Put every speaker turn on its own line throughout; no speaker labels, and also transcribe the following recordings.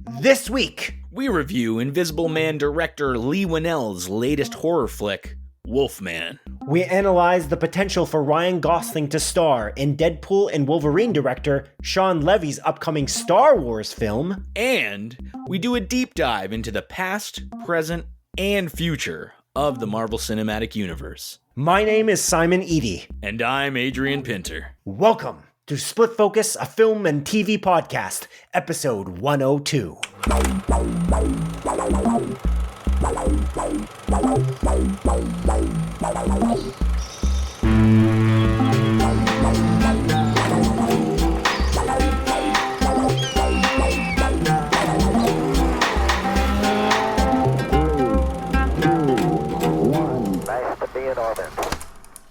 This week,
we review Invisible Man director Leigh Whannell's latest horror flick, Wolfman.
We analyze the potential for Ryan Gosling to star in Deadpool and Wolverine director Shawn Levy's upcoming Star Wars film.
And we do a deep dive into the past, present, and future of the Marvel Cinematic Universe.
My name is Simon Eady.
And I'm Adrian Pinter.
Welcome to Split Focus, a film and TV podcast, episode 102.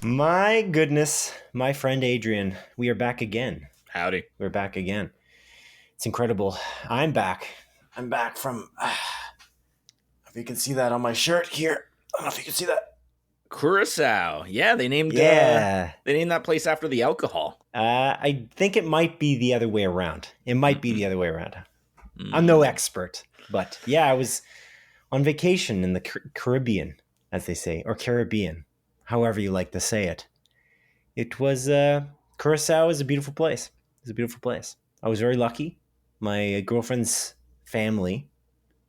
My goodness, my friend Adrian, we are back again.
Howdy.
We're back again. It's incredible. I'm back. I'm back from, if you can see that on my shirt here. I don't know if you can see that.
Curacao. Yeah, they named that place after the alcohol.
I think it might be the other way around. It might be the other way around. I'm no expert, but yeah, I was on vacation in the Caribbean, as they say, or Caribbean, however you like to say it. It was, Curacao is a beautiful place. It's a beautiful place. I was very lucky. My girlfriend's family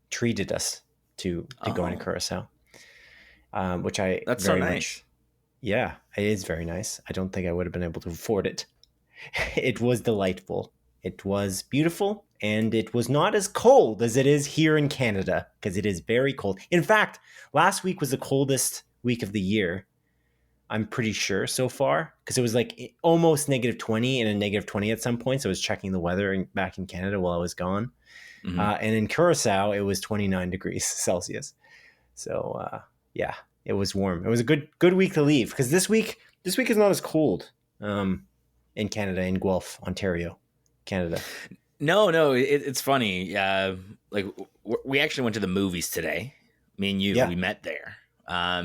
treated us to going to Curacao, which
that's very so nice.
Much, yeah, it is very nice. I don't think I would have been able to afford it. It was delightful. It was beautiful, and it was not as cold as it is here in Canada, because it is very cold. In fact, last week was the coldest week of the year, I'm pretty sure so far, because it was like almost negative 20 and a negative 20 at some point. So I was checking the weather back in Canada while I was gone. Mm-hmm. And in Curacao, it was 29 degrees Celsius. So yeah, it was warm. It was a good week to leave, because this week is not as cold in Canada, in Guelph, Ontario, Canada.
No, it's funny. Like we actually went to the movies today. Me and you, we met there.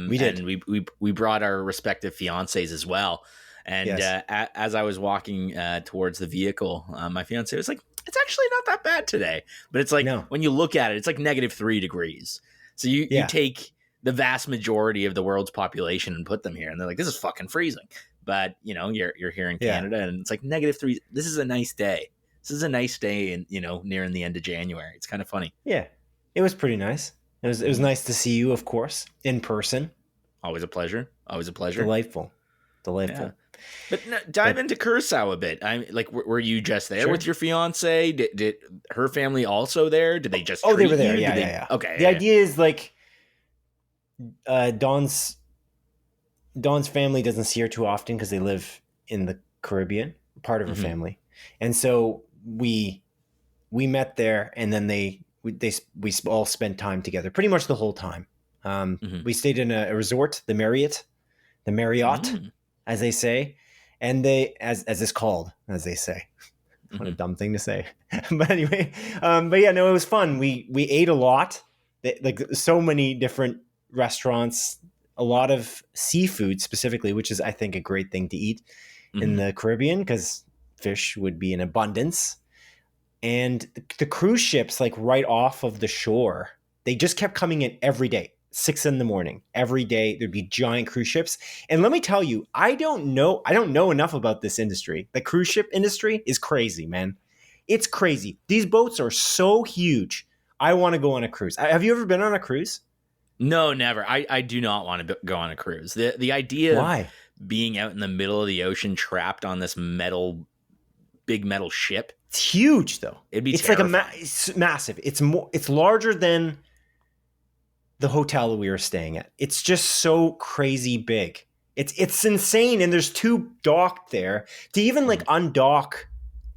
We did. And we brought our respective fiancés as well. And yes. As I was walking towards the vehicle, my fiancé was like, "It's actually not that bad today." But it's like, when you look at it, it's like negative 3 degrees. So you take the vast majority of the world's population and put them here, and they're like, "This is fucking freezing." But you're here in Canada, and it's like negative 3. This is a nice day. This is a nice day, in nearing the end of January. It's kind of funny.
Yeah, it was pretty nice. It was nice to see you, of course, in person.
Always a pleasure.
Delightful.
Yeah. But dive into Curacao a bit. Were you just there with your fiance? Did her family also there? Did they just?
They were there.
You?
Yeah.
Okay.
The idea is like, Dawn's family doesn't see her too often because they live in the Caribbean, part of her family, and so we met there, and then we all spent time together pretty much the whole time. We stayed in a resort, the Marriott, as they say, and as it's called, as they say. What a dumb thing to say. But anyway, it was fun. We ate a lot, like so many different restaurants, a lot of seafood specifically, which is, I think, a great thing to eat in the Caribbean, because fish would be in abundance. And the cruise ships, like right off of the shore, they just kept coming in every day, 6 a.m. Every day there'd be giant cruise ships. And let me tell you, I don't know enough about this industry. The cruise ship industry is crazy, man. It's crazy. These boats are so huge. I want to go on a cruise. Have you ever been on a cruise?
No, never. I do not want to go on a cruise. The idea of being out in the middle of the ocean, trapped on this big metal ship.
It's huge, though.
It's terrifying.
Like it's massive. It's larger than the hotel that we were staying at. It's just so crazy big. It's insane. And there's 2 docked there. To even like undock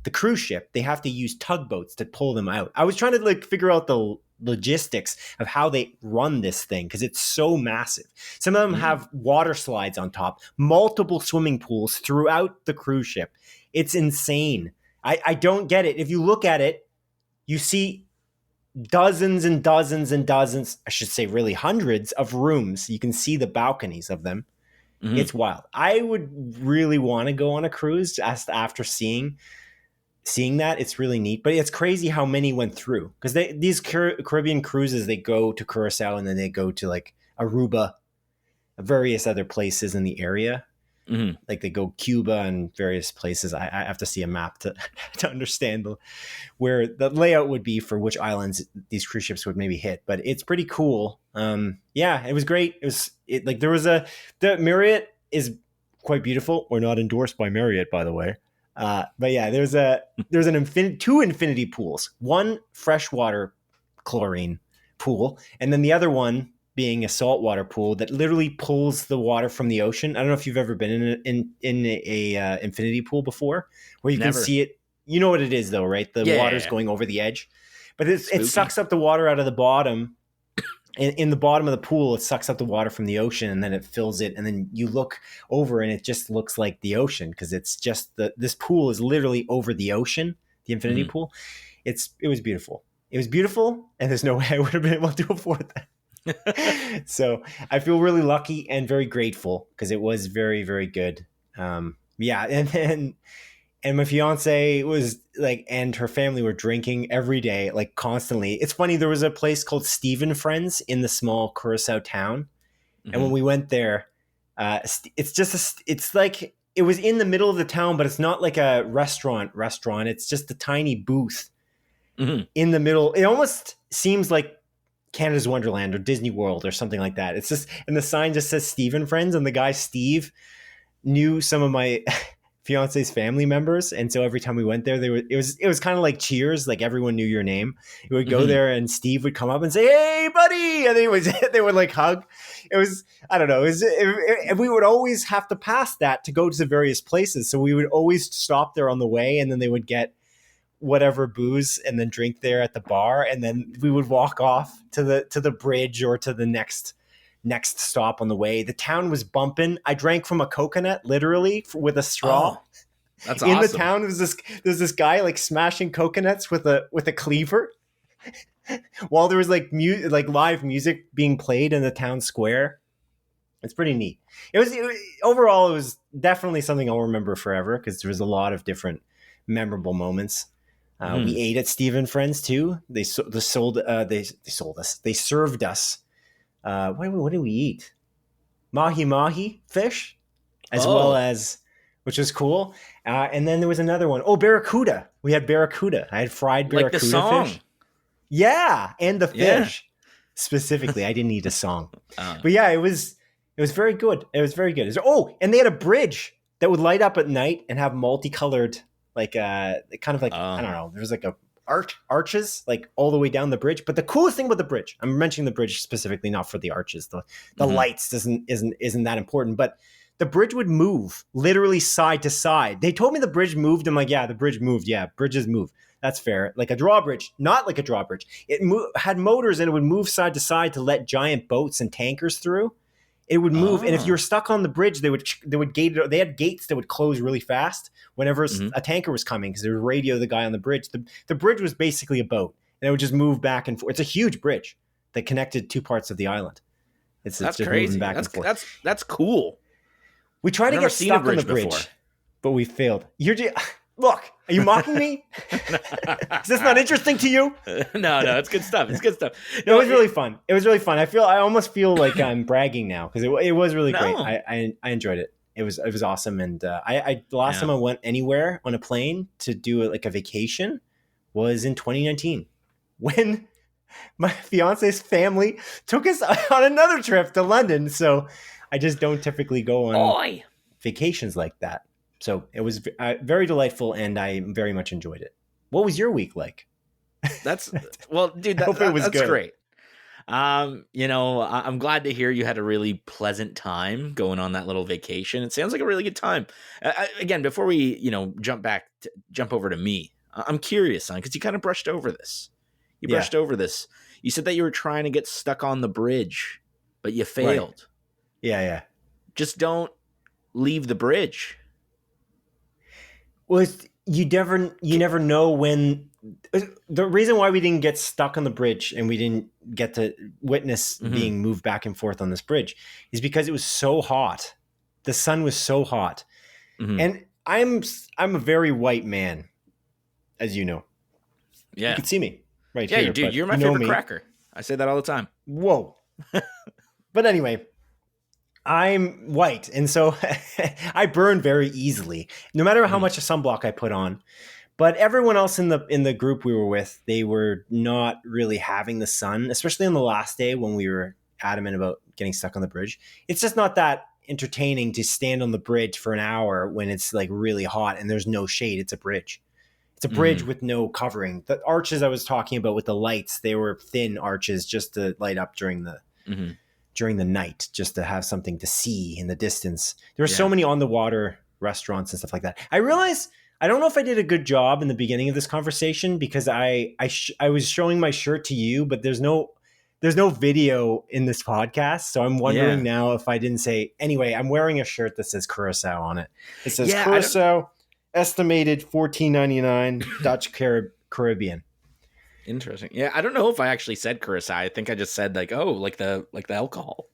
the cruise ship, they have to use tugboats to pull them out. I was trying to like figure out the logistics of how they run this thing, because it's so massive. Some of them have water slides on top, multiple swimming pools throughout the cruise ship. It's insane. I don't get it. If you look at it, you see dozens and dozens and dozens, I should say really hundreds of rooms. You can see the balconies of them. Mm-hmm. It's wild. I would really want to go on a cruise just after seeing seeing that, it's really neat. But it's crazy how many went through, because these Caribbean cruises, they go to Curacao and then they go to like Aruba, various other places in the area.
Mm-hmm.
Like they go Cuba and various places. I have to see a map to understand where the layout would be for which islands these cruise ships would maybe hit. But it's pretty cool. Yeah, it was great. The Marriott is quite beautiful. We're not endorsed by Marriott, by the way. But yeah, there's two infinity pools, one freshwater chlorine pool, and then the other one being a saltwater pool that literally pulls the water from the ocean. I don't know if you've ever been in a infinity pool before, where you can see it. You know what it is, though, right? The water's going over the edge, but it sucks up the water out of the bottom. In the bottom of the pool, it sucks up the water from the ocean, and then it fills it. And then you look over, and it just looks like the ocean, because it's just this pool is literally over the ocean. The infinity pool. It was beautiful. It was beautiful, and there's no way I would have been able to afford that. So I feel really lucky and very grateful, because it was very, very good. Yeah, and my fiance was like, and her family were drinking every day, like constantly. It's funny, there was a place called Steve and Friends in the small Curacao town, and when we went there, it's like, it was in the middle of the town, but it's not like a restaurant. It's just a tiny booth in the middle. It almost seems like Canada's Wonderland or Disney World or something like that. It's just, and the sign just says Steve and Friends, and the guy Steve knew some of my fiance's family members, and so every time we went there, it was kind of like Cheers, like everyone knew your name. You would go there, and Steve would come up and say, "Hey, buddy," and they would like hug. It was, I don't know, we would always have to pass that to go to the various places, so we would always stop there on the way, and then they would get whatever booze and then drink there at the bar, and then we would walk off to the bridge or to the next stop on the way. The town was bumping. I drank from a coconut, literally, with a straw.
Oh, that's
in
awesome.
The town. There's this guy like smashing coconuts with a cleaver while there was like live music being played in the town square. It's pretty neat. Overall, it was definitely something I'll remember forever, because there was a lot of different memorable moments. We ate at Steve and Friends too. They served us. What did we eat? Mahi fish, as well as, which was cool. And then there was another one. Oh, barracuda. We had barracuda. I had fried barracuda, like the song. Fish. Yeah, and the fish specifically. I didn't eat a song, but yeah, it was very good. It was very good. And they had a bridge that would light up at night and have multicolored, like kind of like, I don't know. There was like a arches like all the way down the bridge. But the coolest thing about the bridge, I'm mentioning the bridge specifically, not for the arches. The lights isn't that important, but the bridge would move literally side to side. They told me the bridge moved. I'm like, yeah, the bridge moved. Yeah, bridges move. That's fair. Like a drawbridge, not like a drawbridge. It had motors, and it would move side to side to let giant boats and tankers through. It would move, and if you were stuck on the bridge, they would gate it. They had gates that would close really fast whenever a tanker was coming, because they would radio the guy on the bridge. The bridge was basically a boat, and it would just move back and forth. It's a huge bridge that connected two parts of the island. It's just
crazy.
Moving back and forth.
That's cool.
We tried to get stuck on the bridge, but we failed. Look, are you mocking me? Is this not interesting to you?
No, it's good stuff. It's good stuff.
No, it was really fun. I almost feel like I'm bragging now, because it was really great. I enjoyed it. It was awesome. And the last time I went anywhere on a plane to do like a vacation was in 2019, when my fiance's family took us on another trip to London. So I just don't typically go on vacations like that. So it was very delightful, and I very much enjoyed it. What was your week like?
Dude, that's great. I'm glad to hear you had a really pleasant time going on that little vacation. It sounds like a really good time. Again, before we, jump over to me, I'm curious, son, because you kind of brushed over this. You said that you were trying to get stuck on the bridge, but you failed.
Right. Yeah.
Just don't leave the bridge.
Well, you never know when. The reason why we didn't get stuck on the bridge and we didn't get to witness being moved back and forth on this bridge is because it was so hot. The sun was so hot, and I'm a very white man. as you know.
Yeah.
You can see me right
here.
Yeah,
dude, you're my favorite cracker. I say that all the time.
Whoa. But anyway, I'm white, and so I burn very easily, no matter how much sunblock I put on. But everyone else in the group we were with, they were not really having the sun, especially on the last day when we were adamant about getting stuck on the bridge. It's just not that entertaining to stand on the bridge for an hour when it's like really hot and there's no shade. It's a bridge. It's a bridge with no covering. The arches I was talking about with the lights, they were thin arches just to light up during the night, just to have something to see in the distance. There were so many on the water restaurants and stuff like that. I realized, I don't know if I did a good job in the beginning of this conversation because I was showing my shirt to you, but there's no video in this podcast. So I'm wondering now if I didn't say, anyway, I'm wearing a shirt that says Curacao on it. It says Curacao, estimated $14.99, Dutch Caribbean.
Interesting. Yeah, I don't know if I actually said Curacao. I think I just said like the alcohol.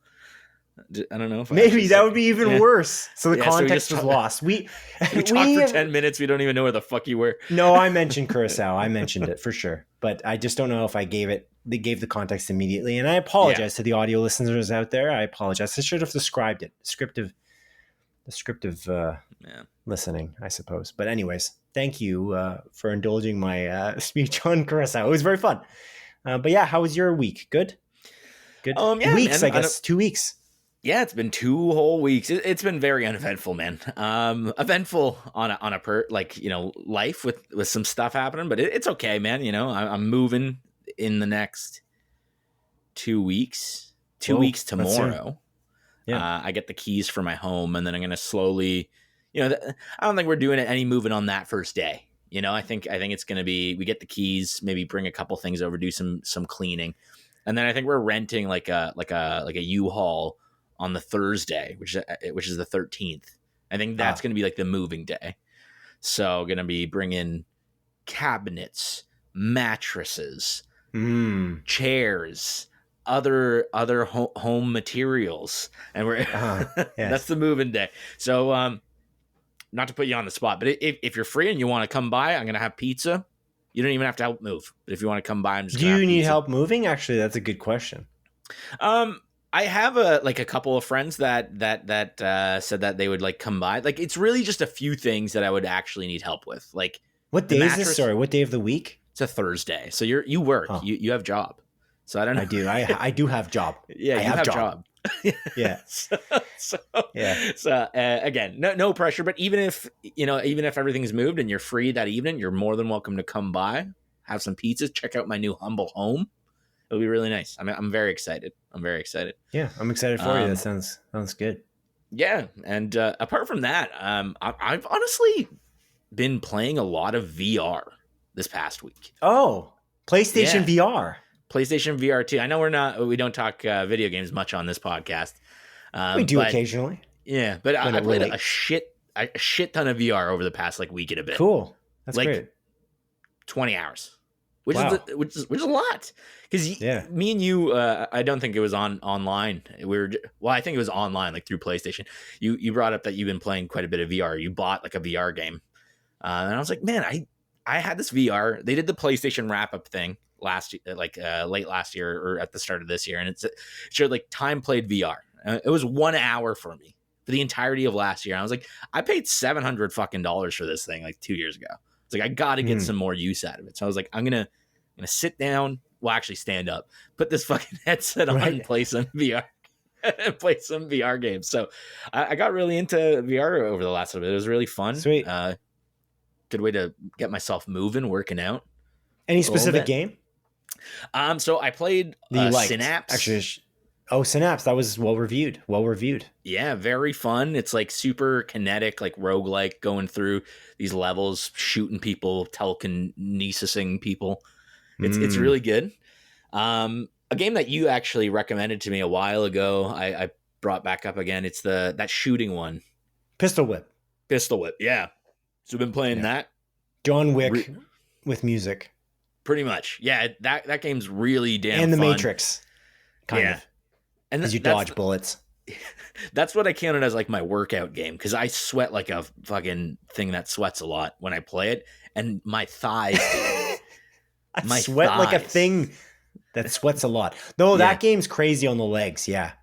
I don't know if
maybe that would be even worse. So the context was lost. We
talked for 10 minutes. We don't even know where the fuck you were.
No, I mentioned Curacao. I mentioned it for sure, but I just don't know if I gave the context immediately. And I apologize to the audio listeners out there. I apologize. I should have described it. Descriptive listening, I suppose. But anyways, thank you for indulging my speech on Curacao. It was very fun. But yeah, how was your week? Good. Weeks, man. I guess. 2 weeks.
Yeah, it's been 2 whole weeks. It's been very uneventful, man. Eventful on a life with some stuff happening, but it's okay, man. You know, I'm moving in the next 2 weeks. 2 weeks tomorrow. Yeah, I get the keys for my home, and then I'm gonna slowly. You know, I don't think we're doing any moving on that first day. You know, I think it's gonna be we get the keys, maybe bring a couple things over, do some cleaning, and then I think we're renting like a U-Haul on the Thursday, which is the 13th. I think that's going to be like the moving day. So going to be bringing cabinets, mattresses, chairs, other home materials. And we're that's the moving day. So not to put you on the spot, but if you're free and you want to come by, I'm going to have pizza. You don't even have to help move. But if you want to come by, I'm just
Do you need help moving? Actually, that's a good question.
I have a couple of friends that said that they would like come by. Like it's really just a few things that I would actually need help with. Like
what day is this? Sorry, what day of the week?
It's a Thursday. So you work. You have job. So I don't know.
I do. I do have job.
Yeah, I have job.
Yeah.
So again, no pressure. But even if everything's moved and you're free that evening, you're more than welcome to come by, have some pizzas, check out my new humble home. It'll be really nice. I'm very excited.
Yeah, I'm excited for you. That sounds good.
Yeah, and apart from that, I've honestly been playing a lot of VR this past week.
Oh, PlayStation VR.
PlayStation VR too. I know we don't talk video games much on this podcast.
We do occasionally.
Yeah, but I played a shit ton of VR over the past week and a bit.
Cool. That's great.
20 hours. Which is a lot, because me and you, I don't think it was online. I think it was online, like through PlayStation. You brought up that you've been playing quite a bit of VR. You bought like a VR game, and I was like, man, I had this VR. They did the PlayStation wrap up thing last year, late last year or at the start of this year, and it showed like time played VR. It was 1 hour for me for the entirety of last year. I was like, I paid $700 fucking for this thing like 2 years ago. It's like I got to get some more use out of it. So I was like, I'm gonna sit down. Well, actually, stand up. Put this fucking headset on and play some VR. Play some VR games. So I got really into VR over the last little bit. It was really fun.
Sweet.
Good way to get myself moving, working out.
Any specific game?
So I played Synapse.
Actually, Synapse. That was well reviewed.
Yeah, very fun. It's like super kinetic, like roguelike, going through these levels, shooting people, telekinesising people. It's really good. A game that you actually recommended to me a while ago, I brought back up again. It's that shooting one.
Pistol Whip.
Yeah. So we've been playing that.
John Wick with music.
Pretty much. Yeah, that game's really damn fun.
And the Matrix. Kind of. And you dodge bullets.
That's what I counted as like my workout game, because I sweat like a fucking thing that sweats a lot when I play it, and my thighs.
I sweat thighs. Like a thing that sweats a lot. No, that game's crazy on the legs. Yeah,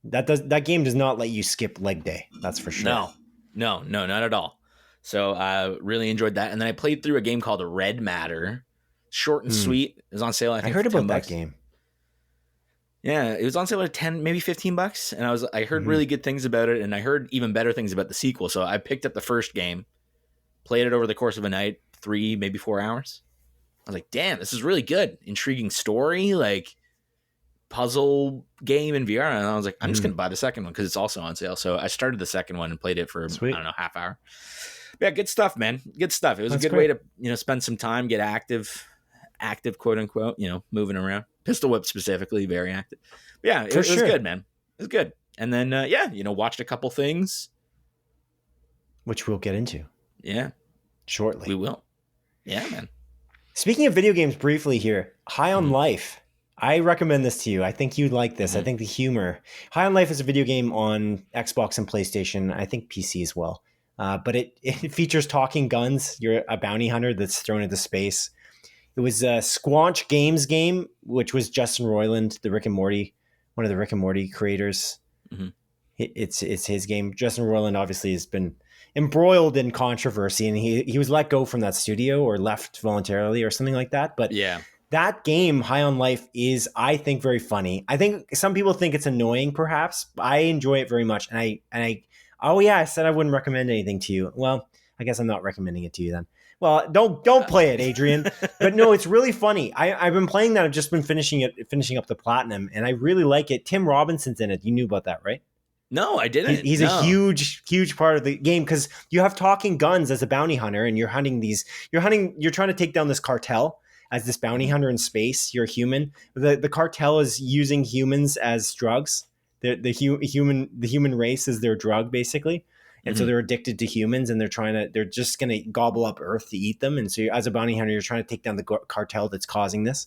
that game does not let you skip leg day. That's for sure.
No, not at all. So I really enjoyed that, and then I played through a game called Red Matter. Short and sweet. It was on sale. I heard about that game. Yeah, it was on sale at 10, maybe $15, and I heard really good things about it, and I heard even better things about the sequel. So I picked up the first game, played it over the course of a night, 3, maybe 4 hours. I was like, damn, this is really good. Intriguing story, like puzzle game in VR. And I was like, I'm just going to buy the second one because it's also on sale. So I started the second one and played it for, I don't know, half hour. But yeah, good stuff, man. Good stuff. It was a good way to, spend some time, get active, quote unquote, moving around. Pistol Whip specifically, very active. But yeah, it was good, man. It was good. And then, watched a couple things.
Which we'll get into.
Yeah.
Shortly.
We will. Yeah, man.
Speaking of video games briefly here, High on Life. I recommend this to you. I think you'd like this. I think the humor. High on Life is a video game on Xbox and PlayStation. I think PC as well. But it features talking guns. You're a bounty hunter that's thrown into space. It was a Squanch Games game, which was Justin Roiland, one of the Rick and Morty creators. It's his game. Justin Roiland obviously has been embroiled in controversy, and he was let go from that studio or left voluntarily or something like that. But that game, High on Life, is, I think, very funny. I think some people think it's annoying, perhaps. But I enjoy it very much. And I said I wouldn't recommend anything to you. Well, I guess I'm not recommending it to you then. Well, don't play it, Adrian. But no, it's really funny. I've been playing that. I've just been finishing up the platinum, and I really like it. Tim Robinson's in it. You knew about that, right?
No, I didn't.
He's a huge part of the game because you have talking guns as a bounty hunter, and you're trying to take down this cartel as this bounty hunter in space. You're a human. The cartel is using humans as drugs. The human race is their drug, basically. And so they're addicted to humans, and they're just going to gobble up Earth to eat them. And so as a bounty hunter, you're trying to take down the cartel that's causing this.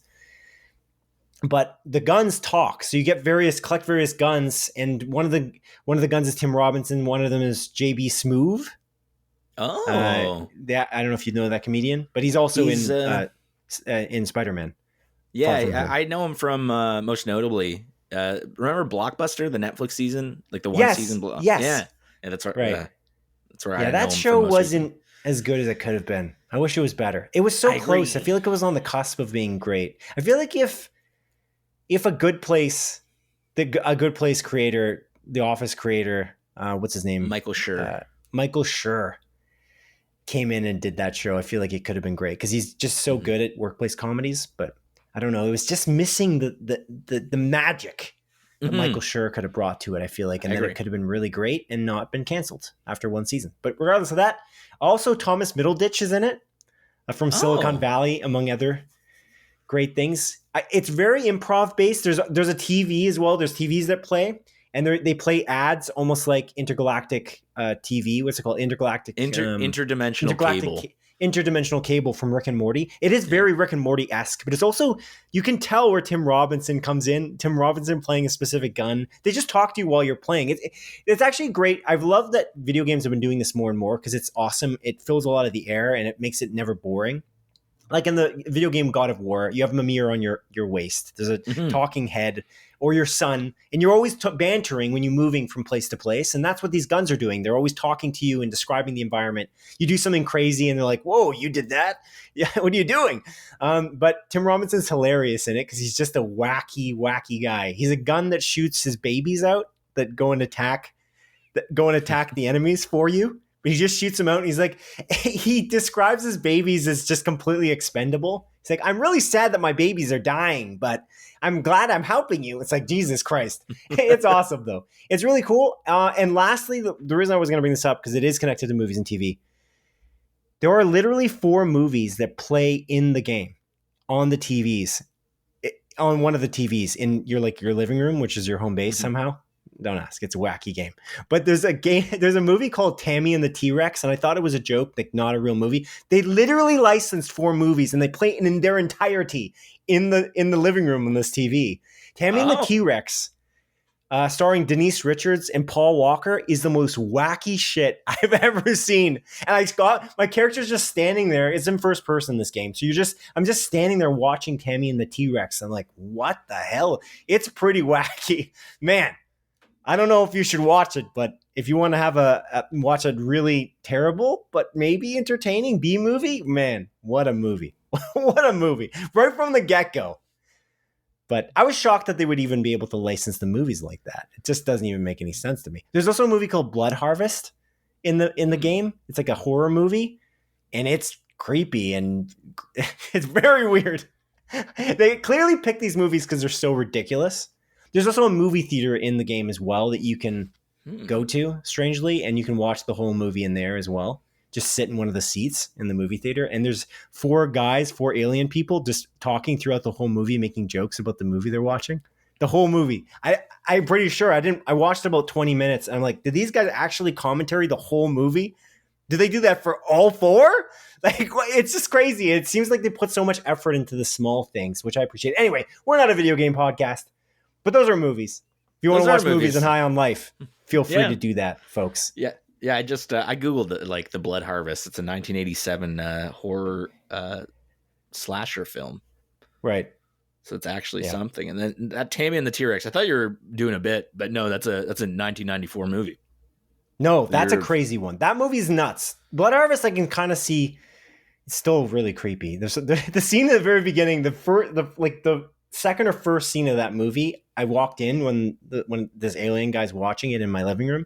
But the guns talk. So you collect various guns. And one of the guns is Tim Robinson. One of them is JB Smoove.
Oh.
I don't know if you know that comedian, but he's also in Spider-Man.
Yeah, I know him from most notably. Remember Blockbuster, the Netflix season? Like the one season?
Yes.
Yeah. Yeah, that's right. That's where I know
that
him
show
from
wasn't as good as it could have been. I wish it was better. It was so close. I feel like it was on the cusp of being great. I feel like if a Good Place, a Good Place creator, the Office creator, what's his name?
Michael
Schur came in and did that show. I feel like it could have been great because he's just so good at workplace comedies. But I don't know. It was just missing the magic that Michael Schur could have brought to it, I feel like. And then it could have been really great and not been canceled after one season. But regardless of that, also Thomas Middleditch is in it from Silicon Valley, among other great things. It's very improv based. There's a TV as well. There's TVs that play, and they play ads almost like intergalactic TV. What's it called?
Interdimensional cable.
Interdimensional cable from Rick and Morty. It is very Rick and Morty-esque, but it's also, you can tell where Tim Robinson comes in. Tim Robinson playing a specific gun. They just talk to you while you're playing. It's actually great. I've loved that video games have been doing this more and more because it's awesome. It fills a lot of the air and it makes it never boring. Like in the video game God of War, you have Mimir on your waist. There's a talking head or your son, and you're always bantering when you're moving from place to place. And that's what these guns are doing. They're always talking to you and describing the environment. You do something crazy and they're like, whoa, you did that? Yeah, what are you doing? But Tim Robinson's hilarious in it because he's just a wacky guy. He's a gun that shoots his babies out that go and attack the enemies for you. But he just shoots them out, and he's like, he describes his babies as just completely expendable. He's like, I'm really sad that my babies are dying, but I'm glad I'm helping you. It's like, Jesus Christ. It's awesome, though. It's really cool. And lastly, the reason I was going to bring this up, because it is connected to movies and TV. There are literally 4 movies that play in the game on the TVs, on one of the TVs in your living room, which is your home base somehow. Don't ask. It's a wacky game. But there's a movie called Tammy and the T-Rex, and I thought it was a joke, like not a real movie. They literally licensed 4 movies, and they play it in their entirety in the living room on this TV. Tammy and the T-Rex. starring Denise Richards and Paul Walker, is the most wacky shit I've ever seen. And my character's just standing there. It's in first person, this game. So I'm just standing there watching Tammy and the T-Rex. I'm like, what the hell? It's pretty wacky. Man, I don't know if you should watch it, but if you want to watch a really terrible but maybe entertaining B movie, man, what a movie. What a movie. Right from the get-go. But I was shocked that they would even be able to license the movies like that. It just doesn't even make any sense to me. There's also a movie called Blood Harvest in the game. It's like a horror movie, and it's creepy and it's very weird. They clearly pick these movies because they're so ridiculous. There's also a movie theater in the game as well that you can go to, strangely, and you can watch the whole movie in there as well. Just sit in one of the seats in the movie theater. And there's 4 alien people just talking throughout the whole movie, making jokes about the movie they're watching. The whole movie. I'm pretty sure I watched about 20 minutes. And I'm like, did these guys actually commentary the whole movie? Do they do that for all 4? Like, it's just crazy. It seems like they put so much effort into the small things, which I appreciate. Anyway, we're not a video game podcast, but those are movies. If you want to watch movies and high on life, feel free to do that, folks.
Yeah. Yeah, I just I googled it, the Blood Harvest. It's a 1987 horror slasher film,
right?
So it's actually something. And then that Tammy and the T-Rex. I thought you were doing a bit, but no, that's a 1994 movie.
No, that's a crazy one. That movie's nuts. Blood Harvest, I can kind of see. It's still really creepy. There's the scene at the very beginning, the second or first scene of that movie. I walked in when this alien guy's watching it in my living room.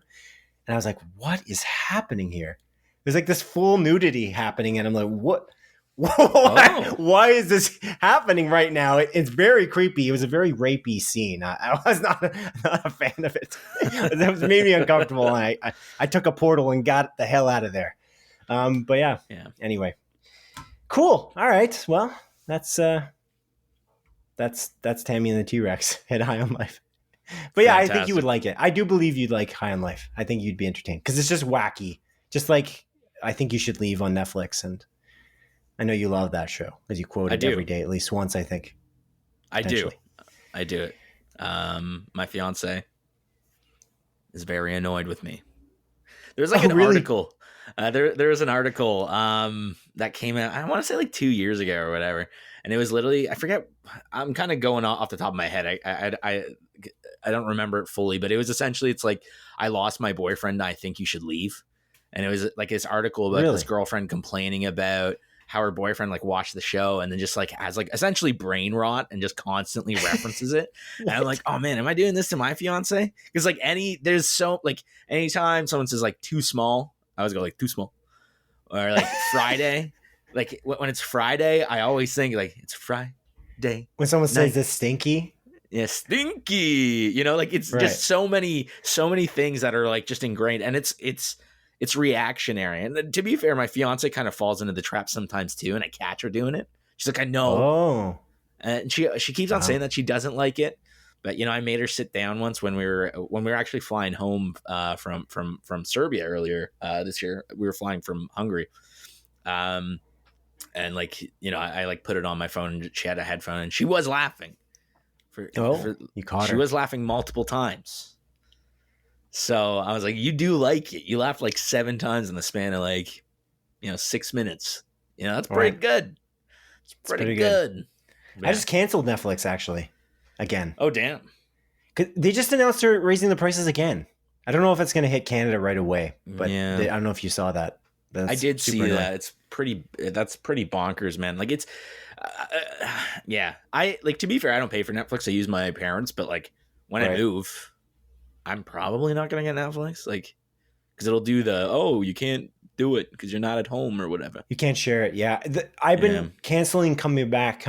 And I was like, what is happening here? There's like this full nudity happening. And I'm like, what? Why is this happening right now? It's very creepy. It was a very rapey scene. I was not a fan of it. It made me uncomfortable. And I took a portal and got the hell out of there. But yeah. Anyway. Cool. All right. Well, that's Tammy and the T-Rex at High on Life. But yeah, fantastic. I think you would like it. I do believe you'd like High on Life. I think you'd be entertained because it's just wacky. Just like I think you should leave on Netflix, and I know you love that show because you quote it every day at least once. I think.
I do it. My fiance is very annoyed with me. There's like an article. There was an article that came out. I want to say like 2 years ago or whatever, and it was literally I forget. I'm kind of going off the top of my head. I don't remember it fully, but it was essentially, it's like, I lost my boyfriend. I think you should leave. And it was like this article about this girlfriend complaining about how her boyfriend like watched the show and then just like has like essentially brain rot and just constantly references it. And I'm like, oh man, am I doing this to my fiance? Because like anytime someone says like too small, I always go like too small. Or like Friday, like when it's Friday, I always think like it's Friday.
When someone says it's stinky.
Yeah, stinky. Like it's just so many things that are like just ingrained, and it's reactionary. And to be fair, my fiance kind of falls into the trap sometimes too, and I catch her doing it. She's like, I know.
Oh.
And she keeps on saying that she doesn't like it. But I made her sit down once when we were actually flying home from Serbia earlier this year. We were flying from Hungary. And like, I like put it on my phone and she had a headphone and she was laughing.
You caught her.
She was laughing multiple times. So I was like, you do like it. You laughed like 7 times in the span of like, 6 minutes. That's pretty good. It's pretty good.
Yeah. I just canceled Netflix actually. Again.
Oh, damn.
They just announced they're raising the prices again. I don't know if it's going to hit Canada right away, but I don't know if you saw that.
I did see that. That's pretty bonkers, man. Like it's, I like, to be fair, I don't pay for Netflix. I use my parents, but like when I move, I'm probably not going to get Netflix. Like, cause it'll do you can't do it because you're not at home or whatever.
You can't share it. Yeah. I've been canceling, coming back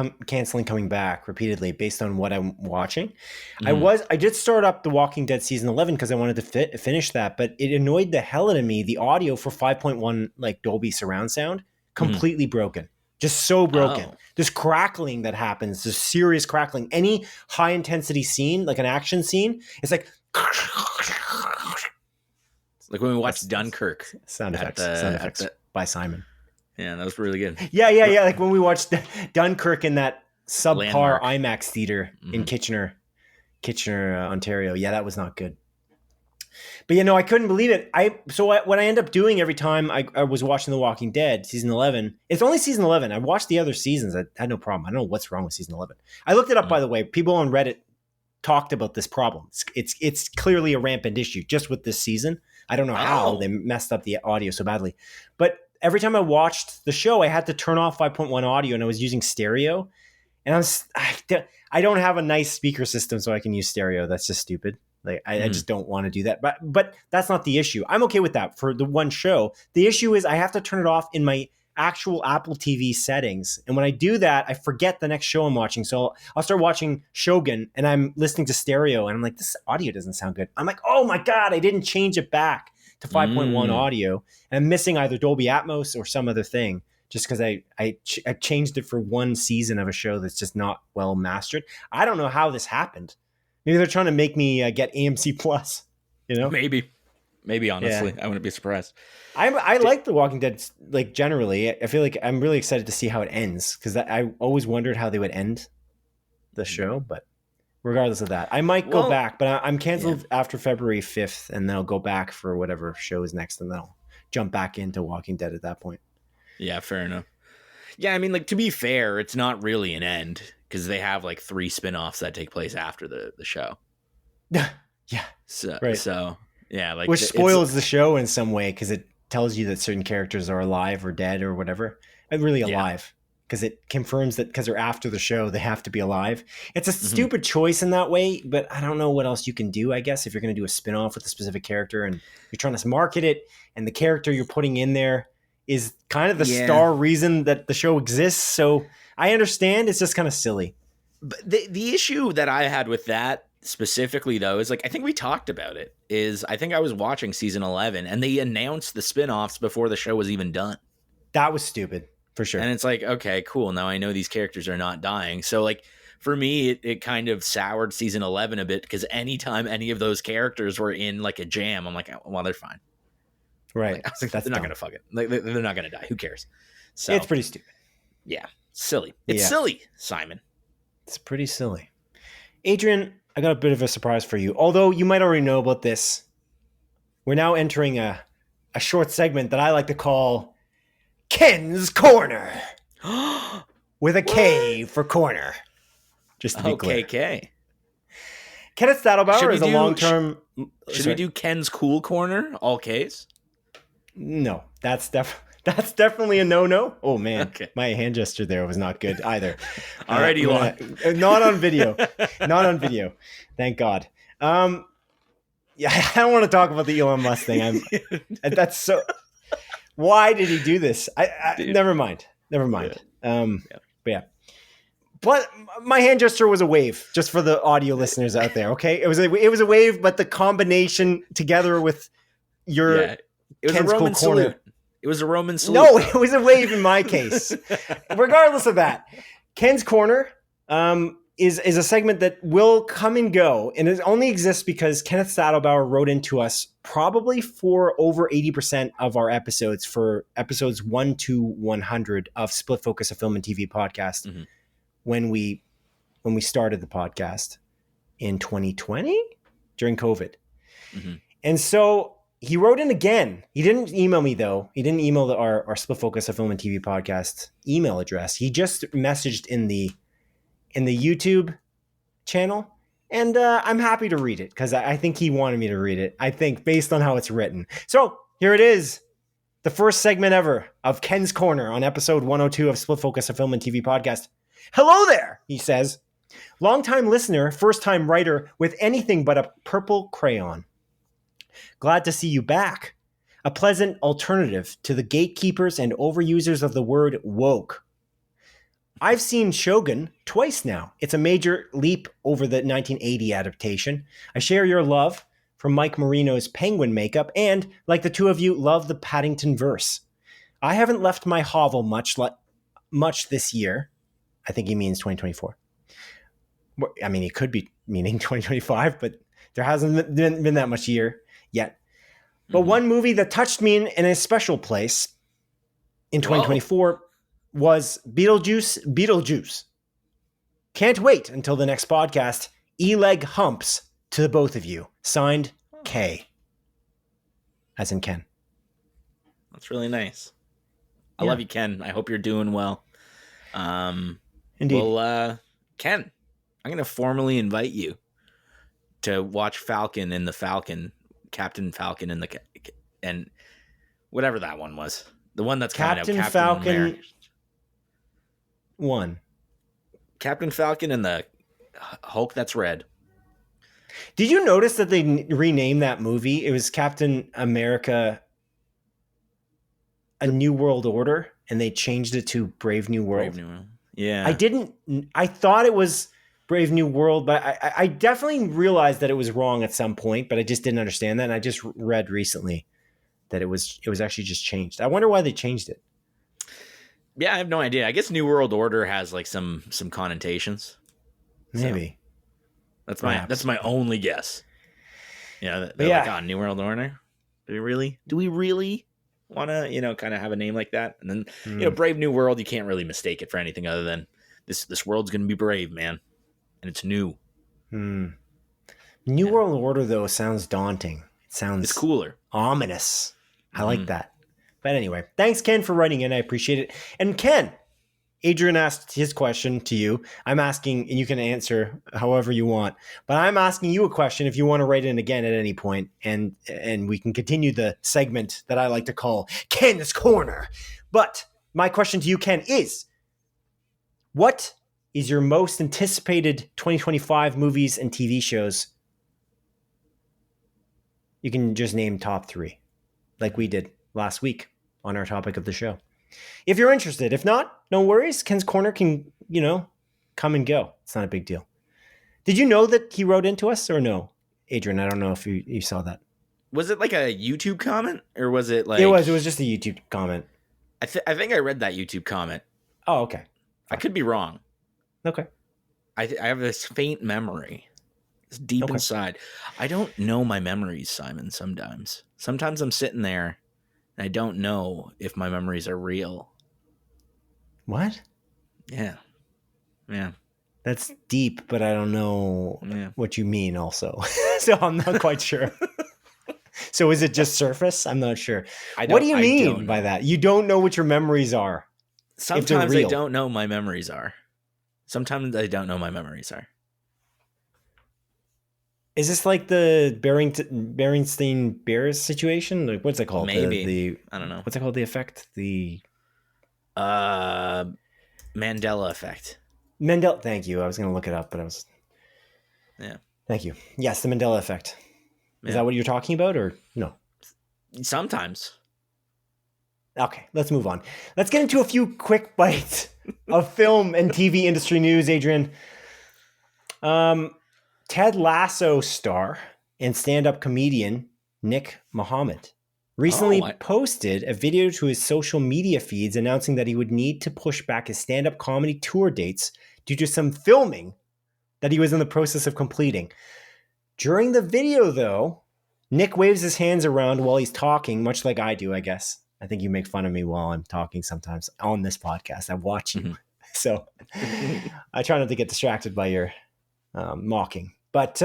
repeatedly based on what I'm watching. I did start up The Walking Dead season 11 because I wanted to finish that, but it annoyed the hell out of me. The audio for 5.1 like Dolby surround sound completely broken. Just so broken. This crackling that happens, this serious crackling. Any high intensity scene, like an action scene, it's like
like when we watched Dunkirk.
Sound effects by Simon.
Yeah, that was really good.
Yeah. Like when we watched Dunkirk in that subpar IMAX theater in Kitchener. Kitchener, Ontario. Yeah, that was not good. But I couldn't believe it. What I end up doing every time I was watching The Walking Dead, season 11, it's only season 11. I watched the other seasons. I had no problem. I don't know what's wrong with season 11. I looked it up, by the way. People on Reddit talked about this problem. It's clearly a rampant issue just with this season. I don't know how they messed up the audio so badly. But every time I watched the show, I had to turn off 5.1 audio, and I was using stereo. And I don't have a nice speaker system, so I can use stereo. That's just stupid. Like I just don't want to do that. But that's not the issue. I'm okay with that for the one show. The issue is I have to turn it off in my actual Apple TV settings. And when I do that, I forget the next show I'm watching. So I'll start watching Shogun and I'm listening to stereo and I'm like, this audio doesn't sound good. I'm like, oh my God, I didn't change it back to 5.1 audio. And I'm missing either Dolby Atmos or some other thing just because I changed it for one season of a show that's just not well mastered. I don't know how this happened. Maybe they're trying to make me get AMC Plus,
Maybe honestly, I wouldn't be surprised.
I like The Walking Dead, like generally. I feel like I'm really excited to see how it ends because I always wondered how they would end the show. But regardless of that, I might go back, but I'm canceled after February 5th, and then I'll go back for whatever show is next, and then I'll jump back into Walking Dead at that point. Yeah,
fair enough. Yeah, I mean, like to be fair, it's not really an end because they have like 3 spinoffs that take place after the show.
Yeah.
So yeah, like
which spoils the show in some way because it tells you that certain characters are alive or dead or whatever. And really alive because it confirms that because they're after the show, they have to be alive. It's a stupid choice in that way, but I don't know what else you can do, I guess, if you're going to do a spinoff with a specific character and you're trying to market it and the character you're putting in there is kind of the star reason that the show exists. So I understand it's just kind of silly.
But the issue that I had with that specifically, though, is like I think we talked about it. Is I think I was watching season 11 and they announced the spinoffs before the show was even done.
That was stupid for sure.
And it's like, okay, cool. Now I know these characters are not dying. So like for me, it kind of soured season 11 a bit because anytime any of those characters were in like a jam, I'm like, well, they're fine.
Right.
Like, they're not going to fuck it. Like, they're not going to die. Who cares? So
it's pretty stupid.
Yeah. Silly. It's silly, Simon.
It's pretty silly. Adrian, I got a bit of a surprise for you. Although you might already know about this. We're now entering a short segment that I like to call Ken's Korner. With a K for corner. Just to be clear.
KK.
Kenneth Stadelbauer is a long-term...
Should we do Ken's Cool Corner? All Ks?
No, that's definitely a no-no. Oh, man. My hand gesture there was not good either.
Alrighty,
not on video. Not on video. Thank God. I don't want to talk about the Elon Musk thing. That's so... Why did he do this? Never mind. But my hand gesture was a wave, just for the audio listeners out there. Okay, it was a wave, but the combination together with your
it was Ken's a Roman salute. It was a Roman salute.
No, it was a wave in my case. Regardless of that, Ken's Korner is a segment that will come and go, and it only exists because Kenneth Stadelbauer wrote into us probably for over 80% of our episodes, for episodes 1 to 100 of Split Focus, a film and TV podcast. Mm-hmm. When we started the podcast in 2020 during COVID. Mm-hmm. And so he wrote in again. He didn't email me though. He didn't email our Split Focus, a film and TV podcast email address. He just messaged in the YouTube channel. And I'm happy to read it because I think he wanted me to read it. I think based on how it's written. So here it is. The first segment ever of Ken's Korner on episode 102 of Split Focus, a film and TV podcast. Hello there, he says. Longtime listener, first-time writer with anything but a purple crayon. Glad to see you back. A pleasant alternative to the gatekeepers and overusers of the word woke. I've seen Shogun twice now. It's a major leap over the 1980 adaptation. I share your love for Mike Marino's penguin makeup and, like the two of you, love the Paddington verse. I haven't left my hovel much this year. I think he means 2024. I mean, he could be meaning 2025, but there hasn't been that much year yet. But one movie that touched me in a special place in 2024 was Beetlejuice. Can't wait until the next podcast. E-leg humps to the both of you. Signed, K. As in Ken.
That's really nice. I love you, Ken. I hope you're doing well.
Indeed.
Well, Ken, I'm going to formally invite you to watch Falcon and the Falcon, Captain Falcon and whatever that one was. The one that's coming out.
Captain Falcon 1.
Captain Falcon and the Hulk that's red.
Did you notice that they renamed that movie? It was Captain America A New World Order, and they changed it to Brave New World.
Brave New World. Yeah.
I thought it was Brave New World, but I definitely realized that it was wrong at some point, but I just didn't understand that. And I just read recently that it was actually just changed. I wonder why they changed it.
Yeah, I have no idea. I guess New World Order has like some connotations.
Maybe.
So that's my only guess. Yeah, they're like, oh, New World Order? Do we really want to, kind of have a name like that? And then, Brave New World, you can't really mistake it for anything other than this world's going to be brave, man. And it's new.
New World Order, though, sounds daunting. It's
cooler.
Ominous. I like that. But anyway, thanks, Ken, for writing in. I appreciate it. And Ken, Adrian asked his question to you. I'm asking, and you can answer however you want, but I'm asking you a question if you want to write in again at any point, and we can continue the segment that I like to call Ken's Corner. But my question to you, Ken, is what is your most anticipated 2025 movies and TV shows? You can just name top 3, like we did last week on our topic of the show. If you're interested. If not, no worries. Ken's Corner can, come and go. It's not a big deal. Did you know that he wrote into us or no? Adrian, I don't know if you saw that.
Was it like a YouTube comment or was it like...
It was just a YouTube comment.
I think I read that YouTube comment.
Oh, okay.
I could be wrong.
Okay.
I have this faint memory. It's deep inside. I don't know my memories, Simon, sometimes. Sometimes I'm sitting there and I don't know if my memories are real.
What?
Yeah.
That's deep, but I don't know what you mean also. So I'm not quite sure. So is it just surface? I'm not sure. What do you mean by that? You don't know what your memories are?
Sometimes I don't know my memories are. Sometimes I don't know my memories are.
Is this like the Berenstain Bears situation? Like, what's it called?
Maybe. I don't know.
What's it called? The effect? The
Mandela effect.
Thank you. I was going to look it up, but I was...
Yeah.
Thank you. Yes, the Mandela effect. Is that what you're talking about or no?
Sometimes.
Okay, let's move on. Let's get into a few quick bites of film and TV industry news, Adrian. Ted Lasso star and stand-up comedian Nick Mohammed recently posted a video to his social media feeds announcing that he would need to push back his stand-up comedy tour dates due to some filming that he was in the process of completing. During the video, though, Nick waves his hands around while he's talking, much like I do, I guess. I think you make fun of me while I'm talking sometimes on this podcast. I watch you. So I try not to get distracted by your mocking. But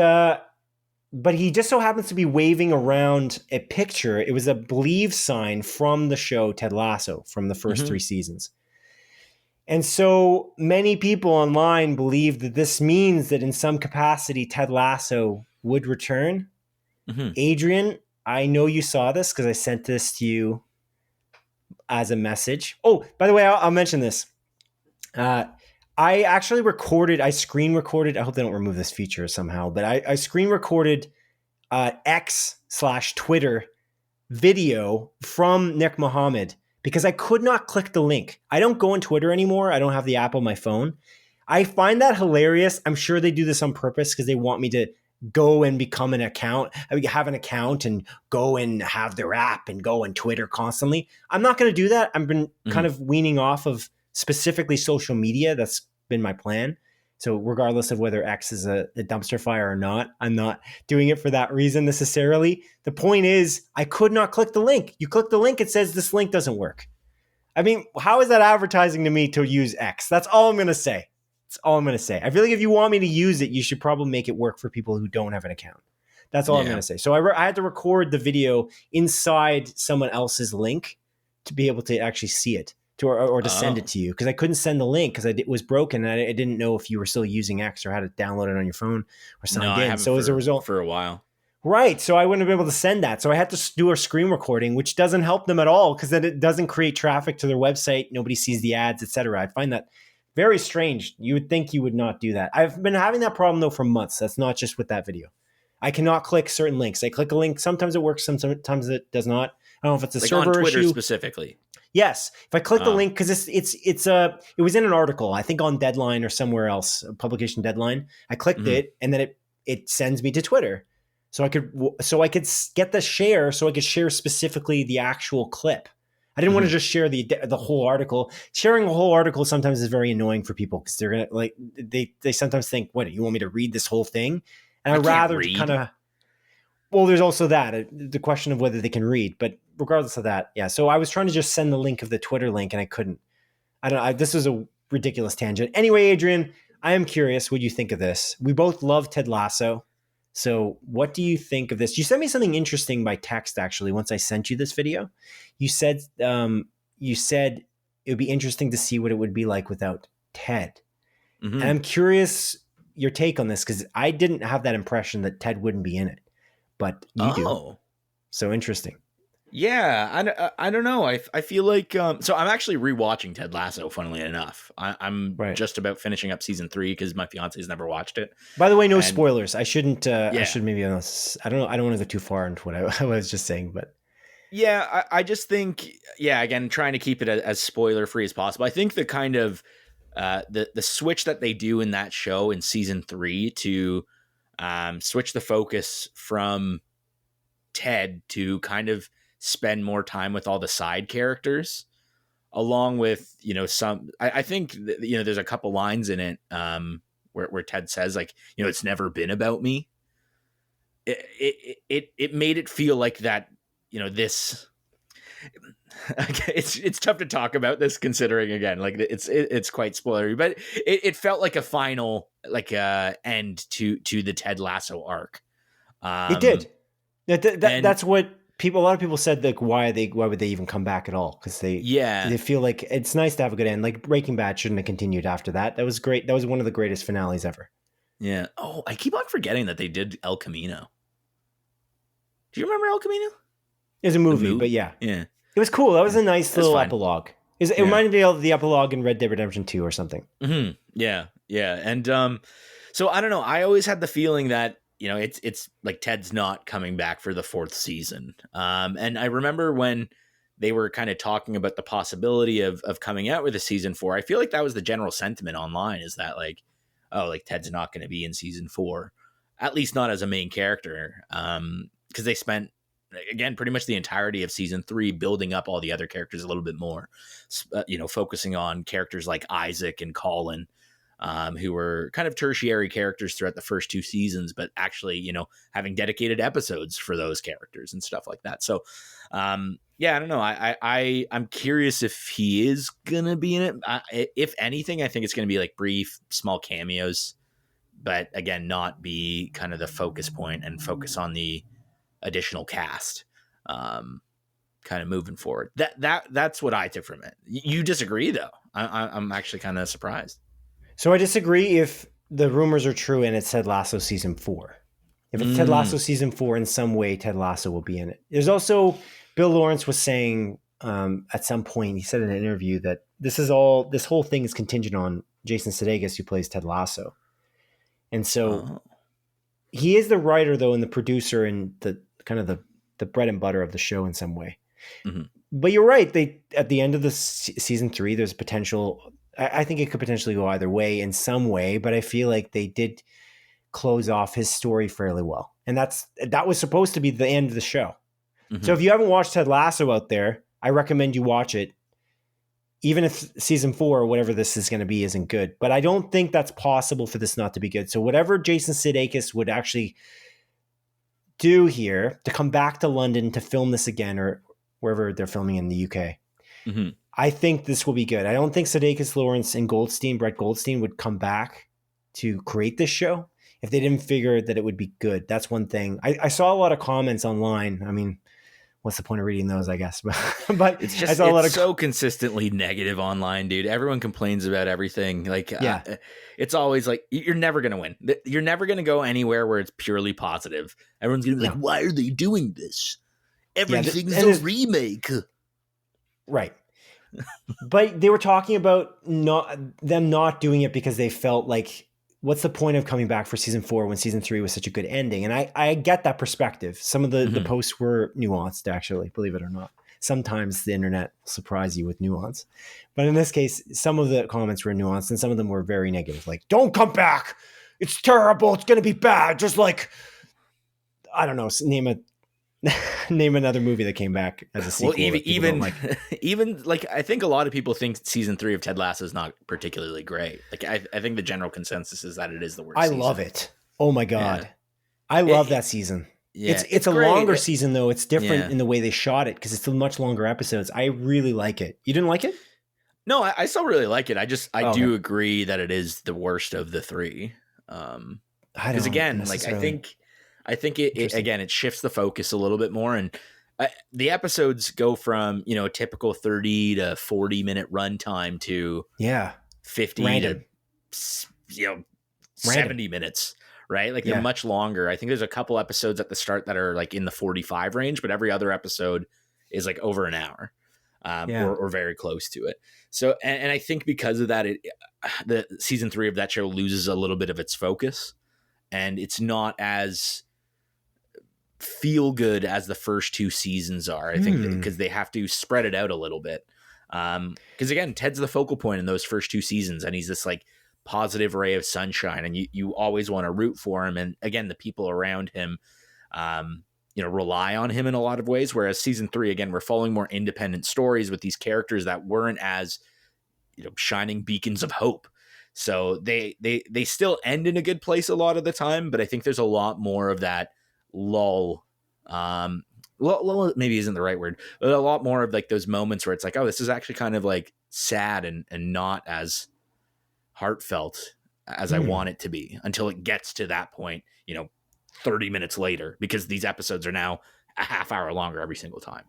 he just so happens to be waving around a picture. It was a believe sign from the show Ted Lasso from the first 3 seasons. And so many people online believe that this means that in some capacity Ted Lasso would return. Adrian, I know you saw this because I sent this to you as a message. Oh, by the way, I'll mention this. I actually screen recorded. I hope they don't remove this feature somehow, but I screen recorded X/Twitter video from Nick Mohammed because I could not click the link. I don't go on Twitter anymore. I don't have the app on my phone. I find that hilarious. I'm sure they do this on purpose because they want me to go and become an account. I mean, have an account and go and have their app and go on Twitter constantly. I'm not going to do that. I've been kind of weaning off of specifically social media. That's been my plan. So regardless of whether X is a dumpster fire or not, I'm not doing it for that reason necessarily. The point is, I could not click the link. You click the link, it says this link doesn't work. I mean, how is that advertising to me to use X? That's all I'm going to say. That's all I'm going to say. I feel like if you want me to use it, you should probably make it work for people who don't have an account. That's all I'm going to say. So I had to record the video inside someone else's link to be able to actually see it or to send it to you, because I couldn't send the link because it was broken and I didn't know if you were still using X or how to download it on your phone or signed in. So as a result,
for a while.
Right. So I wouldn't have been able to send that. So I had to do a screen recording, which doesn't help them at all because then it doesn't create traffic to their website. Nobody sees the ads, etc. I find that very strange. You would think you would not do that. I've been having that problem though for months. That's not just with that video. I cannot click certain links. I click a link. Sometimes it works. Sometimes it does not. I don't know if it's a server
on Twitter
issue.
Specifically.
Yes. If I click the link, because it was in an article, I think on Deadline or somewhere else, a publication Deadline. I clicked it and then it sends me to Twitter. So I could get the share, so I could share specifically the actual clip. I didn't want to just share the whole article. Sharing a whole article sometimes is very annoying for people because they're gonna they sometimes think, "What, you want me to read this whole thing?" And I'd rather kind of. Well, there's also that the question of whether they can read, but regardless of that, yeah. So I was trying to just send the link of the Twitter link, and I couldn't. This was a ridiculous tangent. Anyway, Adrian, I am curious what you think of this. We both love Ted Lasso. So what do you think of this? You sent me something interesting by text, actually, once I sent you this video. You said it would be interesting to see what it would be like without Ted. And I'm curious your take on this, because I didn't have that impression that Ted wouldn't be in it, but you do. So interesting.
Yeah, I don't know. I feel like so I'm actually rewatching Ted Lasso. Funnily enough, I'm just about finishing up season 3 because my fiance's never watched it.
By the way, no spoilers. I shouldn't. I should maybe. I don't know. I don't want to go too far into what I was just saying, but
yeah, I just think again, trying to keep it as spoiler free as possible. I think the kind of the switch that they do in that show in season 3 to switch the focus from Ted to kind of spend more time with all the side characters, along with, some, I think, there's a couple lines in it where Ted says, like, it's never been about me. It made it feel like that, this, it's tough to talk about this considering, again, like it's quite spoilery, but it felt like a final, like end to the Ted Lasso arc.
It did. That's what a lot of people said, like, why would they even come back at all? Because they feel like it's nice to have a good end. Like Breaking Bad shouldn't have continued after that. That was great. That was one of the greatest finales ever.
Yeah. Oh, I keep on forgetting that they did El Camino. Do you remember El Camino?
It was a movie, but yeah. It was cool. That was a nice little epilogue. It reminded me of the epilogue in Red Dead Redemption 2 or something.
Mm-hmm. Yeah. And so I don't know. I always had the feeling that, it's like Ted's not coming back for the 4th season. And I remember when they were kind of talking about the possibility of coming out with a season 4, I feel like that was the general sentiment online, is that like, oh, like Ted's not going to be in season 4, at least not as a main character. Because they spent, again, pretty much the entirety of season 3 building up all the other characters a little bit more, focusing on characters like Isaac and Colin, who were kind of tertiary characters throughout the first 2 seasons, but actually, having dedicated episodes for those characters and stuff like that. So, I don't know. I'm curious if he is going to be in it. If anything, I think it's going to be like brief, small cameos, but again, not be kind of the focus point and focus on the additional cast, kind of moving forward. That's what I took from it. You disagree though? I'm actually kind of surprised.
So I disagree if the rumors are true and it's Ted Lasso season 4. If it's Ted Lasso season 4, in some way, Ted Lasso will be in it. There's also, Bill Lawrence was saying at some point, he said in an interview that this whole thing is contingent on Jason Sudeikis, who plays Ted Lasso. And so he is the writer though, and the producer, and the kind of the bread and butter of the show in some way. Mm-hmm. But you're right. At the end of the season 3, there's potential. I think it could potentially go either way in some way, but I feel like they did close off his story fairly well. And that was supposed to be the end of the show. Mm-hmm. So if you haven't watched Ted Lasso out there, I recommend you watch it, even if season 4 or whatever this is going to be isn't good. But I don't think that's possible for this not to be good. So whatever Jason Sudeikis would actually do here to come back to London to film this again, or wherever they're filming in the UK, I think this will be good. I don't think Sudeikis Lawrence and Brett Goldstein would come back to create this show if they didn't figure that it would be good. That's one thing. I saw a lot of comments online. I mean, what's the point of reading those, I guess? But
it's just it's so consistently negative online, dude. Everyone complains about everything. Like, it's always like, you're never going to win. You're never going to go anywhere where it's purely positive. Everyone's going to be like, why are they doing this? Everything's a remake.
Right. But they were talking about them not doing it because they felt like, what's the point of coming back for season 4 when season 3 was such a good ending? And I get that perspective. Some of the posts were nuanced, actually, believe it or not. Sometimes the internet will surprise you with nuance. But in this case, some of the comments were nuanced and some of them were very negative. Like, don't come back. It's terrible. It's going to be bad. Just like, I don't know, name another movie that came back as a sequel.
Well, even like I think a lot of people think season 3 of Ted Lasso is not particularly great. Like I think the general consensus is that it is the worst.
I love it. Oh my god, yeah. I love that season. Yeah, it's a great. Longer season though. It's different in the way they shot it because it's much longer episodes. I really like it. You didn't like it?
No, I still really like it. I do agree that it is the worst of the 3. Because again, like I think it shifts the focus a little bit more, and the episodes go from a typical 30 to 40 minute runtime to 50 Random. To 70 minutes, right? Like they're much longer. I think there's a couple episodes at the start that are like in the 45 range, but every other episode is like over an hour, or very close to it. So, and I think because of that, the season 3 of that show loses a little bit of its focus, and it's not as feel good as the first 2 seasons are. I think because they have to spread it out a little bit. Because again, Ted's the focal point in those first 2 seasons, and he's this like positive ray of sunshine, and you always want to root for him. And again, the people around him, rely on him in a lot of ways. Whereas season 3, again, we're following more independent stories with these characters that weren't as shining beacons of hope. So they still end in a good place a lot of the time, but I think there's a lot more of that lull. Lull maybe isn't the right word, but a lot more of like those moments where it's like, oh, this is actually kind of like sad and not as heartfelt as I want it to be, until it gets to that point, 30 minutes later, because these episodes are now a half hour longer every single time.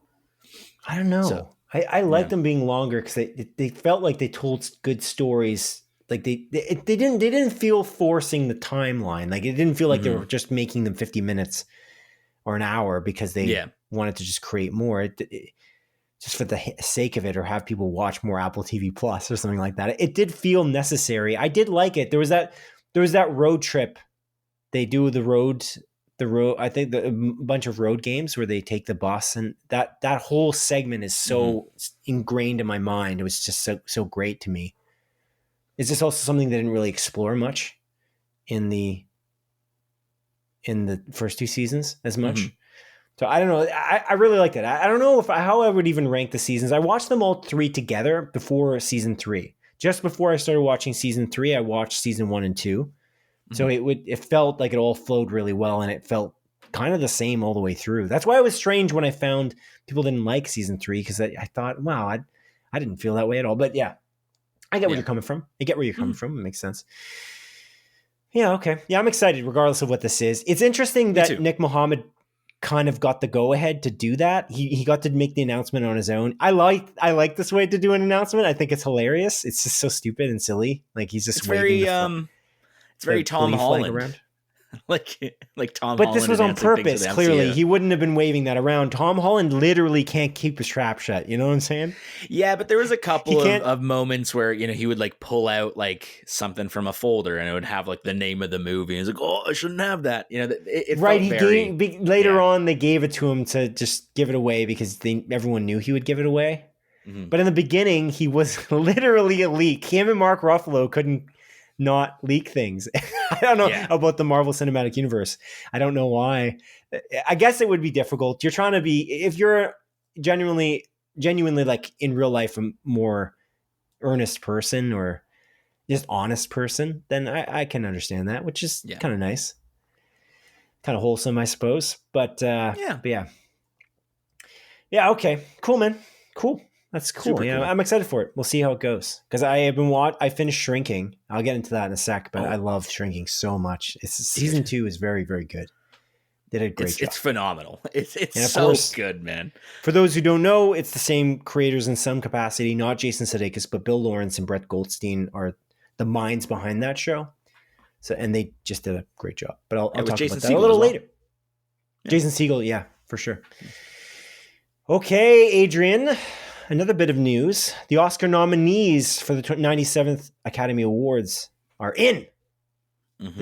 I don't know. So, I like them being longer because they felt like they told good stories. Like they didn't feel forcing the timeline. Like it didn't feel like they were just making them 50 minutes or an hour because they wanted to just create more. It just for the sake of it, or have people watch more Apple TV Plus or something like that. It did feel necessary. I did like it. There was that road trip. They do the road. I think a bunch of road games where they take the bus, and that whole segment is so ingrained in my mind. It was just so great to me. Is this also something they didn't really explore much in the first 2 seasons as much? So I don't know. I really liked it. I don't know how I would even rank the seasons. I watched them all 3 together before season 3. Just before I started watching season 3, I watched season 1 and 2. So it felt like it all flowed really well, and it felt kind of the same all the way through. That's why it was strange when I found people didn't like season 3, because I thought, wow, I didn't feel that way at all. But yeah, I get where you're coming from. I get where you're coming from. It makes sense. Yeah, okay. Yeah, I'm excited regardless of what this is. It's interesting that Nick Mohammed kind of got the go-ahead to do that. He got to make the announcement on his own. I like this way to do an announcement. I think it's hilarious. It's just so stupid and silly. Like he's just
it's very Tom Holland around. like Tom Holland.
But this was on purpose, clearly. He wouldn't have been waving that around. Tom Holland literally can't keep his trap shut. You know what I'm saying?
Yeah, but there was a couple of moments where, he would like pull out like something from a folder and it would have like the name of the movie. And he's like, oh, I shouldn't have that. It right.
Later on, they gave it to him to just give it away because everyone knew he would give it away. But in the beginning, he was literally a leak. Him and Mark Ruffalo couldn't not leak things. I don't know about the Marvel Cinematic Universe. I don't know why. I guess it would be difficult. You're trying to be, if you're genuinely like in real life, a more earnest person or just honest person, then I can understand that, which is kind of nice. Kind of wholesome, I suppose. But yeah. Okay. Cool, man. Cool. That's cool. Yeah, cool. I'm excited for it. We'll see how it goes. Because I finished Shrinking. I'll get into that in a sec, but I love Shrinking so much. Season 2 is very, very good. Did a great job.
It's phenomenal. It's so good, man.
For those who don't know, it's the same creators in some capacity, not Jason Sudeikis, but Bill Lawrence and Brett Goldstein are the minds behind that show. So, and they just did a great job. But I'll talk about that a little later. Yeah. Jason Segel, yeah, for sure. Okay, Adrian, another bit of news. The Oscar nominees for the 97th Academy Awards are in. Mm-hmm.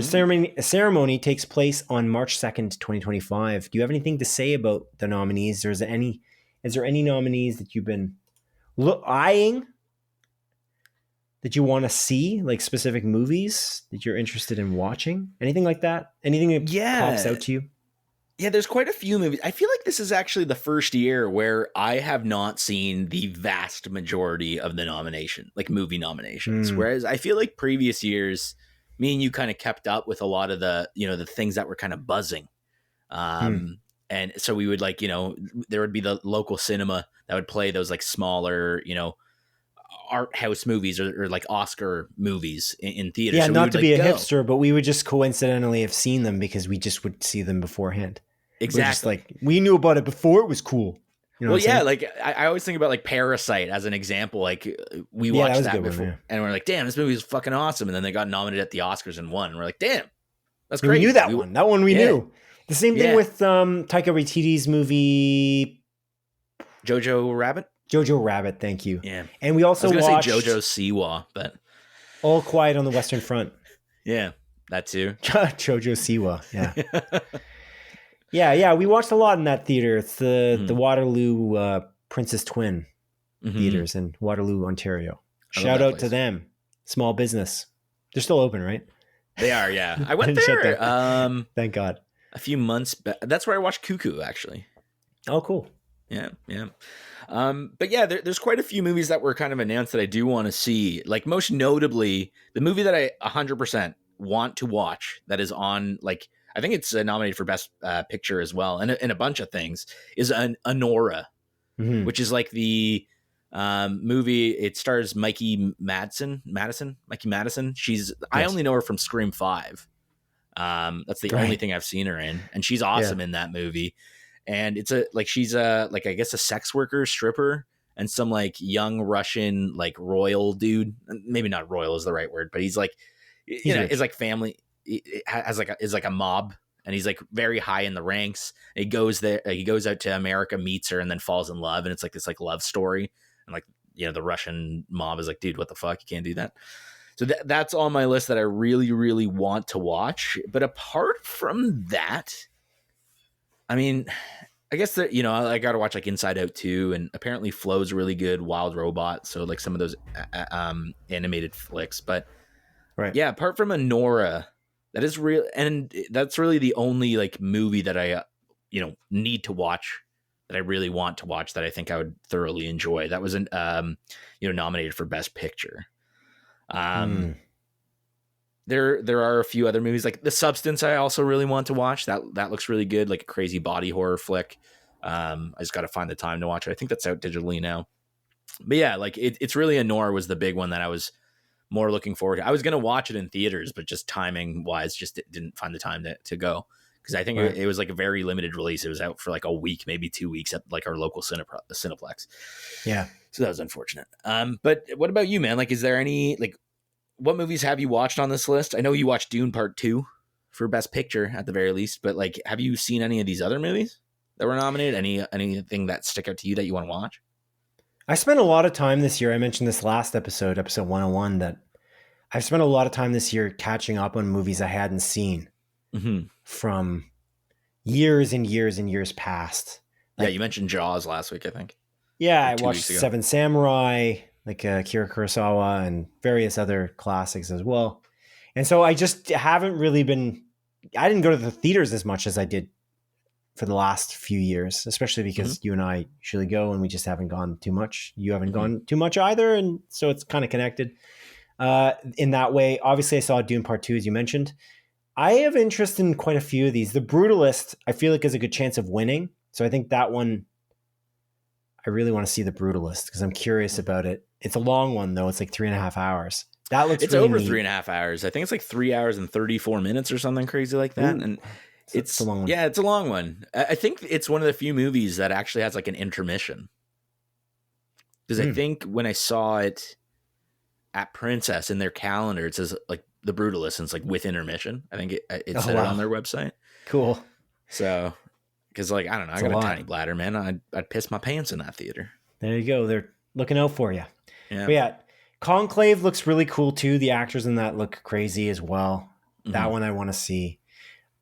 The ceremony takes place on March 2nd, 2025. Do you have anything to say about the nominees? Or is there any nominees that you've been eyeing that you want to see, like specific movies that you're interested in watching? Anything like that? Anything that pops out to you?
Yeah, there's quite a few movies. I feel like this is actually the first year where I have not seen the vast majority of the movie nominations. Whereas I feel like previous years, me and you kind of kept up with a lot of the things that were kind of buzzing. And so we would there would be the local cinema that would play those like smaller, art house movies or like Oscar movies in theaters.
Yeah, so not to be a hipster, but we would just coincidentally have seen them because we just would see them beforehand.
Exactly.
We knew about it before it was cool.
Well, yeah, like I always think about like Parasite as an example. Like we watched that before, and we're like, "Damn, this movie is fucking awesome!" And then they got nominated at the Oscars and won. And we're like, "Damn, that's great."
We knew that one. That one we knew. The same thing with Taika Waititi's movie,
Jojo Rabbit.
Jojo Rabbit, thank you.
Yeah,
and we also watched
Jojo Siwa, but
All Quiet on the Western Front.
Yeah, that too.
Jojo Siwa. Yeah. Yeah, we watched a lot in that theater. It's the Waterloo Princess Twin theaters in Waterloo, Ontario. Shout out to them. Small business. They're still open, right?
They are, yeah. I went there.
Thank God.
A few months back. That's where I watched Cuckoo, actually.
Oh, cool.
Yeah. But yeah, there's quite a few movies that were kind of announced that I do want to see. Like most notably, the movie that I 100% want to watch that is on like, I think it's nominated for Best Picture as well, and a bunch of things, is Anora, which is like the movie. It stars Mikey Madison. I only know her from Scream 5. That's the only thing I've seen her in, and she's awesome in that movie. And it's she's a I guess a sex worker, stripper, and some like young Russian like royal dude. Maybe not royal is the right word, but he's like, is like family. Is like a mob, and he's like very high in the ranks. And he goes there, he goes out to America, meets her, and then falls in love. And it's like this like love story. And like, the Russian mob is like, dude, what the fuck? You can't do that. So that's on my list that I really, really want to watch. But apart from that, I mean, I guess that, I got to watch like Inside Out 2, and apparently Flow's really good. Wild Robot. So like some of those animated flicks, but yeah, apart from Anora, that is real, and that's really the only like movie that I, need to watch, that I really want to watch, that I think I would thoroughly enjoy. That was nominated for Best Picture. There are a few other movies like The Substance. I also really want to watch. That looks really good, like a crazy body horror flick. I just got to find the time to watch it. I think that's out digitally now. But yeah, like it's really Anora was the big one that I was more looking forward to. I was going to watch it in theaters, but just timing wise, just didn't find the time to go. Cause I think it was like a very limited release. It was out for like a week, maybe 2 weeks at like our local Cineplex.
Yeah.
So that was unfortunate. But what about you, man? Like, is there any, like, what movies have you watched on this list? I know you watched Dune Part 2 for Best Picture at the very least, but like, have you seen any of these other movies that were nominated? Anything that stick out to you that you want to watch?
I spent a lot of time this year. I mentioned this last episode 101, that I've spent a lot of time this year catching up on movies I hadn't seen from years and years and years past.
Like, you mentioned Jaws last week, I think.
Yeah, I watched Seven Samurai, like Akira Kurosawa, and various other classics as well. And so I just haven't really I didn't go to the theaters as much as I did for the last few years, especially because you and I usually go, and we just haven't gone too much. You haven't gone too much either. And so it's kind of connected in that way. Obviously I saw Dune Part 2, as you mentioned. I have interest in quite a few of these. The Brutalist, I feel like, is a good chance of winning. So I think that one, I really want to see The Brutalist because I'm curious about it. It's a long one though. It's like 3.5 hours. That looks.
It's
really
over
neat.
3.5 hours. I think it's like 3 hours and 34 minutes or something crazy like that. Ooh, and it's a long one. Yeah, it's a long one. I think it's one of the few movies that actually has like an intermission. Because I think when I saw it at Princess in their calendar, it says like The Brutalist, and it's like with intermission. I think it said it on their website.
Cool.
So, because like I don't know, I got a tiny bladder, man. I'd piss my pants in that theater.
There you go. They're looking out for you.
Yeah.
But yeah, Conclave looks really cool too. The actors in that look crazy as well. That one I want to see.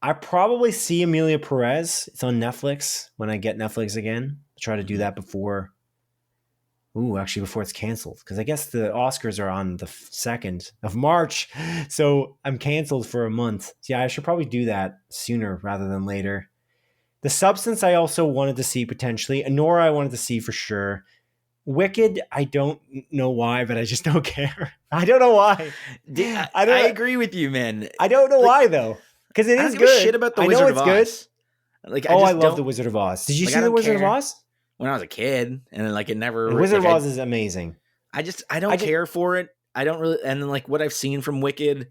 I probably see Emilia Perez. It's on Netflix when I get Netflix again. I'll try to do that before it's canceled. Because I guess the Oscars are on the 2nd of March. So I'm canceled for a month. So yeah, I should probably do that sooner rather than later. The Substance I also wanted to see potentially. Nora I wanted to see for sure. Wicked, I don't know why, but I just don't care. I don't know why.
I agree with you, man.
I don't know why though. Because it is good.
I don't give a shit about the Wizard of Oz.
Like, I love the Wizard of Oz. Did you see the Wizard of Oz?
When I was a kid, and then like it never.
The Wizard of Oz is amazing.
I don't care for it. I don't really, and then like what I've seen from Wicked,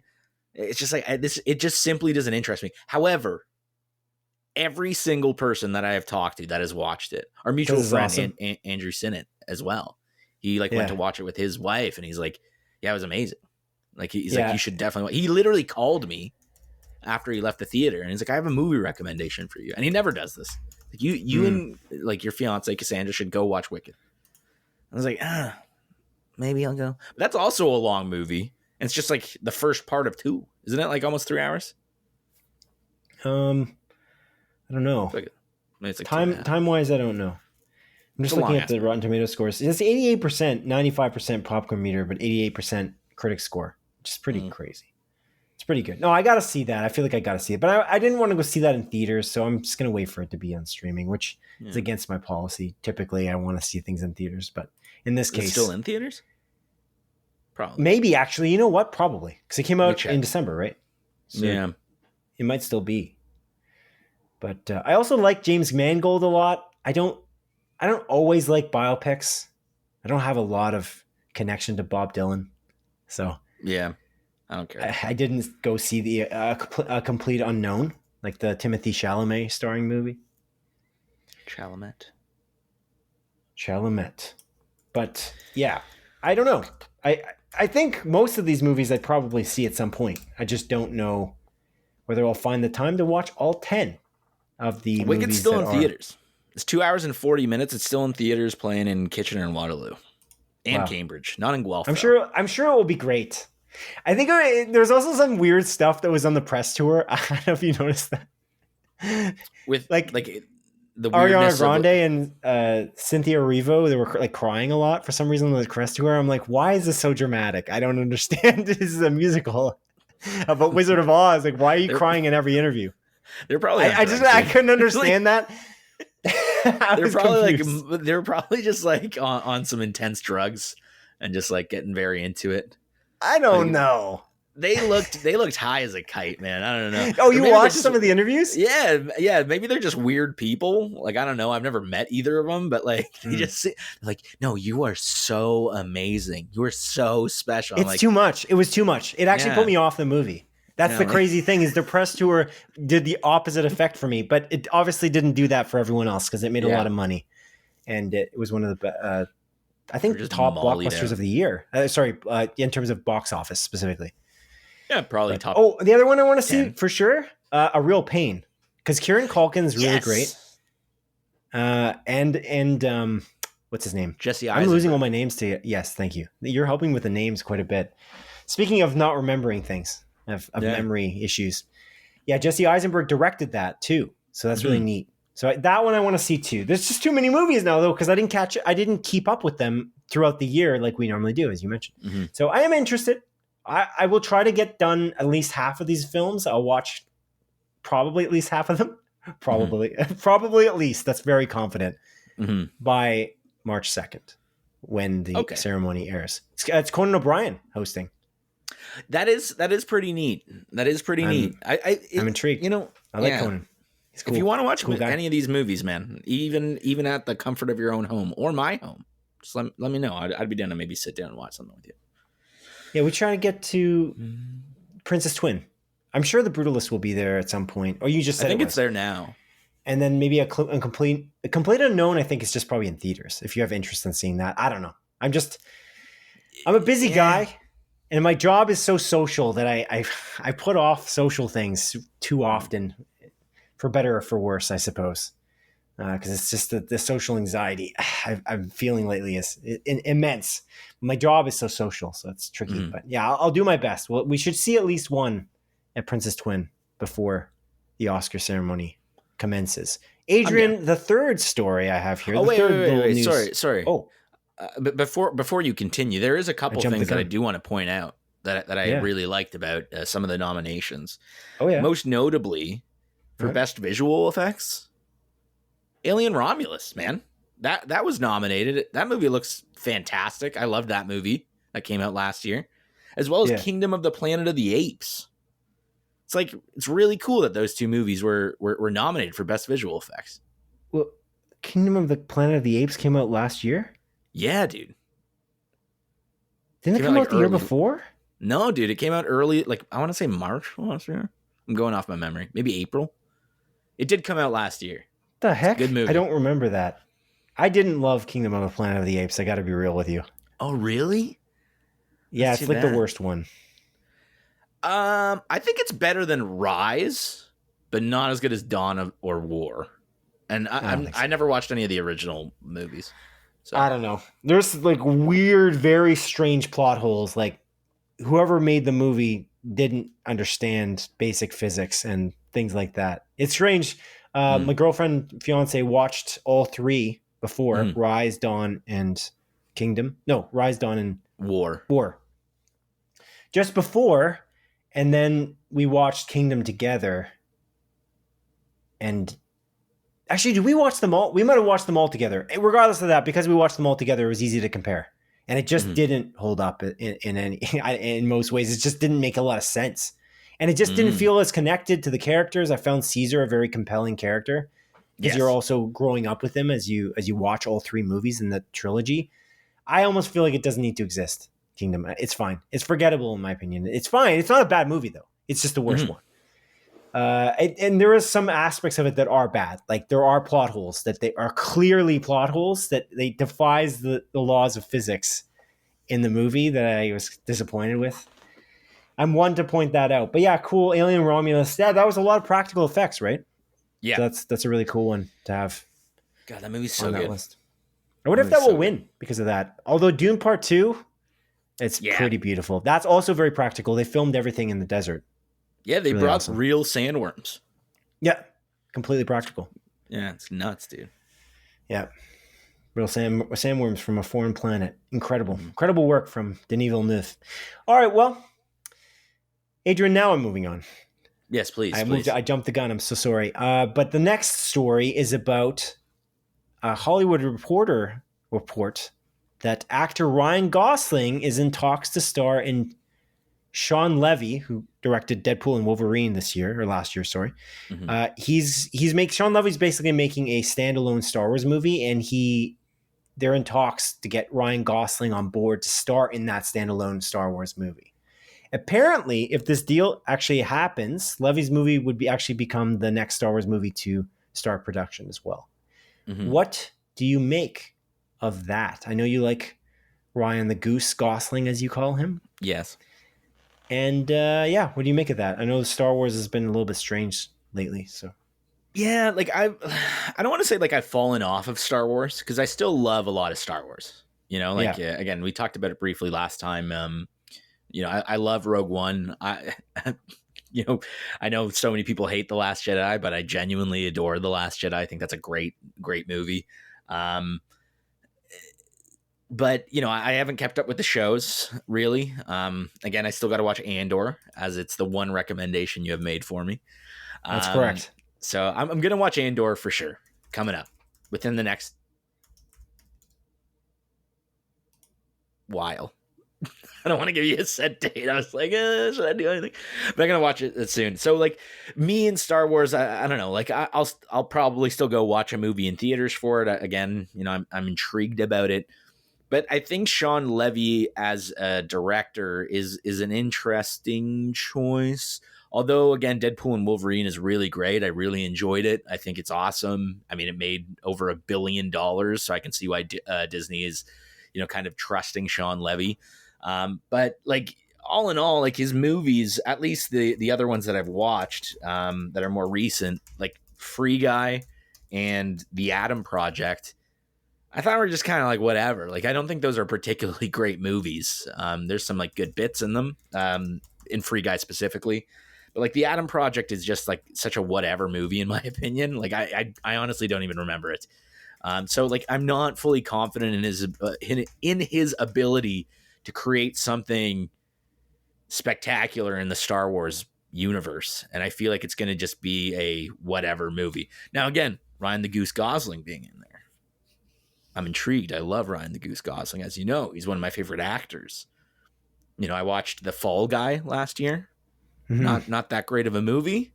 it's just like it just simply doesn't interest me. However, every single person that I have talked to that has watched it, our mutual friend awesome. Andrew Sinnott as well. He like went to watch it with his wife, and he's like, "Yeah, it was amazing." Like he's like, "You should definitely." He literally called me after he left the theater, and he's like, "I have a movie recommendation for you," and he never does this. Like you and like your fiance Cassandra should go watch Wicked. I was like, maybe I'll go. But that's also a long movie. And it's just like the first part of 2. Isn't it like almost 3 hours?
I don't know.
It's like
time wise, I don't know. I'm just looking at the Rotten Tomatoes scores. It's 88%, 95% popcorn meter, but 88% critic score, which is pretty crazy. It's pretty good. No, I got to see that. I feel like I got to see it. But I didn't want to go see that in theaters, so I'm just going to wait for it to be on streaming, which is against my policy. Typically, I want to see things in theaters, but in this case...
It's still in theaters? Probably.
Maybe, actually. You know what? Probably. Because it came out in December, right?
So yeah.
It might still be. But I also like James Mangold a lot. I don't always like biopics. I don't have a lot of connection to Bob Dylan. So...
Yeah. I don't care.
I didn't go see the Complete Unknown, like the Timothée Chalamet starring movie. Chalamet. But yeah, I don't know. I think most of these movies I'd probably see at some point. I just don't know whether I'll find the time to watch all 10 of the movies.
Wicked's still in theaters. It's 2 hours and 40 minutes. It's still in theaters, playing in Kitchener and Waterloo and Cambridge, not in Guelph.
I'm sure it will be great. I think there's also some weird stuff that was on the press tour. I don't know if you noticed that.
With like the
Ariana Grande and Cynthia Erivo, they were like crying a lot for some reason on the press tour. I'm like, why is this so dramatic? I don't understand. This is a musical about Wizard of Oz. Like, why are you crying in every interview?
They're probably.
I couldn't understand that.
They're probably just like on some intense drugs and just like getting very into it.
I don't know.
They looked high as a kite, man. I don't know.
Oh, you watched some of the interviews?
Yeah. Maybe they're just weird people. Like, I don't know. I've never met either of them, but like, they just like, no, you are so amazing. You are so special.
It's too much. It was too much. It actually put me off the movie. That's the crazy thing is the press tour did the opposite effect for me, but it obviously didn't do that for everyone else because it made a lot of money, and it was one of the I think the top blockbusters of the year. In terms of box office specifically.
Yeah, probably top.
Oh, the other one I want to see for sure, A Real Pain, because Kieran Culkin's really great. And what's his name?
Jesse Eisenberg.
I'm losing all my names to you. Yes, thank you. You're helping with the names quite a bit. Speaking of not remembering things, of memory issues. Yeah, Jesse Eisenberg directed that too. So that's really neat. So that one I want to see too. There's just too many movies now though, because I didn't keep up with them throughout the year like we normally do, as you mentioned. So I am interested. I will try to get done at least half of these films. I'll watch probably at least half of them. Probably at least. That's very confident by March 2nd when the ceremony airs. It's Conan O'Brien hosting. That is
pretty neat. That is pretty neat. I'm
intrigued.
You know,
I like Conan.
If you want to watch any of these movies, man, even at the comfort of your own home or my home, just let me know. I'd be down to maybe sit down and watch something with you.
Yeah, we try to get to Princess Twin. I'm sure the Brutalist will be there at some point. Or you just said
I think it's there now.
And then maybe a complete unknown. I think is just probably in theaters. If you have interest in seeing that, I don't know. I'm a busy guy, and my job is so social that I put off social things too often, for better or for worse, I suppose. Because it's just the social anxiety I'm feeling lately is immense. My job is so social, so it's tricky. But yeah, I'll do my best. Well, we should see at least one at Princess Twin before the Oscar ceremony commences. Adrian, the third story I have here.
Wait. Sorry.
Oh,
but before you continue, there is a couple things that I do want to point out that I really liked about some of the nominations.
Oh yeah.
Most notably for Best Visual Effects, Alien Romulus, man. That was nominated. That movie looks fantastic. I loved that movie that came out last year, as well as Kingdom of the Planet of the Apes. It's really cool that those two movies were nominated for Best Visual Effects.
Well, Kingdom of the Planet of the Apes came out last year?
Yeah, dude.
Didn't it come out the year before?
No, dude. It came out early, I want to say March last year. I'm going off my memory. Maybe April. It did come out last year.
The heck? Good movie. I don't remember that. I didn't love Kingdom of the Planet of the Apes. I got to be real with you.
Oh, really?
Yeah, it's the worst one.
I think it's better than Rise, but not as good as Dawn or War. And I never watched any of the original movies. So.
I don't know. There's weird, very strange plot holes. Whoever made the movie didn't understand basic physics and things like that. It's strange. My fiance watched all three before Rise, Dawn, and Kingdom. No, Rise, Dawn, and War. Just before, and then we watched Kingdom together. And actually, did we watch them all? We might have watched them all together. Regardless of that, because we watched them all together, it was easy to compare. And it just didn't hold up in most ways. It just didn't make a lot of sense. And it just didn't feel as connected to the characters. I found Caesar a very compelling character because you're also growing up with him as you watch all three movies in the trilogy. I almost feel like it doesn't need to exist. Kingdom, it's fine. It's forgettable in my opinion. It's fine. It's not a bad movie though. It's just the worst one. And there are some aspects of it that are bad. There are plot holes that they are clearly plot holes that they defies the laws of physics in the movie that I was disappointed with. I'm one to point that out. But yeah, cool. Alien Romulus. Yeah, that was a lot of practical effects, right?
Yeah.
So that's a really cool one to have.
God, that movie's so good.
List. I wonder if that will win because of that. Although Dune Part 2, it's pretty beautiful. That's also very practical. They filmed everything in the desert.
Yeah, they really brought real sandworms.
Yeah, completely practical.
Yeah, it's nuts, dude.
Yeah. Real sandworms from a foreign planet. Incredible. Incredible work from Denis Villeneuve. All right, well, Adrian, now I'm moving on.
Yes, please.
I jumped the gun. I'm so sorry. But the next story is about a Hollywood Reporter report that actor Ryan Gosling is in talks to star in Shawn Levy, who directed Deadpool and Wolverine last year, sorry. Shawn Levy's basically making a standalone Star Wars movie, and they're in talks to get Ryan Gosling on board to star in that standalone Star Wars movie. Apparently, if this deal actually happens, Levy's movie would become the next Star Wars movie to start production as well. What do you make of that? I know you like Ryan the Goose Gosling, as you call him.
Yes.
And what do you make of that? I know Star Wars has been a little bit strange lately, so.
Yeah, I don't want to say I've fallen off of Star Wars because I still love a lot of Star Wars. Again, we talked about it briefly last time. I love Rogue One. I know so many people hate The Last Jedi, but I genuinely adore The Last Jedi. I think that's a great, great movie. But, I haven't kept up with the shows, really. Again, I still got to watch Andor, as it's the one recommendation you have made for me.
That's correct.
So I'm going to watch Andor for sure, coming up within the next while. I don't want to give you a set date. I was like, should I do anything? But I'm gonna watch it soon. So like me and Star Wars, I don't know. Like I'll probably still go watch a movie in theaters for it. Again, I'm intrigued about it. But I think Shawn Levy as a director is an interesting choice. Although, again, Deadpool and Wolverine is really great. I really enjoyed it. I think it's awesome. I mean, it made over $1 billion, so I can see why Disney is, kind of trusting Shawn Levy. But like all in all, like his movies, at least the other ones that I've watched that are more recent, like Free Guy and The Adam Project, I thought were just kind of like whatever. Like, I don't think those are particularly great movies. There's some like good bits in them, in Free Guy specifically. But like The Adam Project is just like such a whatever movie in my opinion. Like I honestly don't even remember it. So like I'm not fully confident in his ability to create something spectacular in the Star Wars universe. And I feel like it's going to just be a whatever movie. Now, again, Ryan the Goose Gosling being in there, I'm intrigued. I love Ryan the Goose Gosling. As you know, he's one of my favorite actors. I watched The Fall Guy last year. Mm-hmm. Not that great of a movie.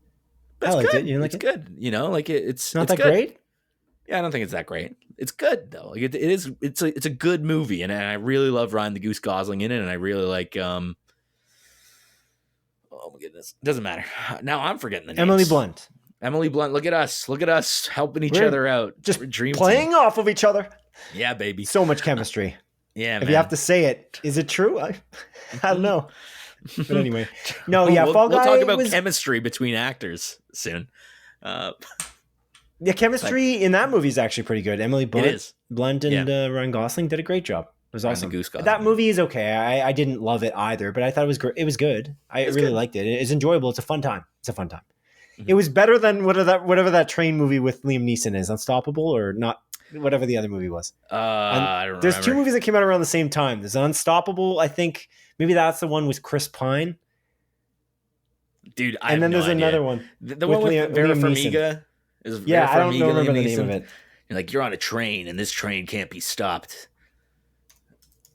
But
I liked
good.
it. You like
it's good. Like it's
not
it's
that
good.
Great.
Yeah, I don't think it's that great. It's good though. Like it is. It's a good movie, and I really love Ryan the Goose Gosling in it, and I really like. Oh my goodness, doesn't matter. Now I'm forgetting the names. Emily Blunt. Look at us helping each other out.
Just playing off of each other.
Yeah, baby.
So much chemistry.
Yeah,
if you have to say it, is it true? I don't know. But anyway, no, yeah.
We'll talk about chemistry between actors soon.
Yeah, chemistry in that movie is actually pretty good. Emily Blunt and Ryan Gosling did a great job. It was awesome. That movie is okay. I didn't love it either, but I thought it was it was good. I really liked it. It's enjoyable. It's a fun time. Mm-hmm. It was better than whatever that train movie with Liam Neeson is, Unstoppable or not. Whatever the other movie was.
I don't
There's
remember.
2 movies that came out around the same time. There's Unstoppable, I think. Maybe that's the one with Chris Pine.
Dude,
and then there's another one.
The one with Vera Farmiga.
I don't remember the name of it.
You're like, you're on a train and this train can't be stopped.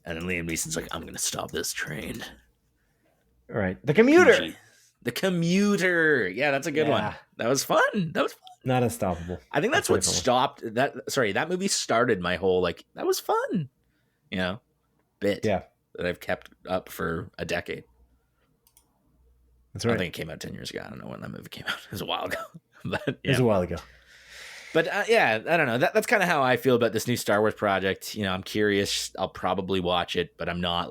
And then Liam Neeson's like, I'm going to stop this train.
All right. The Commuter.
The Commuter. Yeah, that's a good one. That was fun.
Not Unstoppable.
I think that's what stopped that. Sorry, that movie started my whole that was fun, bit.
Yeah,
that I've kept up for a decade.
That's right.
I think it came out 10 years ago. I don't know when that movie came out. It was a while ago. But
it was a while ago.
But I don't know. That's kind of how I feel about this new Star Wars project. I'm curious. I'll probably watch it, but I'm not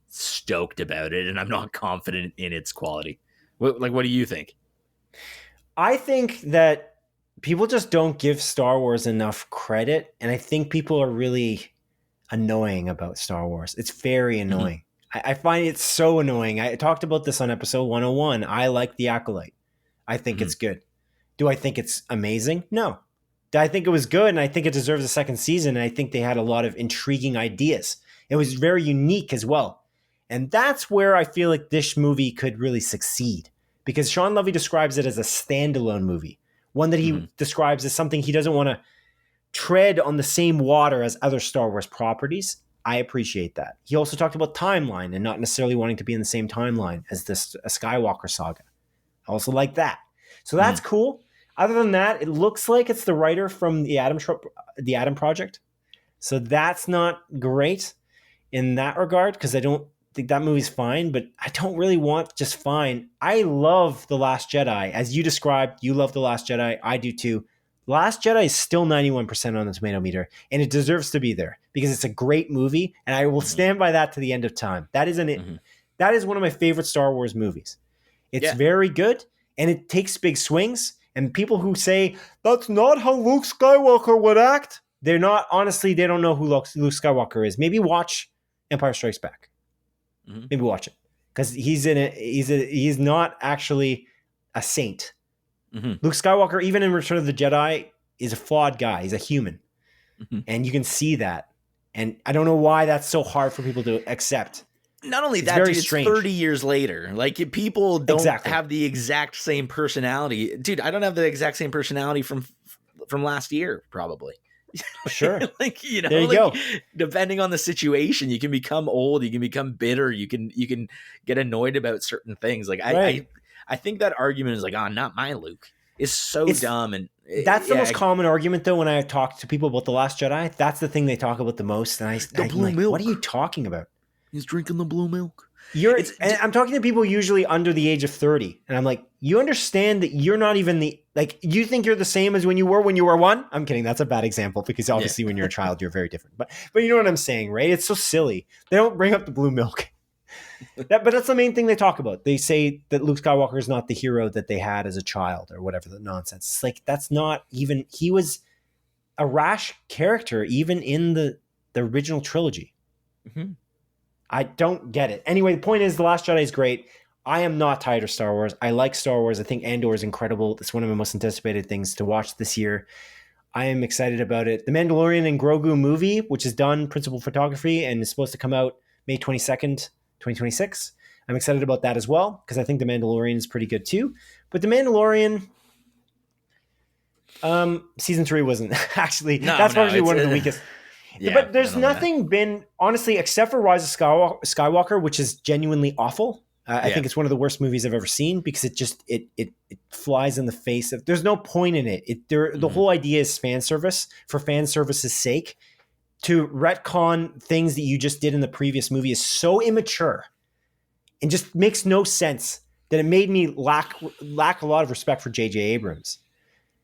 stoked about it, and I'm not confident in its quality. What do you think?
I think that people just don't give Star Wars enough credit, and I think people are really annoying about Star Wars. It's very annoying. Mm-hmm. I find it so annoying. I talked about this on episode 101. I like The Acolyte. I think it's good. Do I think it's amazing? No. Do I think it was good, and I think it deserves a second season, and I think they had a lot of intriguing ideas. It was very unique as well. And that's where I feel like this movie could really succeed. Because Shawn Levy describes it as a standalone movie, one that he describes as something he doesn't want to tread on the same water as other Star Wars properties. I appreciate that. He also talked about timeline and not necessarily wanting to be in the same timeline as a Skywalker saga. I also like that. So that's cool. Other than that, it looks like it's the writer from the Adam Project. So that's not great in that regard because I don't think that movie's fine, but I don't really want just fine. I love The Last Jedi. As you described, you love The Last Jedi. I do too. The Last Jedi is still 91% on the tomato meter, and it deserves to be there because it's a great movie, and I will stand by that to the end of time. That is that is one of my favorite Star Wars movies. It's very good, and it takes big swings, and people who say, that's not how Luke Skywalker would act, they're not, honestly, they don't know who Luke Skywalker is. Maybe watch Empire Strikes Back. Maybe watch it because he's in it. He's not actually a saint. Luke Skywalker, even in Return of the Jedi, is a flawed guy. He's a human, and you can see that. And I don't know why that's so hard for people to accept.
Not only that, dude, it's 30 years later. People don't have the exact same personality. Dude, I don't have the exact same personality from last year, probably.
Sure.
Like, you know,
there you
like,
go.
Depending on the situation, you can become old, you can become bitter, you can get annoyed about certain things. Like
Right.
I think that argument is like, oh, not my Luke, is so dumb. And
that's the most common argument, though, when I talk to people about The Last Jedi. That's the thing they talk about the most. And I'm like,
milk.
what are you talking about?
He's drinking the blue milk.
I'm talking to people usually under the age of 30. And I'm like, you understand that you're not even you think you're the same as when you were 1? I'm kidding. That's a bad example because obviously when you're a child, you're very different. But you know what I'm saying, right? It's so silly. They don't bring up the blue milk. But that's the main thing they talk about. They say that Luke Skywalker is not the hero that they had as a child or whatever the nonsense. It's like, that's not even, he was a rash character even in the original trilogy.
Mm-hmm.
I don't get it. Anyway, the point is, The Last Jedi is great. I am not tired of Star Wars. I like Star Wars. I think Andor is incredible. It's one of my most anticipated things to watch this year. I am excited about it. The Mandalorian and Grogu movie, which is done, principal photography, and is supposed to come out May 22nd, 2026. I'm excited about that as well, because I think The Mandalorian is pretty good too. But The Mandalorian, season 3 wasn't actually, that's probably one of the weakest. Yeah, but there's nothing been, honestly, except for Rise of Skywalker, which is genuinely awful. I think it's one of the worst movies I've ever seen because it flies in the face of, there's no point in it. The whole idea is fan service for fan service's sake. To retcon things that you just did in the previous movie is so immature and just makes no sense that it made me lack a lot of respect for J.J. Abrams.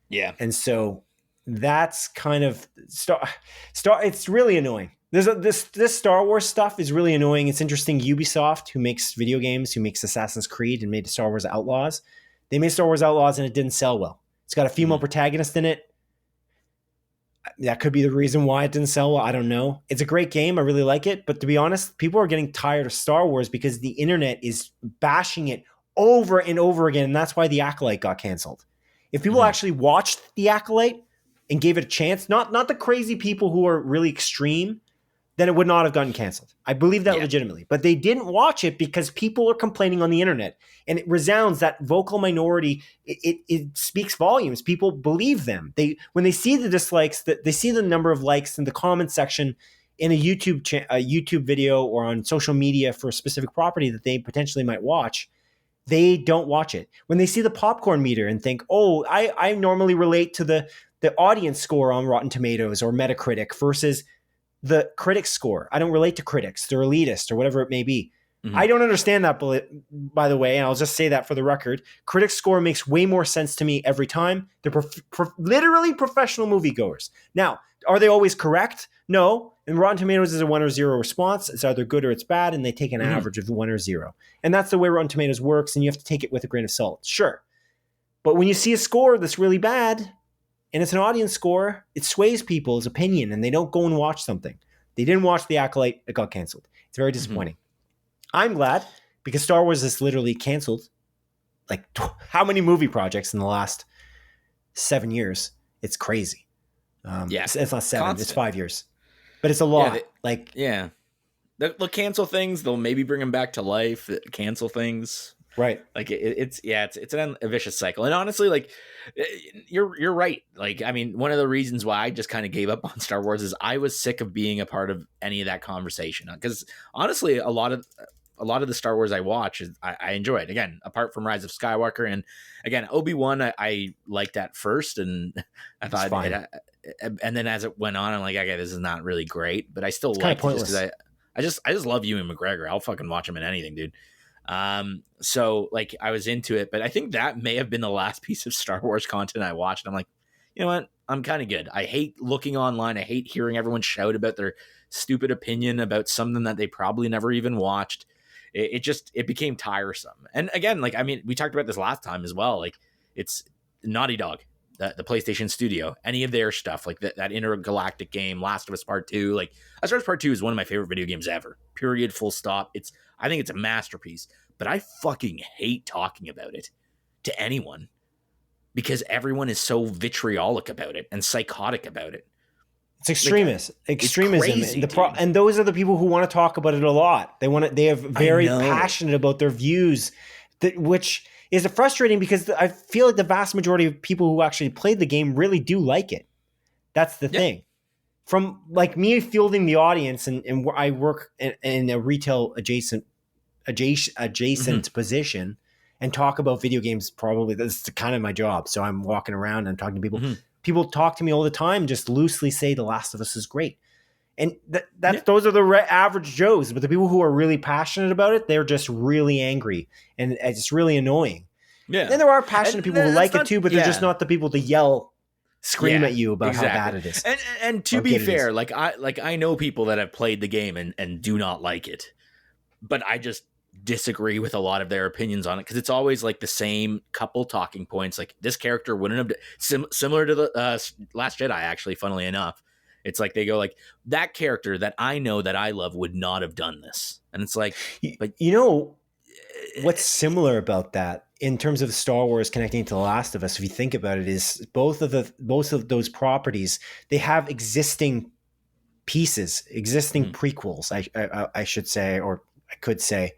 Yeah.
And so that's kind of it's really annoying. This Star Wars stuff is really annoying. It's interesting. Ubisoft, who makes video games, who makes Assassin's Creed and made Star Wars Outlaws, they made Star Wars Outlaws and it didn't sell well. It's got a female protagonist in it. That could be the reason why it didn't sell well. I don't know. It's a great game. I really like it. But to be honest, people are getting tired of Star Wars because the internet is bashing it over and over again. And that's why The Acolyte got canceled. If people actually watched The Acolyte and gave it a chance, not the crazy people who are really extreme, then it would not have gotten canceled. I believe that legitimately. But they didn't watch it because people are complaining on the internet. And it resounds, that vocal minority, it speaks volumes. People believe them. When they see the dislikes, they see the number of likes in the comment section in a YouTube video or on social media for a specific property that they potentially might watch, they don't watch it. When they see the popcorn meter and think, oh, I normally relate to the audience score on Rotten Tomatoes or Metacritic versus the critics score. I don't relate to critics. They're elitist or whatever it may be. I don't understand that, by the way, and I'll just say that for the record. Critics score makes way more sense to me every time. They're literally professional moviegoers. Now, are they always correct? No. And Rotten Tomatoes is a 1 or 0 response. It's either good or it's bad, and they take an average of 1 or 0. And that's the way Rotten Tomatoes works, and you have to take it with a grain of salt. Sure. But when you see a score that's really bad, and it's an audience score, it sways people's opinion, and they don't go and watch something. They didn't watch The Acolyte. It got canceled. It's very disappointing. I'm glad, because Star Wars is literally canceled. Like, how many movie projects in the last 7 years? It's crazy. It's not 7. Constant. It's 5 years. But it's a lot.
They'll cancel things. They'll maybe bring them back to life. Cancel things.
Right.
Like it's a vicious cycle. And honestly, like, you're right. Like, I mean, one of the reasons why I just kind of gave up on Star Wars is I was sick of being a part of any of that conversation. Because honestly, a lot of the Star Wars I watch I enjoy it. Again, apart from Rise of Skywalker, and again, Obi-Wan I liked at first, and I thought and then as it went on, I'm like, okay, this is not really great, but I still like it just because I just love Ewan McGregor. I'll fucking watch him in anything, dude. So like I was into it, but I think that may have been the last piece of Star Wars content I watched. I'm like, you know what? I'm kind of good. I hate looking online. I hate hearing everyone shout about their stupid opinion about something that they probably never even watched. It became tiresome. And again, like, I mean, we talked about this last time as well. Like, it's Naughty Dog, the PlayStation studio, any of their stuff, like that intergalactic game, Last of Us Part 2. Like, Last of Us Part 2 is one of my favorite video games ever. Period. Full stop. I think it's a masterpiece, but I fucking hate talking about it to anyone because everyone is so vitriolic about it and psychotic about it.
It's extremism. Crazy, and those are the people who want to talk about it a lot. They are very passionate about their views, which is frustrating because I feel like the vast majority of people who actually played the game really do like it. That's the thing. from like me fielding the audience, and I work in a retail adjacent position and talk about video games. Probably that's kind of my job. So I'm walking around and talking to people. People talk to me all the time, just loosely say The Last of Us is great. And those are the average Joes, but the people who are really passionate about it, they're just really angry, and it's really annoying. Yeah. And there are passionate people who like it too, but they're just not the people to yell, scream at you about how bad it is.
And to be fair, like I know people that have played the game and do not like it, but I just disagree with a lot of their opinions on it, because it's always like the same couple talking points. Like, this character wouldn't have similar to the Last Jedi, actually, funnily enough. It's like they go like, that character that I know that I love would not have done this. And it's like, but
you know what's similar about that in terms of Star Wars connecting to The Last of Us, if you think about it, is both of those properties, they have existing pieces, existing prequels, I should say, or I could say.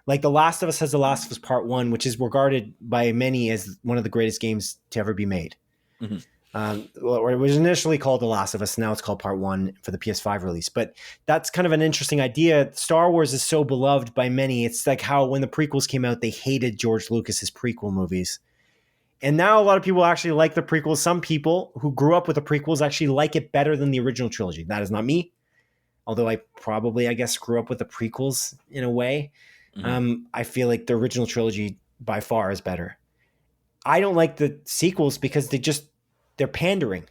Like The Last of Us has The Last of Us Part 1, which is regarded by many as one of the greatest games to ever be made. It was initially called The Last of Us. Now it's called Part 1 for the PS5 release. But that's kind of an interesting idea. Star Wars is so beloved by many. It's like how when the prequels came out, they hated George Lucas's prequel movies. And now a lot of people actually like the prequels. Some people who grew up with the prequels actually like it better than the original trilogy. That is not me. Although I probably, I guess, grew up with the prequels in a way. I feel like the original trilogy by far is better. I don't like the sequels because they're pandering.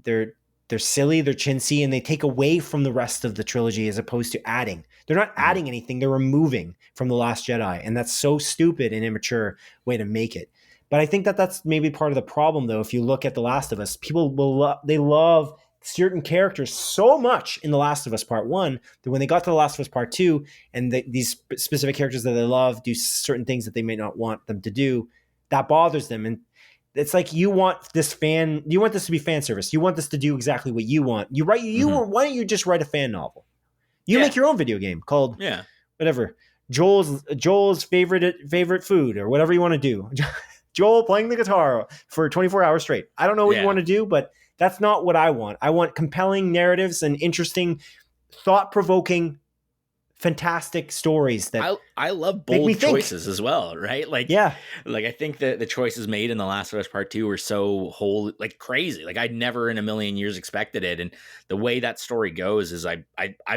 They're silly, they're chintzy, and they take away from the rest of the trilogy as opposed to adding. They're not adding anything, they're removing from The Last Jedi. And that's so stupid and immature way to make it. But I think that's maybe part of the problem, though. If you look at The Last of Us, people they love certain characters so much in The Last of Us Part 1 that when they got to The Last of Us Part 2 and these specific characters that they love do certain things that they may not want them to do, that bothers them. And it's like, you want this to be fan service. You want this to do exactly what you want. Why don't you just write a fan novel? You make your own video game called whatever, Joel's favorite food, or whatever you want to do. Joel playing the guitar for 24 hours straight. I don't know what you want to do, but that's not what I want. I want compelling narratives and interesting, thought-provoking, fantastic stories that
I love bold choices as well, right? Like, like I think that the choices made in The Last of Us Part 2 were so crazy. Like, I'd never in a million years expected it. And the way that story goes is I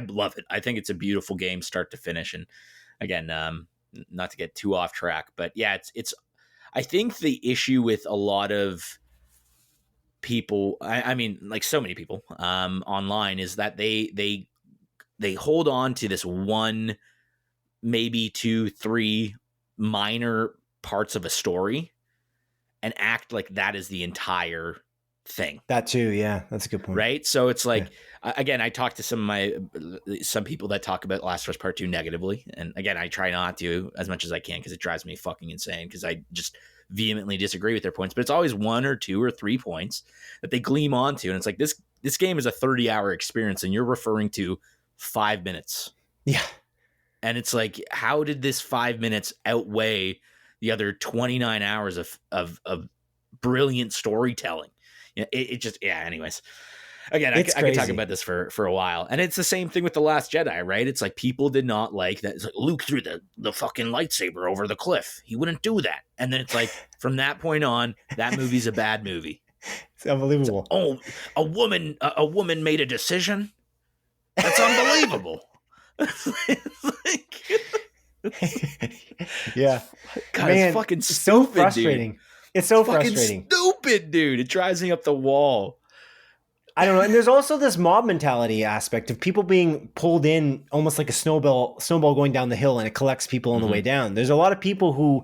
love it. I think it's a beautiful game, start to finish. And again, not to get too off track, but yeah, it's I think the issue with a lot of people, I mean, like so many people online, is that they hold on to this one, maybe 2, 3 minor parts of a story and act like that is the entire thing.
That too, yeah, that's a good point.
Right? So it's like, again, I talked to some people that talk about Last of Us Part 2 negatively, and again, I try not to as much as I can because it drives me fucking insane, because I just vehemently disagree with their points. But it's always 1 or 2 or 3 points that they gleam onto, and it's like, this game is a 30-hour experience, and you're referring to 5 minutes.
Yeah.
And it's like, how did this 5 minutes outweigh the other 29 hours of brilliant storytelling? It just, anyways. Again, I could talk about this for a while. And it's the same thing with The Last Jedi, right? It's like, people did not like that. It's like, Luke threw the fucking lightsaber over the cliff. He wouldn't do that. And then it's like, from that point on, that movie's a bad movie.
It's unbelievable.
A woman made a decision? That's unbelievable.
Yeah.
God, man, it's fucking stupid,
so frustrating. Dude. It's so frustrating.
Stupid, dude. It drives me up the wall.
I don't know. And there's also this mob mentality aspect of people being pulled in almost like a snowball going down the hill, and it collects people on the way down. There's a lot of people who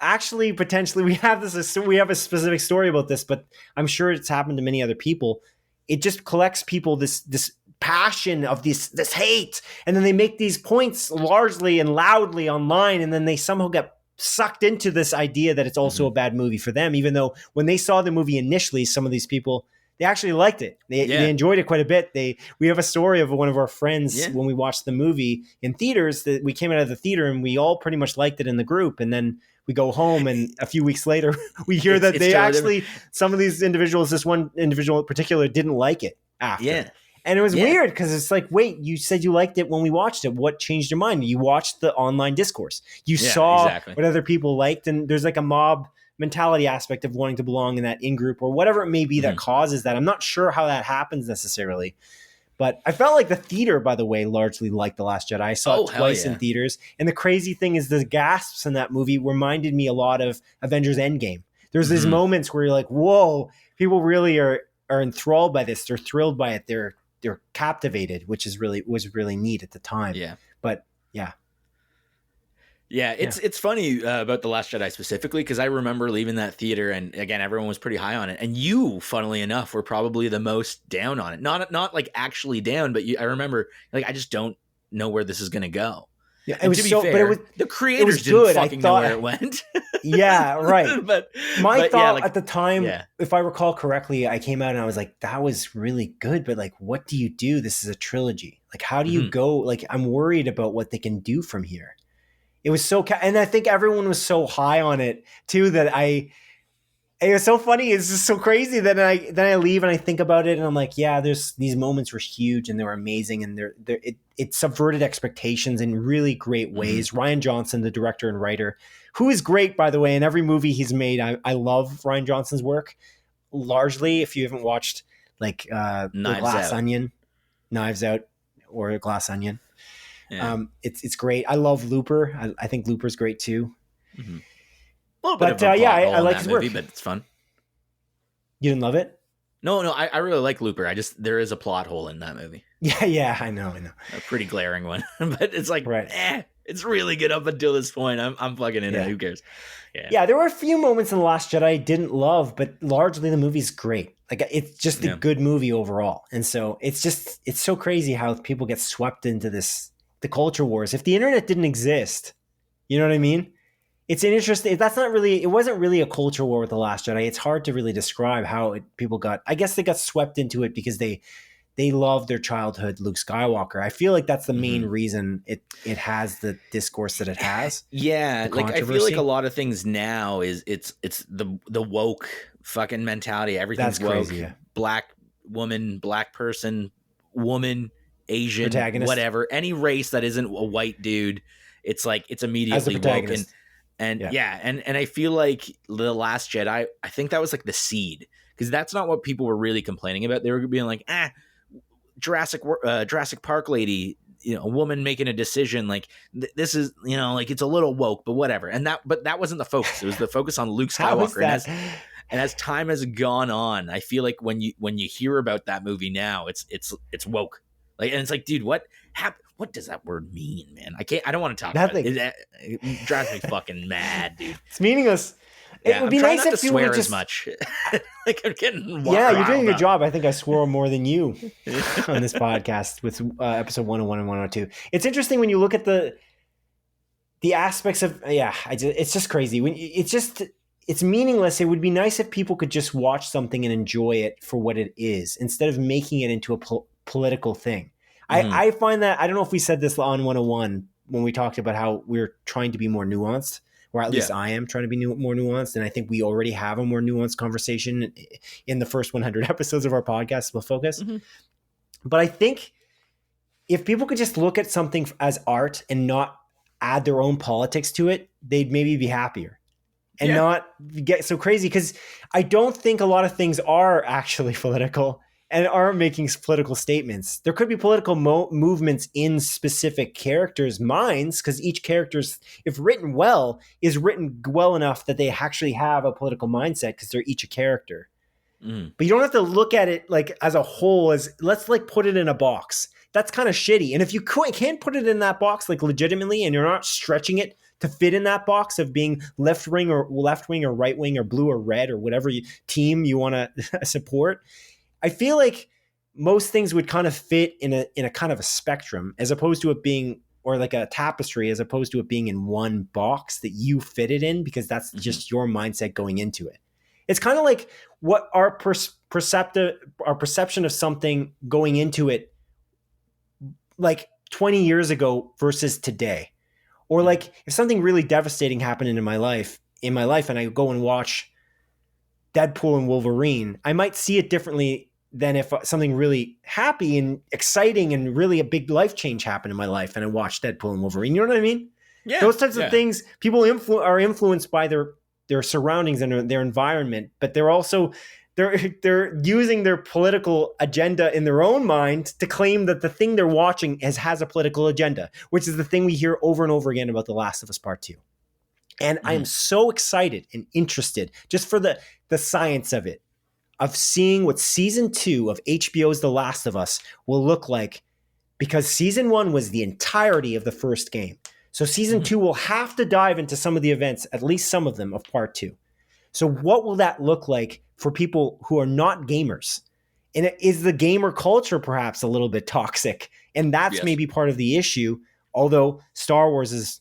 actually potentially, we have a specific story about this, but I'm sure it's happened to many other people. It just collects people, this passion of this hate, and then they make these points largely and loudly online, and then they somehow get sucked into this idea that it's also a bad movie for them, even though when they saw the movie initially, some of these people, they actually liked it. They enjoyed it quite a bit. We have a story of one of our friends when we watched the movie in theaters, that we came out of the theater and we all pretty much liked it in the group, and then we go home and a few weeks later we hear that they actually, some of these individuals, this one individual in particular, didn't like it after. And it was weird because it's like, wait, you said you liked it when we watched it. What changed your mind? You watched the online discourse. You saw what other people liked, and there's like a mob mentality aspect of wanting to belong in that in-group or whatever it may be that causes that. I'm not sure how that happens necessarily. But I felt like the theater, by the way, largely liked The Last Jedi. I saw it twice in theaters. And the crazy thing is the gasps in that movie reminded me a lot of Avengers Endgame. There's these moments where you're like, whoa, people really are enthralled by this. They're thrilled by it. They're captivated, which was really neat at the time.
Yeah.
But yeah.
Yeah, it's funny about The Last Jedi specifically, because I remember leaving that theater, and again, everyone was pretty high on it. And you, funnily enough, were probably the most down on it. Not like actually down, but I remember, like, I just don't know where this is going to go.
Yeah, it was to be fair, but
the creators didn't fucking know where it went.
Yeah, right.
but
my thought at the time, if I recall correctly, I came out and I was like, that was really good, but like, what do you do? This is a trilogy. Like, how do you go? Like, I'm worried about what they can do from here. It was so, and I think everyone was so high on it too that it was so funny. It's just so crazy that I leave and I think about it and I'm like, yeah, these moments were huge and they were amazing and it subverted expectations in really great ways. Ryan Johnson, the director and writer, who is great, by the way, in every movie he's made. I love Ryan Johnson's work largely. If you haven't watched like the Glass Onion, Knives Out, or Glass Onion. Yeah. It's great. I love Looper. I think Looper's great too.
Mm-hmm. A little bit of a plot hole I like his movie, work, but it's fun.
You didn't love it?
No, I really like Looper. There is a plot hole in that movie.
Yeah, I know.
A pretty glaring one, but it's like, it's really good up until this point. I'm plugging in it. Who cares?
Yeah, there were a few moments in The Last Jedi I didn't love, but largely the movie's great. Like, it's just a good movie overall. And so it's so crazy how people get swept into the culture wars. If the internet didn't exist, you know what I mean? It's an interesting, it wasn't really a culture war with The Last Jedi. It's hard to really describe how people got, I guess they got swept into it because they love their childhood Luke Skywalker. I feel like that's the main reason it has the discourse that it has.
Yeah, like I feel like a lot of things now is it's the woke fucking mentality. Everything's woke. Crazy, yeah. Black woman, black person, woman, Asian, protagonist, whatever, any race that isn't a white dude, it's like it's immediately woke. And I feel like The Last Jedi, I think that was like the seed, because that's not what people were really complaining about. They were being like, Jurassic Park lady, a woman making a decision, like this is, like it's a little woke, but whatever. But that wasn't the focus. It was the focus on Luke Skywalker. And as time has gone on, I feel like when you hear about that movie now, it's woke. Like, and it's like, dude, what does that word mean, man? I don't want to talk about it. It drives me fucking mad, dude.
It's meaningless.
Yeah, it would be nice if you swear as much. Like, I'm getting
you're doing a good job. I think I swore more than you on this podcast with episode 101 and 102. It's interesting when you look at the aspects of it's just crazy. It's meaningless. It would be nice if people could just watch something and enjoy it for what it is instead of making it into a political thing. I find that, I don't know if we said this on 101 when we talked about how we're trying to be more nuanced, or at least I am trying to be more nuanced. And I think we already have a more nuanced conversation in the first 100 episodes of our podcast, We'll Focus. Mm-hmm. But I think if people could just look at something as art and not add their own politics to it, they'd maybe be happier and not get so crazy. Because I don't think a lot of things are actually political and are making political statements. There could be political movements in specific characters' minds, because each character's, if written well, is written well enough that they actually have a political mindset because they're each a character. But you don't have to look at it like as a whole, as let's like put it in a box. That's kind of shitty. And if you can't put it in that box like legitimately, and you're not stretching it to fit in that box of being left wing or right wing or blue or red or whatever team you want to support, I feel like most things would kind of fit in a kind of a spectrum, as opposed to it being, or like a tapestry, as opposed to it being in one box that you fit it in, because that's just your mindset going into it. It's kind of like what our perception of something going into it, like 20 years ago versus today, or like if something really devastating happened in my life, and I go and watch Deadpool and Wolverine, I might see it differently than if something really happy and exciting and really a big life change happened in my life and I watched Deadpool and Wolverine. You know what I mean?
Yeah.
Those types of things, people are influenced by their surroundings and their environment, but they're also they're using their political agenda in their own mind to claim that the thing they're watching has a political agenda, which is the thing we hear over and over again about The Last of Us Part 2. And I am so excited and interested just for the science of it, of seeing what season 2 of HBO's The Last of Us will look like, because season 1 was the entirety of the first game. So season 2 will have to dive into some of the events, at least some of them, of part 2. So what will that look like for people who are not gamers? And is the gamer culture perhaps a little bit toxic? And that's maybe part of the issue, although Star Wars is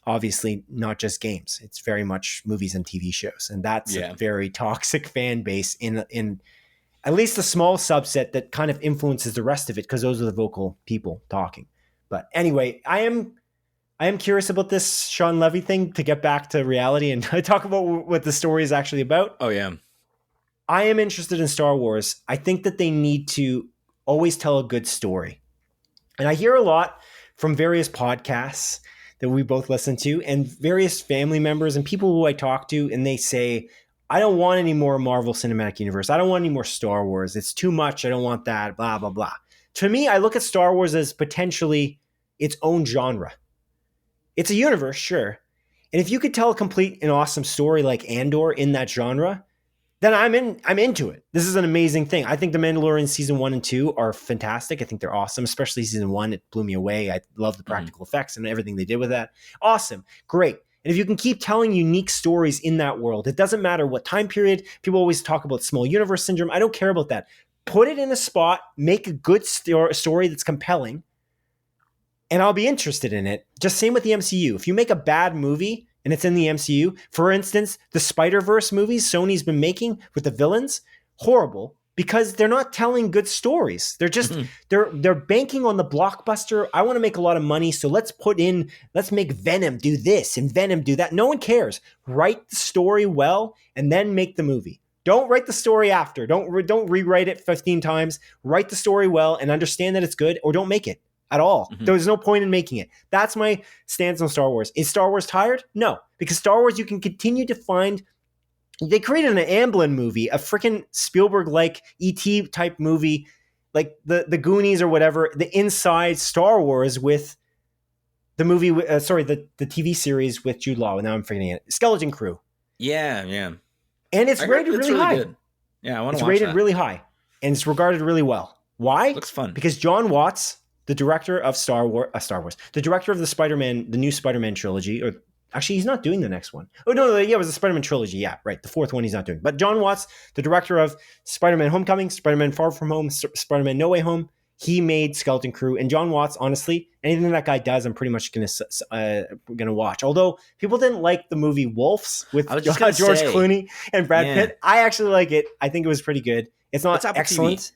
obviously not just games. It's very much movies and TV shows. And that's a very toxic fan base in at least a small subset that kind of influences the rest of it, because those are the vocal people talking. But anyway, I am curious about this Shawn Levy thing, to get back to reality and talk about what the story is actually about.
Oh, yeah.
I am interested in Star Wars. I think that they need to always tell a good story. And I hear a lot from various podcasts that we both listen to and various family members and people who I talk to, and they say, I don't want any more Marvel Cinematic Universe. I don't want any more Star Wars. It's too much. I don't want that, blah, blah, blah. To me, I look at Star Wars as potentially its own genre. It's a universe, sure. And if you could tell a complete and awesome story like Andor in that genre, then I'm into it. This is an amazing thing. I think The Mandalorian season 1 and 2 are fantastic. I think they're awesome, especially season 1. It blew me away. I love the practical effects and everything they did with that. Awesome. Great. And if you can keep telling unique stories in that world, it doesn't matter what time period. People always talk about small universe syndrome. I don't care about that. Put it in a spot, make a good story that's compelling, and I'll be interested in it. Just same with the MCU. If you make a bad movie and it's in the MCU, for instance, the Spider-Verse movies Sony's been making with the villains, horrible, because they're not telling good stories. They're just, they're banking on the blockbuster. I want to make a lot of money, so let's make Venom do this and Venom do that. No one cares. Write the story well and then make the movie. Don't write the story after. Don't rewrite it 15 times. Write the story well and understand that it's good, or don't make it at all. There's no point in making it. That's my stance on Star Wars. Is Star Wars tired? No, because Star Wars, you can continue to find. They created an Amblin movie, a freaking Spielberg-like E.T. type movie, like the Goonies or whatever, the inside Star Wars with the movie, the TV series with Jude Law, and now I'm forgetting it, Skeleton Crew.
Yeah.
And it's rated really high.
Good. Yeah, I want to watch
It's rated
that.
really high, and it's regarded really well. Why?
Looks fun.
Because John Watts, the director of Star Wars, the director of the new Spider-Man trilogy, or actually he's not doing the next one. Oh, no, it was the Spider-Man trilogy. Yeah, right. The fourth one he's not doing. But John Watts, the director of Spider-Man Homecoming, Spider-Man Far From Home, Spider-Man No Way Home, he made Skeleton Crew. And John Watts, honestly, anything that guy does, I'm pretty much gonna watch. Although people didn't like the movie Wolves with George Clooney and Brad Pitt. I actually like it. I think it was pretty good. It's not excellent. TV.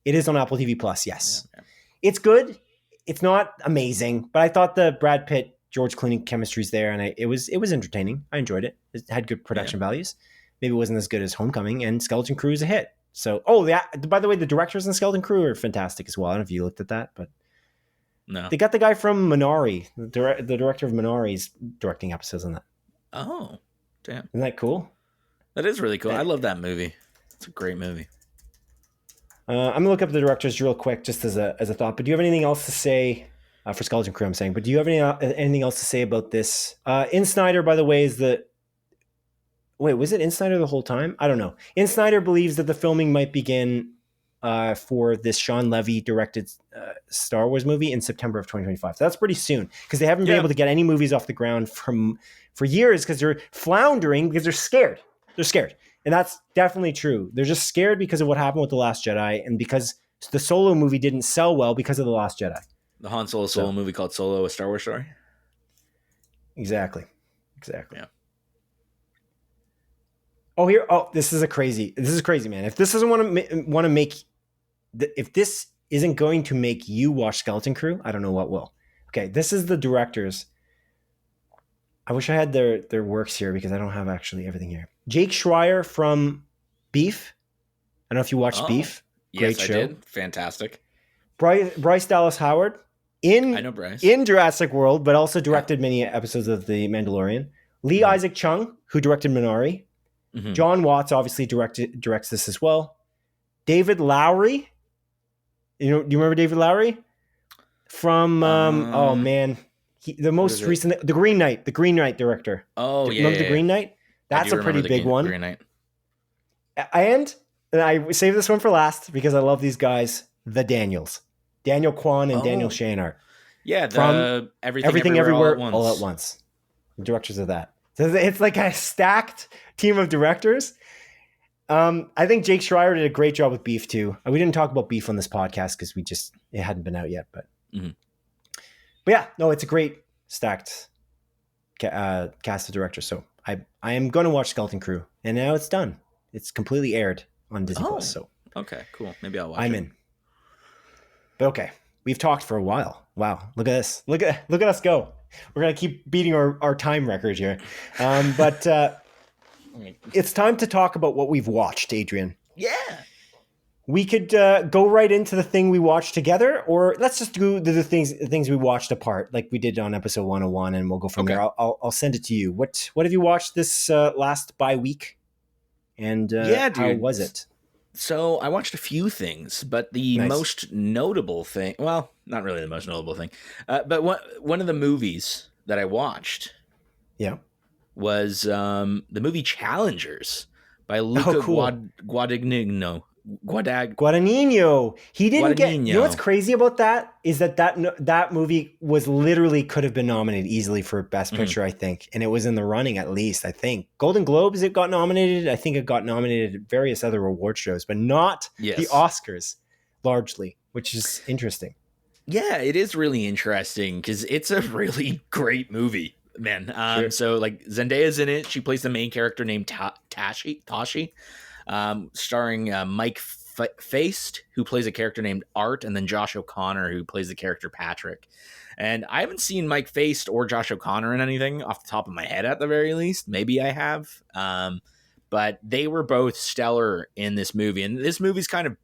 It is on Apple TV Plus, yes. Yeah. It's good. It's not amazing, but I thought the Brad Pitt, George Clooney chemistry's there, and it was entertaining. I enjoyed it. It had good production values. Maybe it wasn't as good as Homecoming, and Skeleton Crew is a hit. So, by the way, the directors in Skeleton Crew are fantastic as well. I don't know if you looked at that, but
no,
they got the guy from Minari, the director of Minari's directing episodes on that.
Oh, damn!
Isn't that cool?
That is really cool. I love that movie. It's a great movie.
I'm gonna look up the directors real quick, just as a thought. But do you have anything else to say for Skeleton Crew? I'm saying, but do you have anything else to say about this? In Snyder, by the way, is the. Wait, was it in Snyder the whole time? I don't know. In Snyder believes that the filming might begin for this Shawn Levy directed Star Wars movie in September of 2025. So that's pretty soon, because they haven't been able to get any movies off the ground for years, because they're floundering, because they're scared. They're scared. And that's definitely true. They're just scared because of what happened with The Last Jedi, and because the Solo movie didn't sell well because of The Last Jedi.
The Han Solo movie called Solo, a Star Wars story?
Exactly.
Yeah.
This is crazy, man. If this doesn't want to make, if this isn't going to make you watch Skeleton Crew, I don't know what will. Okay, this is the directors. I wish I had their works here, because I don't have actually everything here. Jake Schreier from Beef. I don't know if you watched Beef. Great
yes,
show.
I did. Fantastic.
Bryce Dallas Howard
I know Bryce.
in Jurassic World, but also directed many episodes of The Mandalorian. Lee Isaac Chung, who directed Minari. John Watts obviously directs this as well. David Lowery. Do you remember David Lowery? From the most recent, The Green Knight director.
Oh, yeah.
Remember The Green Knight? That's a pretty big one.
Green Knight.
And I saved this one for last because I love these guys, the Daniels. Daniel Kwan and Daniel Shaner.
Yeah,
from Everything Everywhere All at Once. The directors of that. So it's like a stacked team of directors. I think Jake Schreier did a great job with Beef too. We didn't talk about Beef on this podcast because it hadn't been out yet. But yeah, no, it's a great stacked cast of directors. So I am going to watch Skeleton Crew, and now it's done. It's completely aired on Disney Plus. So
okay, cool. Maybe I'll watch
I'm in. But okay, we've talked for a while. Wow, look at this. Look at us go. We're gonna keep beating our time record here. But it's time to talk about what we've watched, Adrian.
Yeah.
We could go right into the thing we watched together, or let's just do the things we watched apart, like we did on episode 101, and we'll go from there. I'll send it to you. What have you watched this last bye week? And how was it?
So I watched a few things, but the most notable thing, well, not really the most notable thing, but one of the movies that I watched was the movie Challengers by Luca Guadagnino.
Guadagnino. He didn't get. You know what's crazy about that is that movie was literally could have been nominated easily for Best Picture, I think, and it was in the running at least. I think Golden Globes it got nominated. I think it got nominated at various other award shows, but not the Oscars, largely, which is interesting.
Yeah, it is really interesting because it's a really great movie, man. Sure. So like Zendaya's in it. She plays the main character named Tashi. Starring Mike Feist, who plays a character named Art, and then Josh O'Connor, who plays the character Patrick. And I haven't seen Mike Feist or Josh O'Connor in anything off the top of my head, at the very least. Maybe I have. But they were both stellar in this movie. And this movie's kind of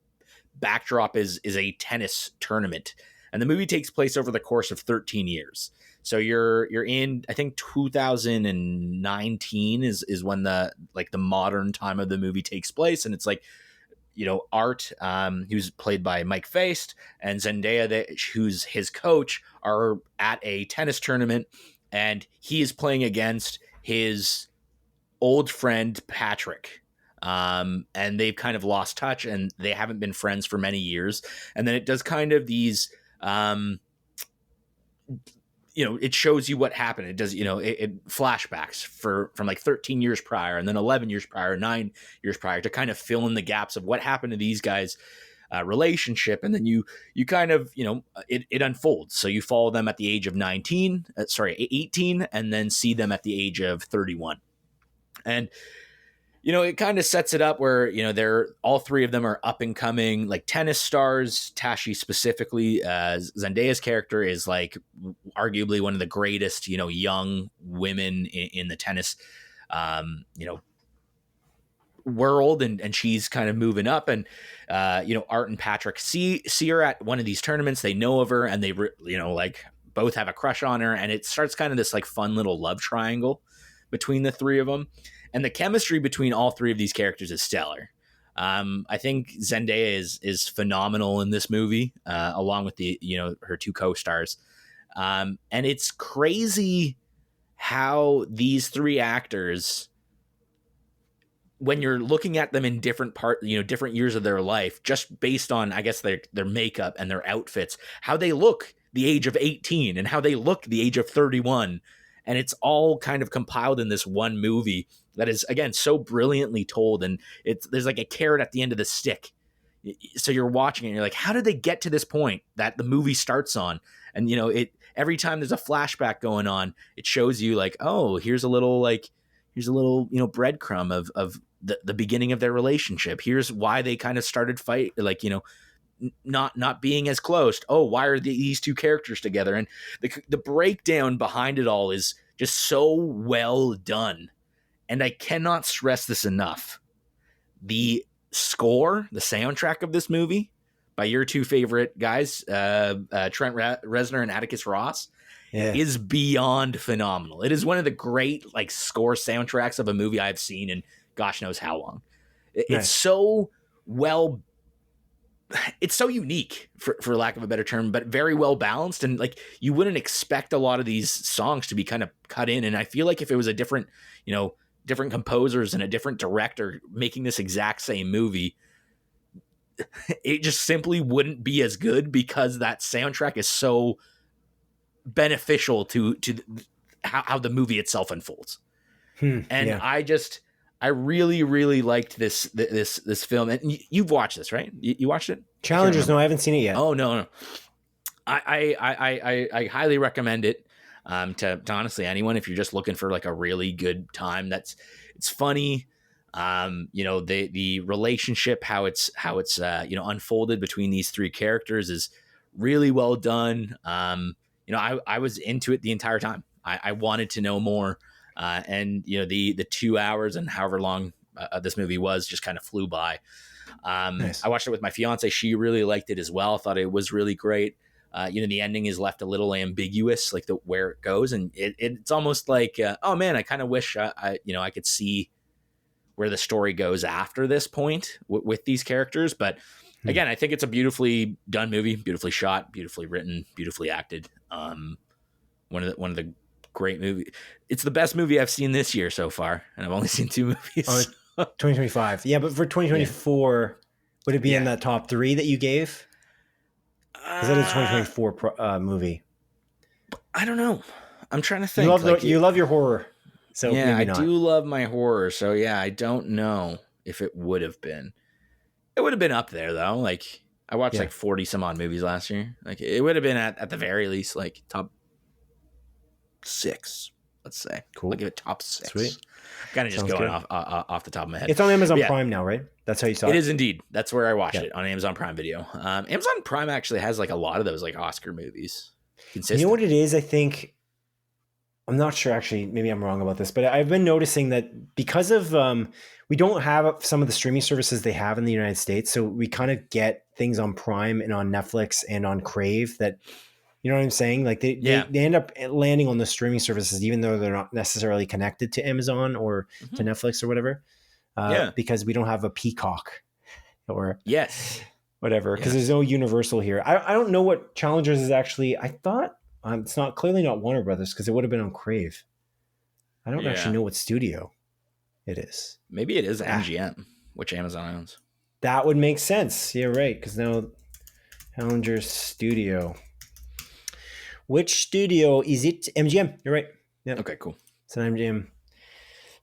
backdrop is a tennis tournament. And the movie takes place over the course of 13 years. So you're in, I think 2019 is when the modern time of the movie takes place. And it's like, Art, who's played by Mike Feist, and Zendaya, who's his coach, are at a tennis tournament, and he is playing against his old friend Patrick. And they've kind of lost touch, and they haven't been friends for many years. And then it does kind of these it shows you what happened. It does, it flashbacks from like 13 years prior, and then 11 years prior, 9 years prior, to kind of fill in the gaps of what happened to these guys' relationship. And then you kind of, it unfolds. So you follow them at the age of 18, and then see them at the age of 31. And it kind of sets it up where, they're all three of them are up and coming, like tennis stars. Tashi specifically, Zendaya's character is like arguably one of the greatest, young women in the tennis, world. And she's kind of moving up, and, Art and Patrick see her at one of these tournaments. They know of her, and they, both have a crush on her. And it starts kind of this like fun little love triangle between the three of them. And the chemistry between all three of these characters is stellar. I think Zendaya is phenomenal in this movie, along with her two co-stars. And it's crazy how these three actors, when you're looking at them in different different years of their life, just based on, I guess, their makeup and their outfits, how they look the age of 18 and how they look the age of 31. And it's all kind of compiled in this one movie that is, again, so brilliantly told. And there's like a carrot at the end of the stick. So you're watching it and you're like, how did they get to this point that the movie starts on? And, every time there's a flashback going on, it shows you like, oh, here's a little breadcrumb of the beginning of their relationship. Here's why they kind of started fight, not being as close. Oh, why are these two characters together? And the breakdown behind it all is just so well done. And I cannot stress this enough. The score, the soundtrack of this movie by your two favorite guys, Trent Reznor and Atticus Ross, is beyond phenomenal. It is one of the great like score soundtracks of a movie I've seen in gosh knows how long. It's so well, it's so unique for lack of a better term, but very well balanced. And like, you wouldn't expect a lot of these songs to be kind of cut in. And I feel like if it was a different, different composers and a different director making this exact same movie, it just simply wouldn't be as good, because that soundtrack is so beneficial to how the movie itself unfolds. I really, really liked this film. And you've watched this, right? You watched it?
Challengers? No, I haven't seen it yet.
Oh, no. I highly recommend it to honestly anyone if you're just looking for like a really good time. It's funny. The relationship, how it's unfolded between these three characters is really well done. I was into it the entire time. I wanted to know more. And the 2 hours and however long this movie was just kind of flew by. Nice. I watched it with my fiance. She really liked it as well. Thought it was really great. The ending is left a little ambiguous, like where it goes. And it's almost like, oh man, I kind of wish I could see where the story goes after this point with these characters. But again, I think it's a beautifully done movie, beautifully shot, beautifully written, beautifully acted. One of the great movie. It's the best movie I've seen this year so far, and I've only seen 2 movies.
2025. Yeah, but for 2024, would it be in that top 3 that you gave? Is that a 2024 movie?
I don't know. I'm trying to think.
You love your horror. So
yeah, I do love my horror. So yeah, I don't know if it would have been. It would have been up there though. Like I watched like 40 some odd movies last year. Like it would have been at the very least like top 6. Let's say. Cool. I'll give it top 6. Sweet. Kind of just going off the top of my head.
It's on Amazon Prime now, right? That's how you saw it.
It is indeed. That's where I watched it, on Amazon Prime Video. Amazon Prime actually has like a lot of those like Oscar movies. Consistent.
You know what it is? I think. I'm not sure, actually, maybe I'm wrong about this, but I've been noticing that because of, we don't have some of the streaming services they have in the United States. So we kind of get things on Prime and on Netflix and on Crave that, you know what I'm saying? Like they end up landing on the streaming services, even though they're not necessarily connected to Amazon or to Netflix or whatever, because we don't have a Peacock or whatever, because there's no Universal here. I don't know what Challengers is actually, I thought, it's clearly not Warner Brothers, because it would have been on Crave. I don't actually know what studio it is.
Maybe it is MGM, which Amazon owns.
That would make sense. Yeah, right. Because now Challenger Studio. Which studio is it? MGM. You're right. Yeah.
Okay, cool.
It's an MGM.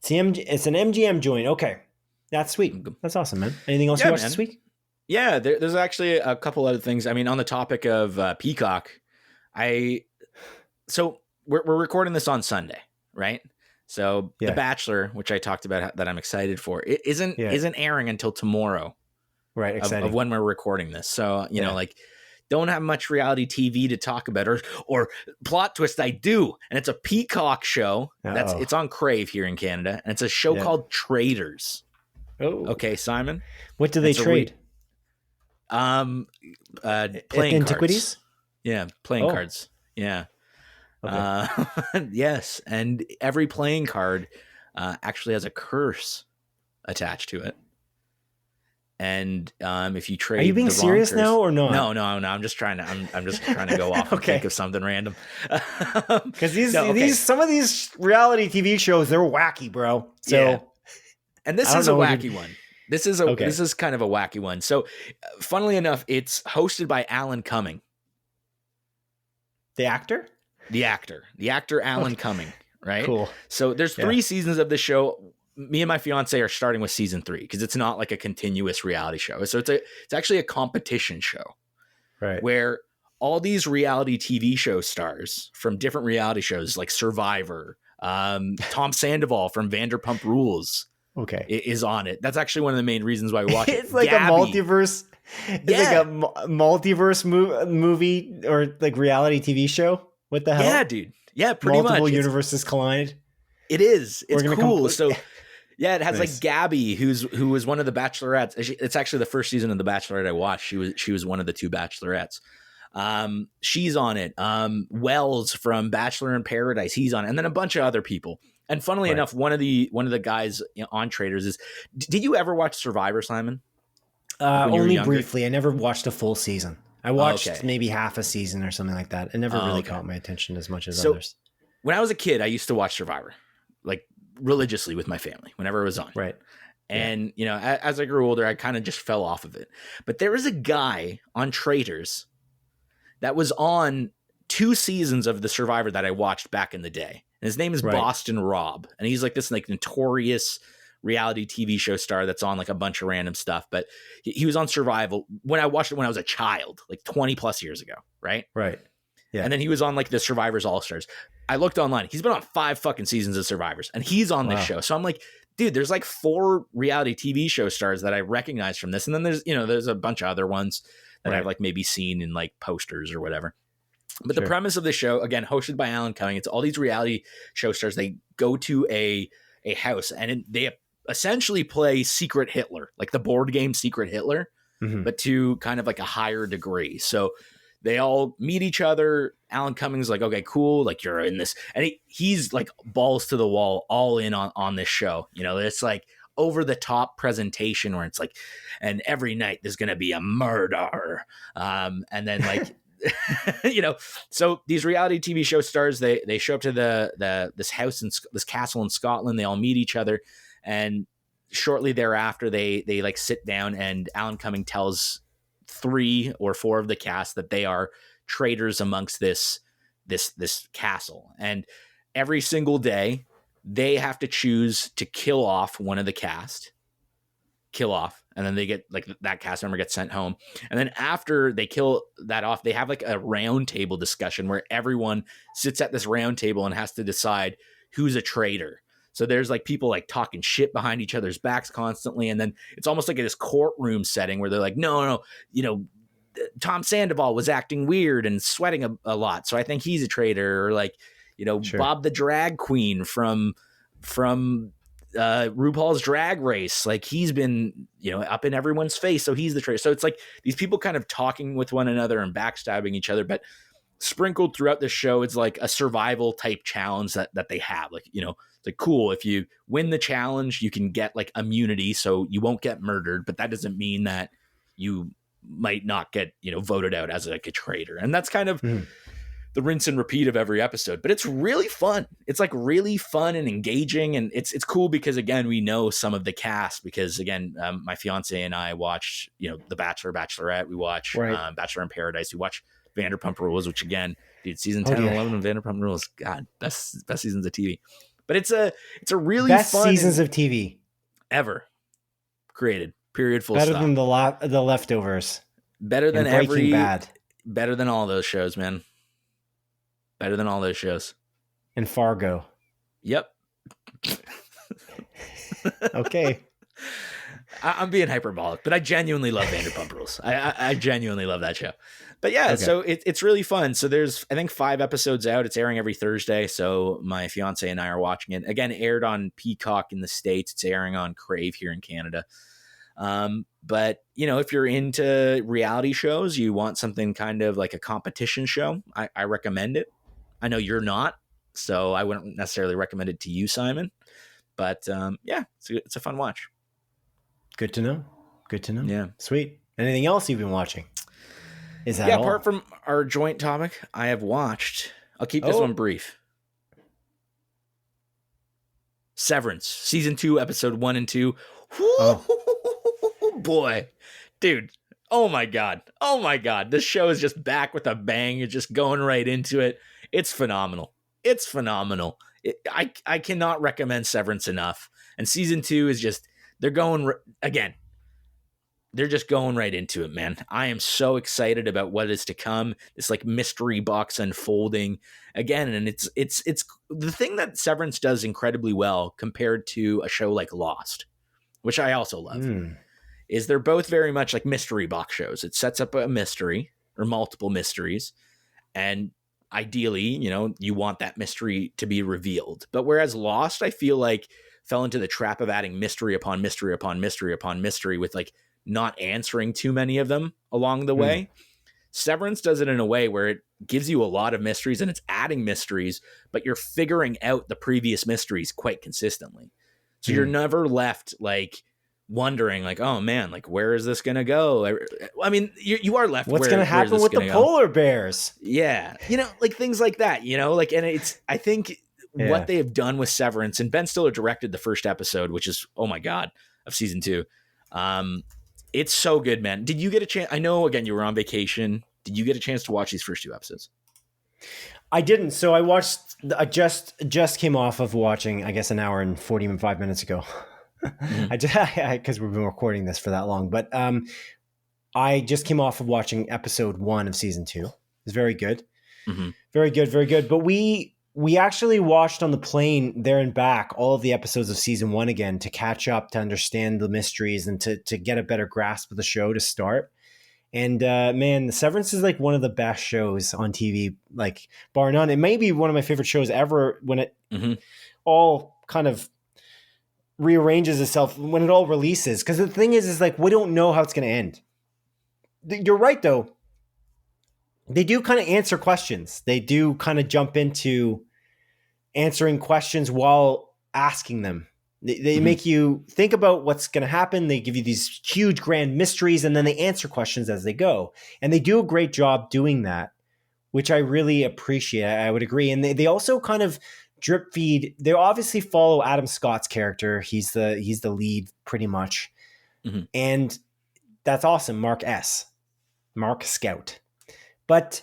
It's an MGM joint. Okay. That's sweet. That's awesome, man. Anything else you watched this week?
Yeah, there's actually a couple other things. I mean, on the topic of Peacock, so we're recording this on Sunday, right? So The Bachelor, which I talked about that I'm excited for, it isn't airing until tomorrow,
right? Exciting.
Of when we're recording this. So you know, like, don't have much reality TV to talk about, or plot twist. I do, and it's a Peacock show. It's on Crave here in Canada, and it's a show called Traders. Oh, okay, Simon.
What do they trade?
Playing
antiquities.
Cards. Yeah, playing cards. Yeah. Okay. Yes, and every playing card actually has a curse attached to it. And if you trade,
are you being serious now or not?
No. I'm just trying to go off and think of something random.
Because some of these reality TV shows, they're wacky, bro. So,
and this is a wacky one. This is kind of a wacky one. So, funnily enough, it's hosted by Alan Cumming.
The actor, Alan Cumming, right? Cool.
So there's 3 seasons of the show. Me and my fiance are starting with season 3 because it's not like a continuous reality show. So it's actually a competition show,
right?
Where all these reality TV show stars from different reality shows like Survivor, Tom Sandoval from Vanderpump Rules, is on it. That's actually one of the main reasons why we watch it.
It's like Gabby. A multiverse. It's like a multiverse movie or like reality TV show. What the hell?
Yeah, dude. Yeah, pretty much.
Multiple universes collide.
It is. It's cool. So Yeah, it has
Nice.
like Gabby, who was one of the Bachelorettes. It's actually the first season of The Bachelorette I watched. She was one of the 2 Bachelorettes. She's on it. Wells from Bachelor in Paradise, he's on it, and then a bunch of other people. And funnily enough, one of the guys on Traitors is. Did you ever watch Survivor, Simon?
Only briefly. I never watched a full season. I watched maybe half a season or something like that. It never really caught my attention as much as others.
When I was a kid, I used to watch Survivor, like religiously with my family whenever it was on.
Right.
And, you know, as I grew older, I kind of just fell off of it. But there was a guy on Traitors that was on 2 seasons of the Survivor that I watched back in the day. And his name is Boston Rob. And he's like this like notorious reality TV show star that's on like a bunch of random stuff. But he was on Survival when I watched it when I was a child, like 20 plus years ago. Right.
Right. Yeah.
And then he was on like the Survivors All-Stars. I looked online. He's been on 5 fucking seasons of Survivors and he's on this show. So I'm like, dude, there's like 4 reality TV show stars that I recognize from this. And then there's a bunch of other ones that I've like maybe seen in like posters or whatever. But the premise of the show, again, hosted by Alan Cumming, it's all these reality show stars. They go to a house and they essentially play Secret Hitler, like the board game Secret Hitler, but to kind of like a higher degree. So they all meet each other. Alan Cumming's like, okay, cool. Like you're in this. And he's like balls to the wall, all in on this show. You know, it's like over the top presentation where it's like, and every night there's going to be a murder. And then like, you know, so these reality TV show stars, they show up to this house in this castle in Scotland. They all meet each other. And shortly thereafter, they like sit down and Alan Cumming tells 3 or 4 of the cast that they are traitors amongst this castle. And every single day they have to choose to kill off one of the cast, and then they get like that cast member gets sent home. And then after they kill that off, they have like a round table discussion where everyone sits at this round table and has to decide who's a traitor. So there's like people like talking shit behind each other's backs constantly. And then it's almost like this courtroom setting where they're like, no, you know, Tom Sandoval was acting weird and sweating a lot. So I think he's a traitor. Or like, you know, Bob the drag queen from RuPaul's Drag Race. Like he's been, you know, up in everyone's face. So he's the traitor. So it's like these people kind of talking with one another and backstabbing each other. But sprinkled throughout the show, it's like a survival type challenge that they have. Like, you know, it's like, cool, if you win the challenge, you can get like immunity, so you won't get murdered, but that doesn't mean that you might not get, you know, voted out as like a traitor. And that's kind of the rinse and repeat of every episode, but it's really fun. It's like really fun and engaging. And it's cool because again, we know some of the cast because again, my fiance and I watched, you know, The Bachelor, Bachelorette. We watch Bachelor in Paradise. We watch Vanderpump Rules, which again, dude, season 10 and 11 of Vanderpump Rules, God, best seasons of TV. But it's a really
best
fun
seasons of TV
ever created. Period. Full
better
stop.
Than the Leftovers.
Better than
Breaking Bad.
Better than all those shows, man. Better than all those shows.
And Fargo.
Yep.
Okay.
I'm being hyperbolic, but I genuinely love Vanderpump Rules. I genuinely love that show. But yeah, so it's really fun. So there's, I think, 5 episodes out. It's airing every Thursday. So my fiance and I are watching it. Again, aired on Peacock in the States. It's airing on Crave here in Canada. But, you know, if you're into reality shows, you want something kind of like a competition show, I recommend it. I know you're not, so I wouldn't necessarily recommend it to you, Simon. But yeah, it's a fun watch.
Good to know.
Yeah.
Sweet. Anything else you've been watching? Is that all?
Apart from our joint topic, I have watched, I'll keep this one brief. Severance, season 2, episode 1 and 2. Boy, dude. Oh my God. This show is just back with a bang. You're just going right into it. It's phenomenal. I cannot recommend Severance enough. And season 2 is just, they're just going right into it, man. I am so excited about what is to come. It's like mystery box unfolding again. And it's the thing that Severance does incredibly well compared to a show like Lost, which I also love, is they're both very much like mystery box shows. It sets up a mystery or multiple mysteries. And ideally, you know, you want that mystery to be revealed. But whereas Lost, I feel like fell into the trap of adding mystery upon mystery upon mystery upon mystery with like not answering too many of them along the way. Severance does it in a way where it gives you a lot of mysteries and it's adding mysteries, but you're figuring out the previous mysteries quite consistently. So you're never left like wondering like, oh man, like where is this going to go? I mean, you are left.
What's going to happen with the polar bears?
Yeah. You know, like things like that, you know, like, and it's, I think what they have done with Severance, and Ben Stiller directed the first episode, which is, oh my God, of season 2. It's so good, man. Did you get a chance? I know, again, you were on vacation. Did you get a chance to watch these first 2 episodes?
I didn't. So I watched, I just came off of watching, I guess, an hour and 45 minutes ago. Because we've been recording this for that long. But I just came off of watching episode 1 of season 2. It's very good. Very good, very good. But we actually watched on the plane there and back all of the episodes of season 1 again to catch up, to understand the mysteries, and to get a better grasp of the show to start. And man, Severance is like one of the best shows on TV, like bar none. It may be one of my favorite shows ever when it all kind of rearranges itself, when it all releases. Because the thing is like, we don't know how it's going to end. You're right, though. They do kind of answer questions. They do kind of jump into answering questions while asking them. They make you think about what's going to happen. They give you these huge grand mysteries, and then they answer questions as they go. And they do a great job doing that, which I really appreciate. I would agree. And they also kind of drip feed. They obviously follow Adam Scott's character. He's the lead pretty much. And that's awesome. Mark Scout. But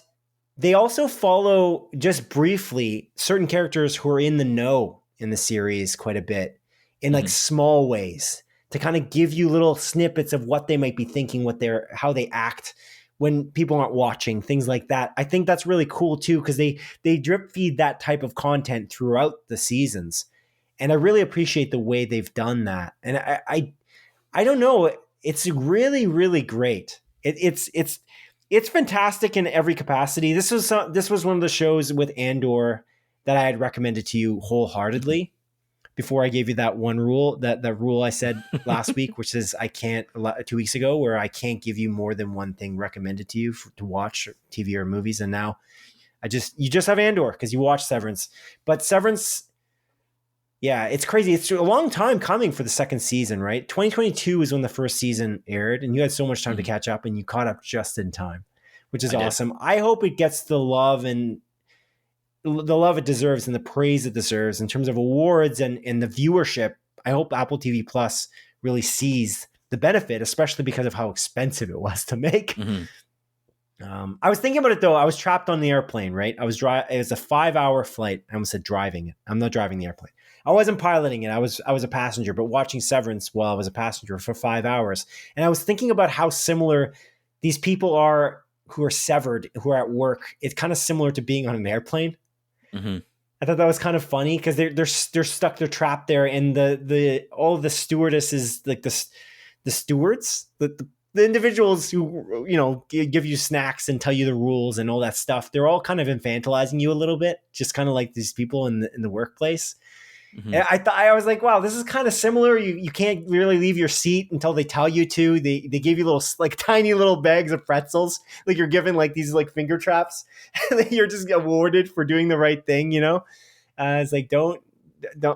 they also follow, just briefly, certain characters who are in the know in the series quite a bit, in like small ways, to kind of give you little snippets of what they might be thinking, how they act when people aren't watching, things like that. I think that's really cool too, because they drip feed that type of content throughout the seasons. And I really appreciate the way they've done that. And I don't know, it's really, really great. It's fantastic in every capacity. This was one of the shows with Andor that I had recommended to you wholeheartedly before I gave you that one rule, that rule I said last week, which is 2 weeks ago, where I can't give you more than one thing recommended to you to watch TV or movies. And now you just have Andor because you watched Severance. But Severance, yeah, it's crazy. It's a long time coming for the second season, right? 2022 is when the first season aired, and you had so much time to catch up, and you caught up just in time, which is awesome. I hope it gets the love it deserves and the praise it deserves in terms of awards and the viewership. I hope Apple TV Plus really sees the benefit, especially because of how expensive it was to make. I was thinking about it though. I was trapped on the airplane, right? It was a 5-hour flight. I almost said driving it. I'm not driving the airplane. I wasn't piloting it. I was a passenger, but watching Severance while I was a passenger for 5 hours. And I was thinking about how similar these people are who are severed, who are at work. It's kind of similar to being on an airplane. I thought that was kind of funny because they're stuck, they're trapped there, and all of the stewardesses, like the stewards, the individuals who, you know, give you snacks and tell you the rules and all that stuff, they're all kind of infantilizing you a little bit, just kind of like these people in the workplace. And I was like, wow, this is kind of similar. You can't really leave your seat until they tell you to. They give you little, like, tiny little bags of pretzels, like you're given like these like finger traps, and then you're just awarded for doing the right thing, you know. It's like don't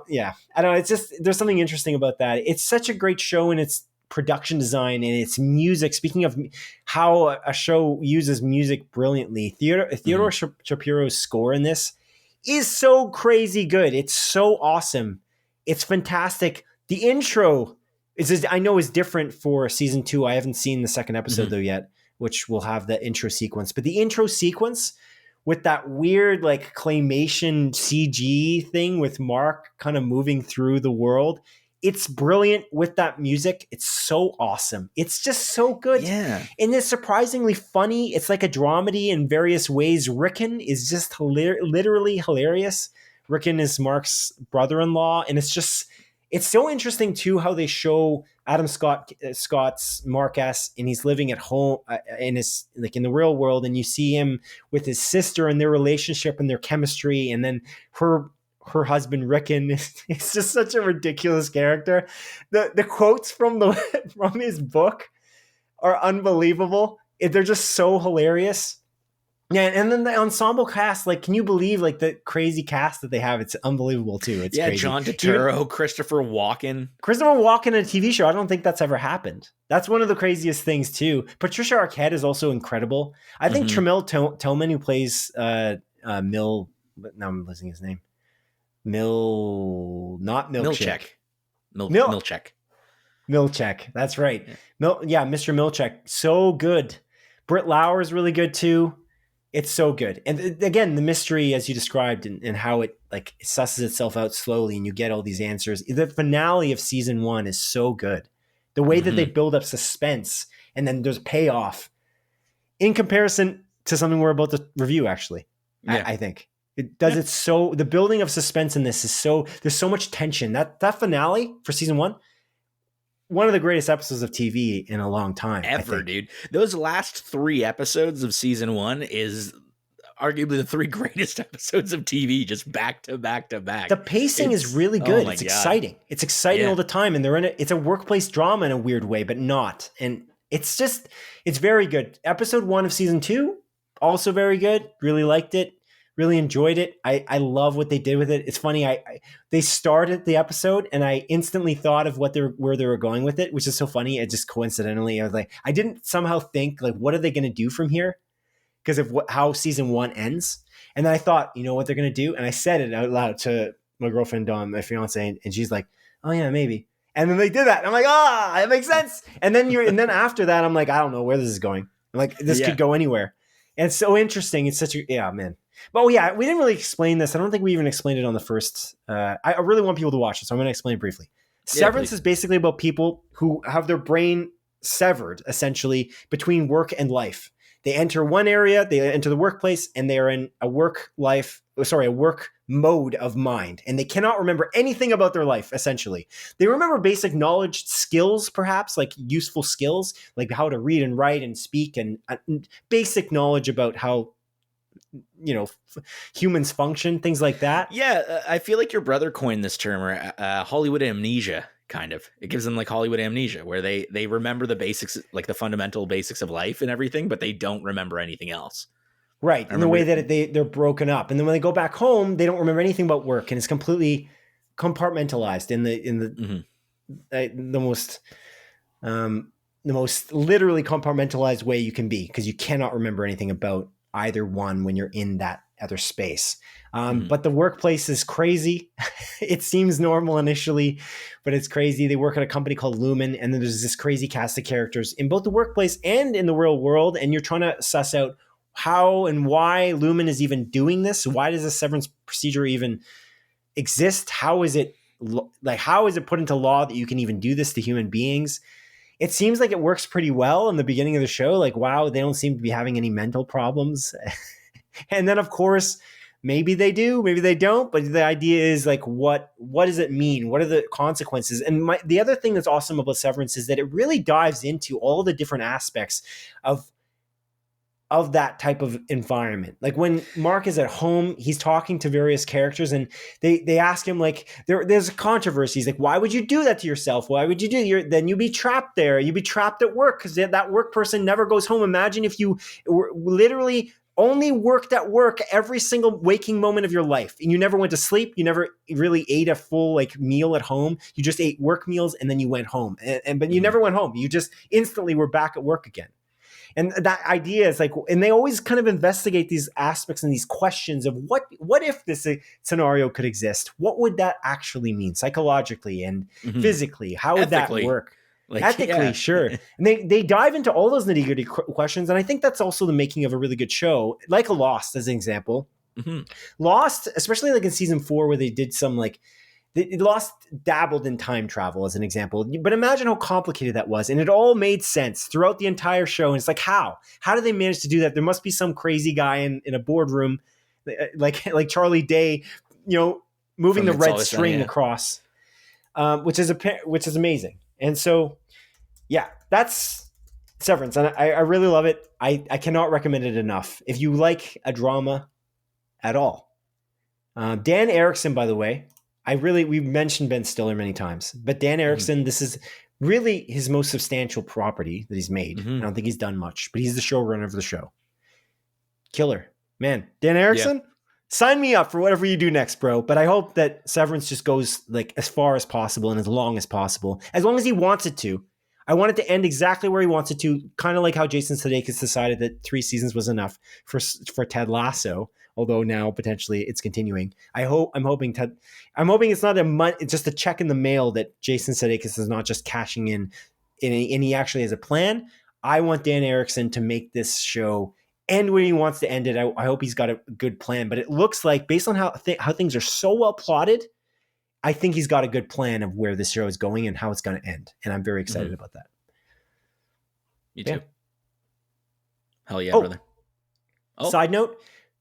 yeah, I don't know. It's just, there's something interesting about that. It's such a great show in its production design and its music. Speaking of how a show uses music brilliantly, Theodore Shapiro's score in this is so crazy good. It's so awesome. It's fantastic. The intro is different for season 2. I haven't seen the second episode though yet, which will have the intro sequence. But the intro sequence with that weird like claymation CG thing with Mark kind of moving through the world, it's brilliant with that music. It's so awesome. It's just so good.
Yeah.
And it's surprisingly funny. It's like a dramedy in various ways. Rickon is just literally hilarious. Rickon is Mark's brother-in-law. And it's so interesting too how they show Adam Scott's Mark S. and he's living at home in the real world. And you see him with his sister and their relationship and their chemistry. And then her her husband Rickon is just such a ridiculous character. The quotes from from his book are unbelievable. They're just so hilarious. Yeah, and then the ensemble cast, like, can you believe like the crazy cast that they have? It's unbelievable too. It's crazy.
John Turturro, Christopher Walken
in a TV show. I don't think that's ever happened. That's one of the craziest things too. Patricia Arquette is also incredible. I think Tremel Tillman, who plays Mill, but now I'm losing his name. Not Milkshake. Milchek. That's right. Mr. Milchek. So good. Britt Lauer is really good too. It's so good. And again, the mystery, as you described, and how it like susses itself out slowly and you get all these answers. The finale of season 1 is so good. The way that they build up suspense and then there's payoff in comparison to something we're about to review, actually. Yeah. I think it does it so. The building of suspense in this is so, there's so much tension. That finale for season 1, one of the greatest episodes of TV in a long time.
Ever, dude. Those last 3 episodes of season 1 is arguably the 3 greatest episodes of TV, just back to back to back.
The pacing is really good. It's exciting. It's exciting all the time. And it's a workplace drama in a weird way, but not. And it's very good. Episode 1 of season 2, also very good. Really liked it. Really enjoyed it. I love what they did with it. It's funny. They started the episode and I instantly thought of where they were going with it, which is so funny. It just coincidentally, I was like, I didn't somehow think like, what are they going to do from here? Because of how season 1 ends. And then I thought, you know what they're going to do? And I said it out loud to my girlfriend, Dawn, my fiance, and she's like, oh yeah, maybe. And then they did that. And I'm like, that makes sense. And then after that, I'm like, I don't know where this is going. I'm like, this could go anywhere. And it's so interesting. It's such man. But we didn't really explain this. I don't think we even explained it on the first. I really want people to watch it, so I'm going to explain it briefly. Severance is basically about people who have their brain severed, essentially, between work and life. They enter one area, they enter the workplace, and they are in a work mode of mind. And they cannot remember anything about their life, essentially. They remember basic knowledge, skills, perhaps, like useful skills, like how to read and write and speak, and basic knowledge about how humans function, things like that.
Yeah, I feel like your brother coined this term, or Hollywood amnesia, kind of. It gives them like Hollywood amnesia, where they remember the basics, like the fundamental basics of life and everything, but they don't remember anything else.
Right, in the way that they're broken up, and then when they go back home, they don't remember anything about work, and it's completely compartmentalized in the most literally compartmentalized way you can be, because you cannot remember anything about either one when you're in that other space. But the workplace is crazy. It seems normal initially, but it's crazy. They work at a company called Lumen, and then there's this crazy cast of characters in both the workplace and in the real world, and you're trying to suss out how and why Lumen is even doing this. Why does a severance procedure even exist? How is it put into law that you can even do this to human beings? It seems like it works pretty well in the beginning of the show. Like, wow, they don't seem to be having any mental problems. And then, of course, maybe they do, maybe they don't. But the idea is like, what does it mean? What are the consequences? And the other thing that's awesome about Severance is that it really dives into all the different aspects of that type of environment. Like when Mark is at home, he's talking to various characters and they ask him like, there's controversies. Like, why would you do that to yourself? Why would you do then you'd be trapped there. You'd be trapped at work because that work person never goes home. Imagine if you were literally only worked at work every single waking moment of your life and you never went to sleep. You never really ate a full like meal at home. You just ate work meals and then you went home but you never went home. You just instantly were back at work again. And that idea is like, and they always kind of investigate these aspects and these questions of what if this scenario could exist? What would that actually mean psychologically and physically? How would ethically, that work? Like, ethically, sure. And they dive into all those nitty-gritty questions. And I think that's also the making of a really good show, like a Lost as an example. Lost, especially like in season 4 where they did some like, Lost dabbled in time travel as an example, but imagine how complicated that was. And it all made sense throughout the entire show. And it's like, how do they manage to do that? There must be some crazy guy in a boardroom, like Charlie Day, moving the red string across, which is amazing. And so, yeah, that's Severance. And I really love it. I cannot recommend it enough. If you like a drama at all, Dan Erickson, by the way, we mentioned Ben Stiller many times, but Dan Erickson, this is really his most substantial property that he's made. I don't think he's done much, but he's the showrunner of the show. Killer, man. Dan Erickson, sign me up for whatever you do next, bro. But I hope that Severance just goes like as far as possible and as long as he wants it to. I want it to end exactly where he wants it to, kind of like how Jason Sudeikis decided that 3 seasons was enough for Ted Lasso. Although now potentially it's continuing. I'm hoping it's not it's just a check in the mail that Jason Sudeikis is not just cashing in, and he actually has a plan. I want Dan Erickson to make this show end when he wants to end it. I hope he's got a good plan. But it looks like, based on how things are so well plotted, I think he's got a good plan of where this show is going and how it's going to end. And I'm very excited about that.
Me too. Hell yeah, brother.
Side note,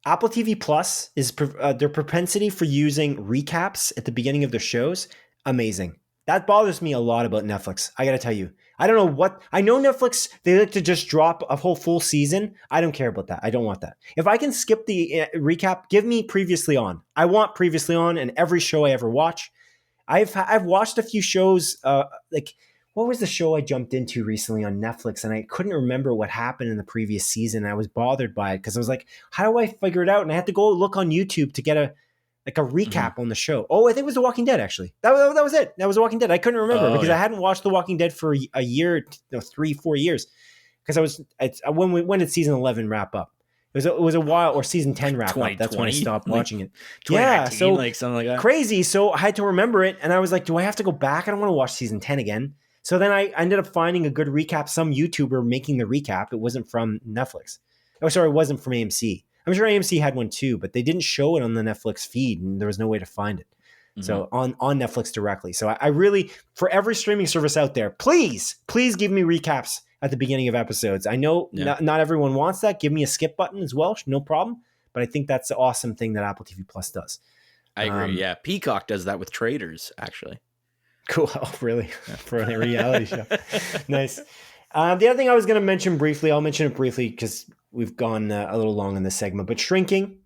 Apple TV Plus is their propensity for using recaps at the beginning of their shows. Amazing. That bothers me a lot about Netflix. I got to tell you, I don't know I know Netflix, they like to just drop a whole full season. I don't care about that. I don't want that. If I can skip the recap, give me Previously On. I want Previously On in every show I ever watch. I've watched a few shows, like, what was the show I jumped into recently on Netflix, and I couldn't remember what happened in the previous season. I was bothered by it because I was like, how do I figure it out? And I had to go look on YouTube to get a recap on the show. Oh, I think it was The Walking Dead, actually. That was it. That was The Walking Dead. I couldn't remember because I hadn't watched The Walking Dead for a year, 3-4 years. Because when did season 11 wrap up? It was a while, or season 10 wrap up. That's when I stopped watching it. Yeah, so
like something like that.
Crazy. So I had to remember it, and I was like, do I have to go back? I don't want to watch season 10 again. So then I ended up finding a good recap, some YouTuber making the recap. It wasn't from Netflix. Oh, sorry, it wasn't from AMC. I'm sure AMC had one too, but they didn't show it on the Netflix feed, and there was no way to find it. So on Netflix directly. So I really, for every streaming service out there, please give me recaps at the beginning of episodes. I know not everyone wants that. Give me a skip button as well. No problem. But I think that's the awesome thing that Apple TV Plus does.
I agree. Yeah. Peacock does that with Traders, actually.
Cool. Oh, really? For a reality show. Nice. The other thing I was going to mention briefly, I'll mention it briefly because we've gone a little long in this segment, but Shrinking,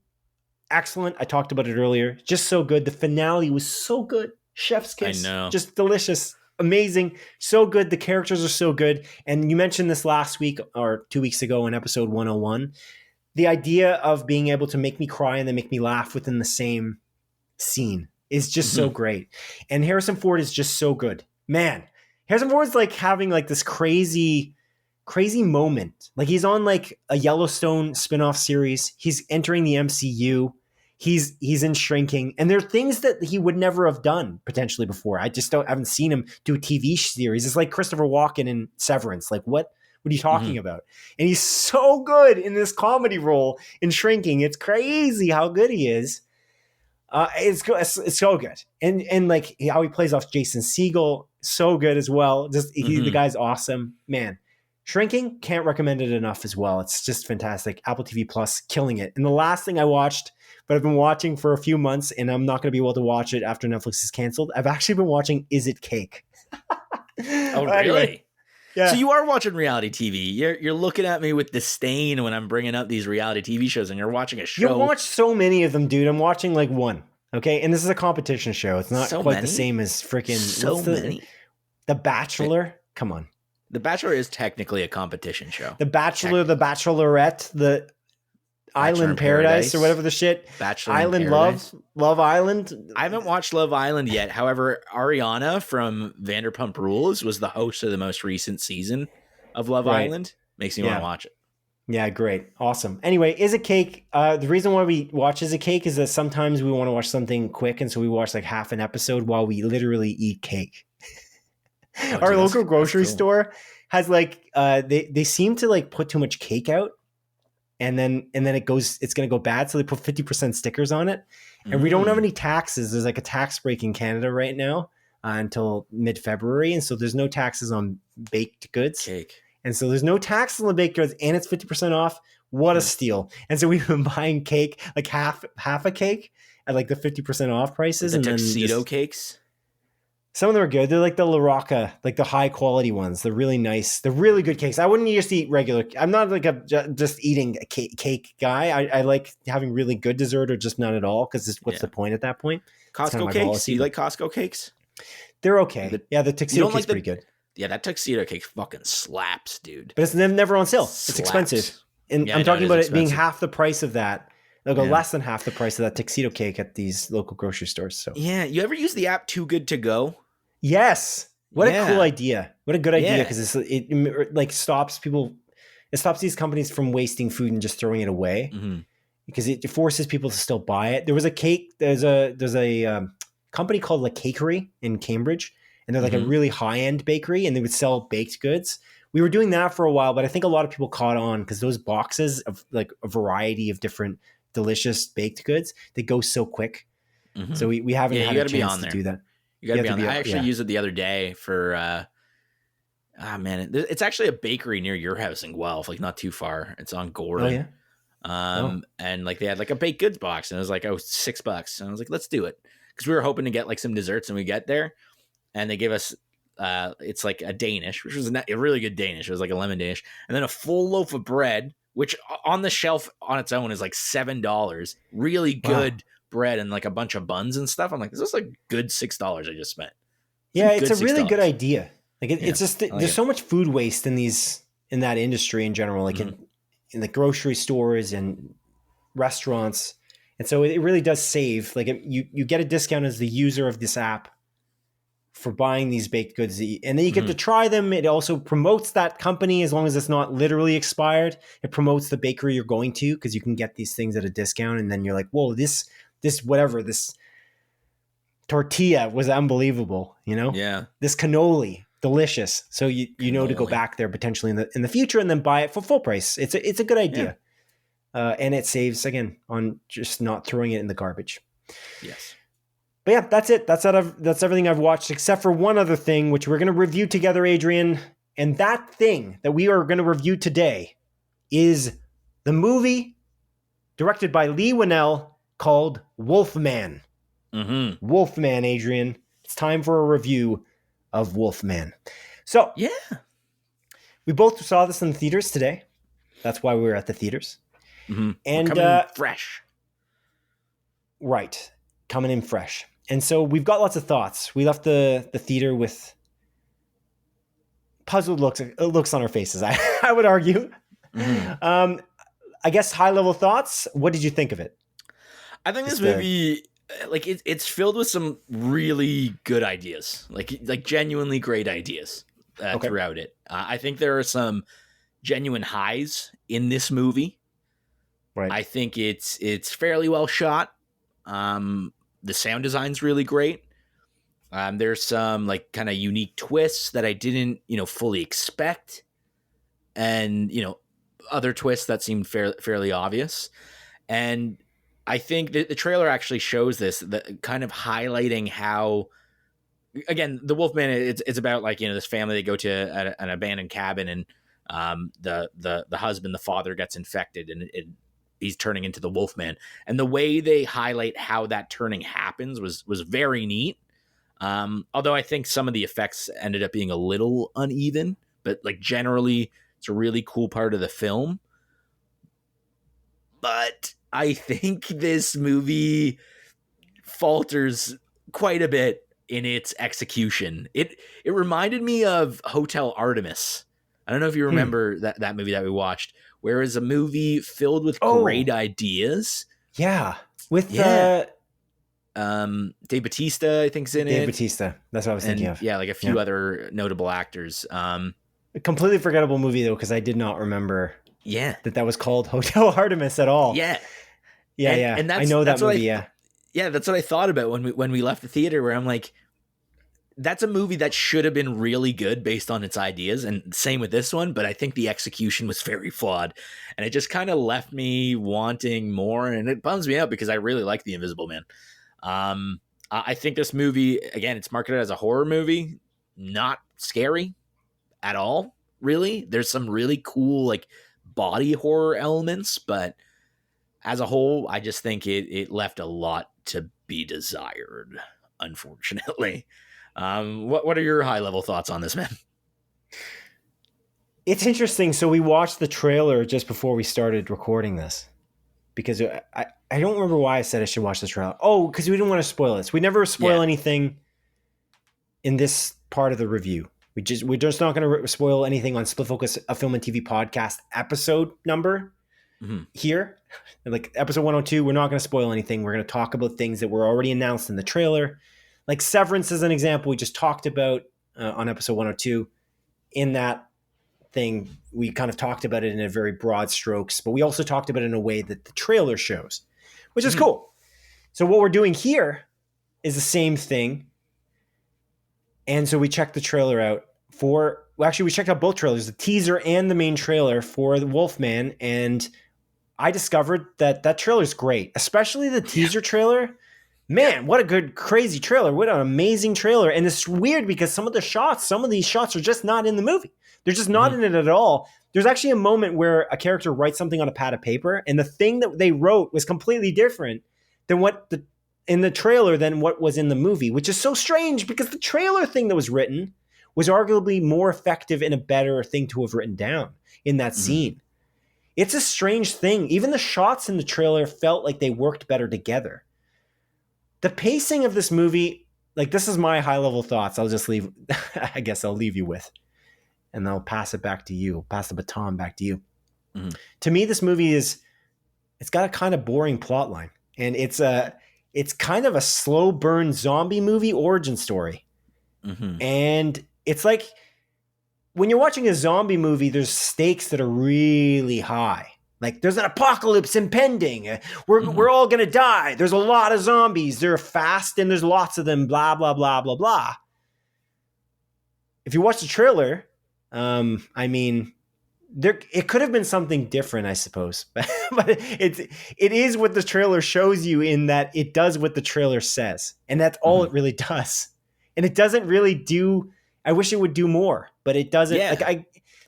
excellent. I talked about it earlier. Just so good. The finale was so good. Chef's kiss. I know. Just delicious. Amazing. So good. The characters are so good. And you mentioned this last week or 2 weeks ago in episode 101. The idea of being able to make me cry and then make me laugh within the same scene is just so great. And Harrison Ford is just so good. Man, Harrison Ford's like having like this crazy moment. Like he's on like a Yellowstone spinoff series. He's entering the MCU. He's in Shrinking. And there are things that he would never have done potentially before. I haven't seen him do a TV series. It's like Christopher Walken in Severance. Like what are you talking about? And he's so good in this comedy role in Shrinking. It's crazy how good he is. It's so good. And like how he plays off Jason Segel, so good as well. Just the guy's awesome. Man, Shrinking, can't recommend it enough as well. It's just fantastic. Apple TV Plus, killing it. And the last thing I watched, but I've been watching for a few months, and I'm not going to be able to watch it after Netflix is canceled. I've actually been watching Is It Cake?
Oh, really? Anyway, yeah. So you are watching reality TV. You're looking at me with disdain when I'm bringing up these reality TV shows, and you're watching a show.
You watch so many of them, dude. I'm watching like one. Okay, and this is a competition show. It's not quite the same as freaking
many.
The Bachelor. Come on.
The Bachelor is technically a competition show.
The Bachelor, The Bachelorette, the Island Paradise or whatever the shit.
Bachelor
Island Love Island.
I haven't watched Love Island yet. However, Ariana from Vanderpump Rules was the host of the most recent season of Love Island. Makes me want to watch it.
Yeah, great. Awesome. Anyway, Is It Cake? The reason why we watch Is It Cake is that sometimes we want to watch something quick, and so we watch like half an episode while we literally eat cake. Our local grocery store has like they seem to like put too much cake out, and then it's gonna go bad, so they put 50% stickers on it. And we don't have any taxes. There's like a tax break in Canada right now until mid-February, and so there's no taxes on baked goods.
Cake.
And so there's no taxes on the baked goods, and it's 50% off. What a steal. And so we've been buying cake, like half a cake at like the 50% off prices.
The tuxedo cakes?
Some of them are good. They're like the La Rocca, like the high quality ones. They're really nice. They're really good cakes. I wouldn't just eat regular. I'm not like just eating a cake guy. I like having really good dessert or just none at all, because what's the point at that point?
Costco cakes? Do you like Costco cakes?
They're okay. The tuxedo cake's pretty good.
Yeah, that tuxedo cake fucking slaps, dude.
But it's never on sale. It's expensive. And I'm talking about it being half the price of that. They'll go less than half the price of that tuxedo cake at these local grocery stores. So
yeah, you ever use the app Too Good To Go?
Yes. What a cool idea. What a good idea, because it like stops people. It stops these companies from wasting food and just throwing it away, because it forces people to still buy it. There was a cake. There's a company called La Cakery in Cambridge, and they're like a really high end bakery, and they would sell baked goods. We were doing that for a while, but I think a lot of people caught on because those boxes of like a variety of different delicious baked goods, they go so quick. So we haven't had a chance to do that.
You gotta be on there. I actually used it the other day for it's actually a bakery near your house in Guelph, like not too far. It's on Gordon. And like they had like a baked goods box, and it was like $6, and I was like, let's do it, because we were hoping to get like some desserts, and we get there and they gave us it's like a Danish, which was a really good Danish. It was like a lemon Danish, and then a full loaf of bread, which on the shelf on its own is like $7. Really good bread, and like a bunch of buns and stuff. I'm like, this is like good $6 I just spent.
It's a really good idea. Like it's just there's so much food waste in that industry in general, like in the grocery stores and restaurants, and so it really does save. Like you get a discount as the user of this app for buying these baked goods, and then you get to try them. It also promotes that company, as long as it's not literally expired. It promotes the bakery you're going to, because you can get these things at a discount, and then you're like, whoa, this tortilla was unbelievable, this cannoli, delicious. So you know to go back there potentially in the future, and then buy it for full price. It's a good idea. And it saves again on just not throwing it in the garbage.
Yes.
But yeah, that's it. That's everything I've watched, except for one other thing, which we're going to review together, Adrian. And that thing that we are going to review today is the movie directed by Leigh Whannell called Wolfman. Wolfman, Adrian. It's time for a review of Wolfman. So we both saw this in the theaters today. That's why we were at the theaters.
And coming fresh.
Right. Coming in fresh. And so we've got lots of thoughts. We left the theater with puzzled looks on our faces, I would argue. I guess high-level thoughts. What did you think of it?
I think this movie, like it's filled with some really good ideas, like genuinely great ideas throughout it. I think there are some genuine highs in this movie. Right. I think it's fairly well shot. The sound design's really great. There's some like kind of unique twists that I didn't, fully expect, and other twists that seemed fairly obvious. And I think that the trailer actually shows this, kind of highlighting how, again, the Wolfman, it's about like, this family, they go to an abandoned cabin, and the husband, the father, gets infected, and he's turning into the Wolfman. And the way they highlight how that turning happens was very neat. Although I think some of the effects ended up being a little uneven, but like generally it's a really cool part of the film. But I think this movie falters quite a bit in its execution. It reminded me of Hotel Artemis. I don't know if you remember that movie that we watched, where it's a movie filled with great ideas.
Yeah. With
Dave Bautista, I think, is in it.
Dave Bautista. That's what I was thinking of.
Yeah, like a few other notable actors.
A completely forgettable movie, though, because I did not remember that was called Hotel Artemis at all.
Yeah.
And I know that movie,
Yeah, that's what I thought about when we left the theater, where I'm like, that's a movie that should have been really good based on its ideas, and same with this one, but I think the execution was very flawed, and it just kind of left me wanting more, and it bums me out because I really like The Invisible Man. I think this movie, again, it's marketed as a horror movie, not scary at all, really. There's some really cool like body horror elements, but as a whole, I just think it left a lot to be desired, unfortunately. What are your high level thoughts on this, man?
It's interesting. So we watched the trailer just before we started recording this, because I don't remember why I said I should watch the trailer. Oh, because we didn't want to spoil this. We never spoil anything in this part of the review. We're just not going to spoil anything on Split Focus, a film and TV podcast episode number here. Like episode 102, we're not going to spoil anything. We're going to talk about things that were already announced in the trailer. Like Severance is an example we just talked about on episode 102. In that thing, we kind of talked about it in a very broad strokes, but we also talked about it in a way that the trailer shows, which is cool. So what we're doing here is the same thing. And so we checked the trailer out we checked out both trailers, the teaser and the main trailer for The Wolfman. And I discovered that trailer is great, especially the teaser trailer. Man, what a good, crazy trailer. What an amazing trailer. And it's weird because some of these shots are just not in the movie. They're just not in it at all. There's actually a moment where a character writes something on a pad of paper, and the thing that they wrote was completely different than in the trailer than what was in the movie, which is so strange because the trailer thing that was written was arguably more effective and a better thing to have written down in that scene. It's a strange thing. Even the shots in the trailer felt like they worked better together. The pacing of this movie, like, this is my high level thoughts. I'll just leave, I guess I'll leave you with, and I'll pass it back to you, pass the baton back to you. To me, this movie it's got a kind of boring plot line, and it's kind of a slow burn zombie movie origin story. And it's like when you're watching a zombie movie, there's stakes that are really high. Like there's an apocalypse impending. We're all going to die. There's a lot of zombies. They're fast and there's lots of them, blah, blah, blah, blah, blah. If you watch the trailer, I mean, it could have been something different, I suppose. But it is what the trailer shows you, in that it does what the trailer says. And that's all it really does. And it doesn't really do, I wish it would do more, but it doesn't. Yeah.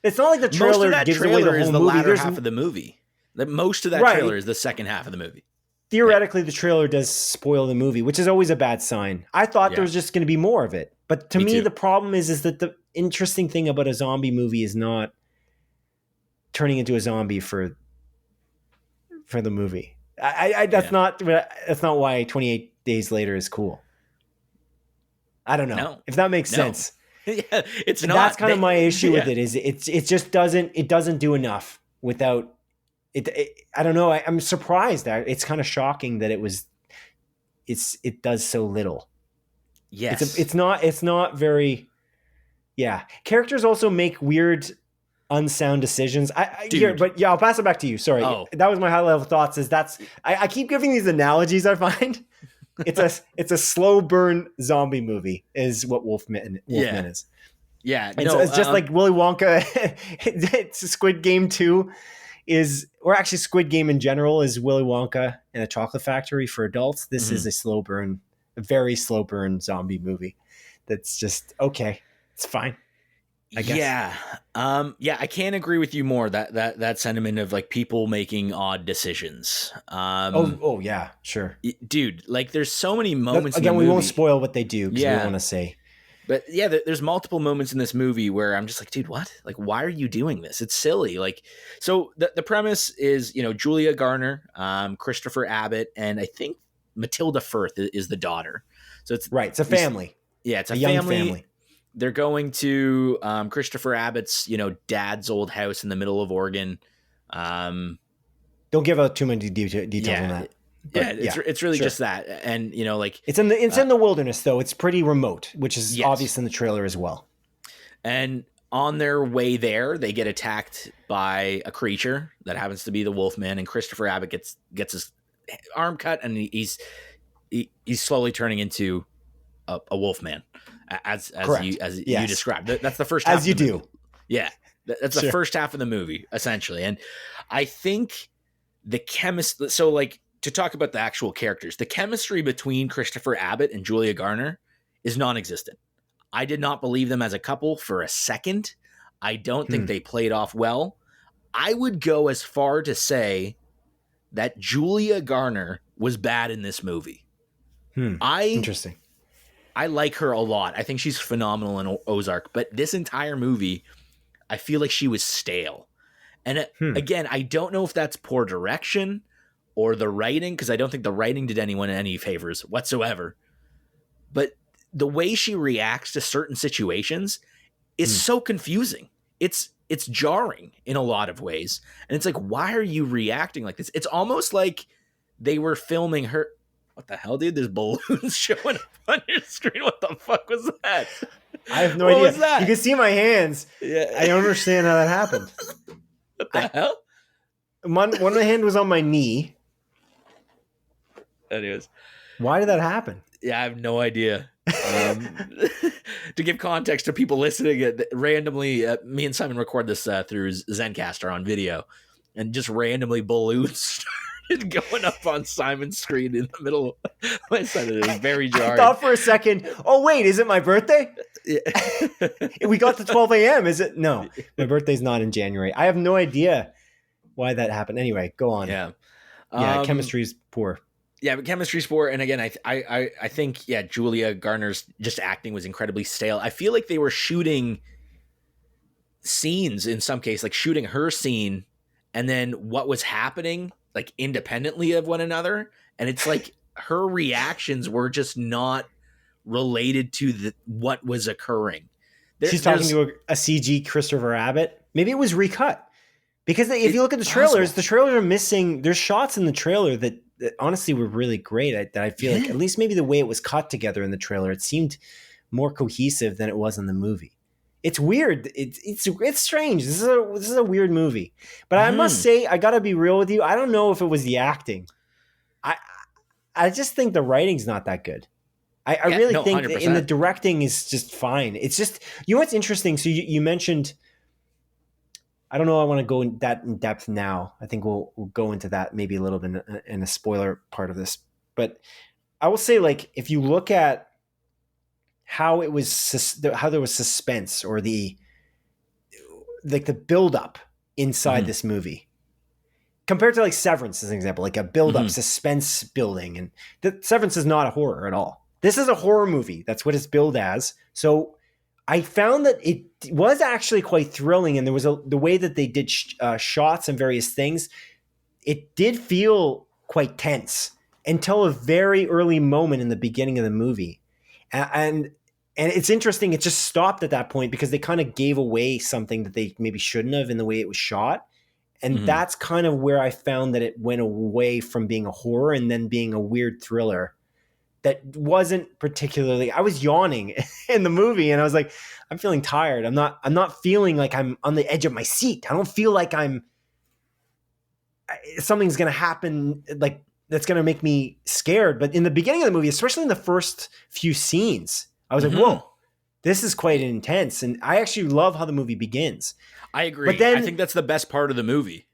It's not like the trailer gives away the whole
is the
movie.
Latter half of the movie. Most of that trailer is the second half of the movie.
Theoretically, the trailer does spoil the movie, which is always a bad sign. I thought there was just going to be more of it. But to me the problem is that the interesting thing about a zombie movie is not turning into a zombie for the movie. That's not why 28 Days Later is cool. I don't know if that makes sense.
Yeah, it's not.
That's kind of my issue with it. Is it just doesn't do enough without it. I don't know. I'm surprised. It's kind of shocking that it does so little.
Yes,
it's not very. Yeah, characters also make weird, unsound decisions. I'll pass it back to you. Sorry, that was my high level thoughts. I keep giving these analogies. I find. It's a slow burn zombie movie is what Wolfman is.
Yeah.
It's just like Willy Wonka. It's Squid Game 2 or actually Squid Game in general is Willy Wonka and a Chocolate Factory for adults. This is a very slow burn zombie movie. That's just okay. It's fine, I guess.
Yeah. I can't agree with you more. That sentiment of like people making odd decisions.
Yeah, sure.
Dude, like there's so many moments.
Again, we won't spoil what they do because we don't want to say.
But yeah, there's multiple moments in this movie where I'm just like, dude, what? Like, why are you doing this? It's silly. Like, so the premise is, Julia Garner, Christopher Abbott, and I think Matilda Firth is the daughter. So it's
right. It's a family.
It's a
young family.
They're going to Christopher Abbott's, dad's old house in the middle of Oregon.
Don't give out too many details on that.
But it's really just that, and
it's in the wilderness though. It's pretty remote, which is obvious in the trailer as well. And
on their way there, they get attacked by a creature that happens to be the Wolfman, and Christopher Abbott gets his arm cut, and he's slowly turning into a Wolfman. As you described. That's the first half
as you do.
Yeah. That's the first half of the movie, essentially. And I think so like to talk about the actual characters, the chemistry between Christopher Abbott and Julia Garner is non-existent. I did not believe them as a couple for a second. I don't think they played off well. I would go as far to say that Julia Garner was bad in this movie.
Interesting.
I like her a lot. I think she's phenomenal in Ozark, but this entire movie, I feel like she was stale. And again, I don't know if that's poor direction or the writing, because I don't think the writing did anyone any favors whatsoever. But the way she reacts to certain situations is so confusing. It's jarring in a lot of ways. And it's like, why are you reacting like this? It's almost like they were filming her. What the hell, dude? There's balloons showing up on your screen. What the fuck was that?
I have no idea. What was that? You can see my hands. Yeah. I don't understand how that happened.
What the hell?
One of the hand was on my knee.
Anyways.
Why did that happen?
Yeah, I have no idea. To give context to people listening, randomly, me and Simon record this through Zencastr on video, and just randomly balloons started going up on Simon's screen in the middle of my son. It was very jarring.
I thought for a second, oh wait, is it my birthday? Yeah. We got to 12 a.m. Is it? No, my birthday's not in January. I have no idea why that happened. Anyway, go on.
Yeah,
chemistry's poor.
Yeah, but chemistry's poor. And again, I think, Julia Garner's just acting was incredibly stale. I feel like they were shooting scenes in some case, like shooting her scene and then what was happening like independently of one another. And it's like her reactions were just not related to what was occurring.
She's talking to a CG Christopher Abbott. Maybe it was recut. Because if you look at the trailers, the trailers are missing. There's shots in the trailer that honestly were really great. That I feel like, at least maybe the way it was cut together in the trailer, it seemed more cohesive than it was in the movie. It's weird. It's strange. This is a weird movie. But I must say, I gotta be real with you. I don't know if it was the acting. I just think the writing's not that good. I really think
100%.
And the directing is just fine. It's just, you know what's interesting? So you mentioned, I don't know. I want to go in depth now. I think we'll go into that maybe a little bit in a spoiler part of this. But I will say, like, if you look at how it was, how there was suspense or the buildup inside this movie, compared to like Severance as an example, like a buildup, suspense building, and Severance is not a horror at all. This is a horror movie. That's what it's billed as. So I found that it was actually quite thrilling, and there was the way that they did shots and various things. It did feel quite tense until a very early moment in the beginning of the movie, and it's interesting. It just stopped at that point because they kind of gave away something that they maybe shouldn't have in the way it was shot, and that's kind of where I found that it went away from being a horror and then being a weird thriller. That wasn't particularly, I was yawning in the movie and I was like, I'm feeling tired. I'm not feeling like I'm on the edge of my seat. I don't feel like something's going to happen like that's going to make me scared. But in the beginning of the movie, especially in the first few scenes, I was like, whoa, this is quite intense. And I actually love how the movie begins.
I agree. But then, I think that's the best part of the movie.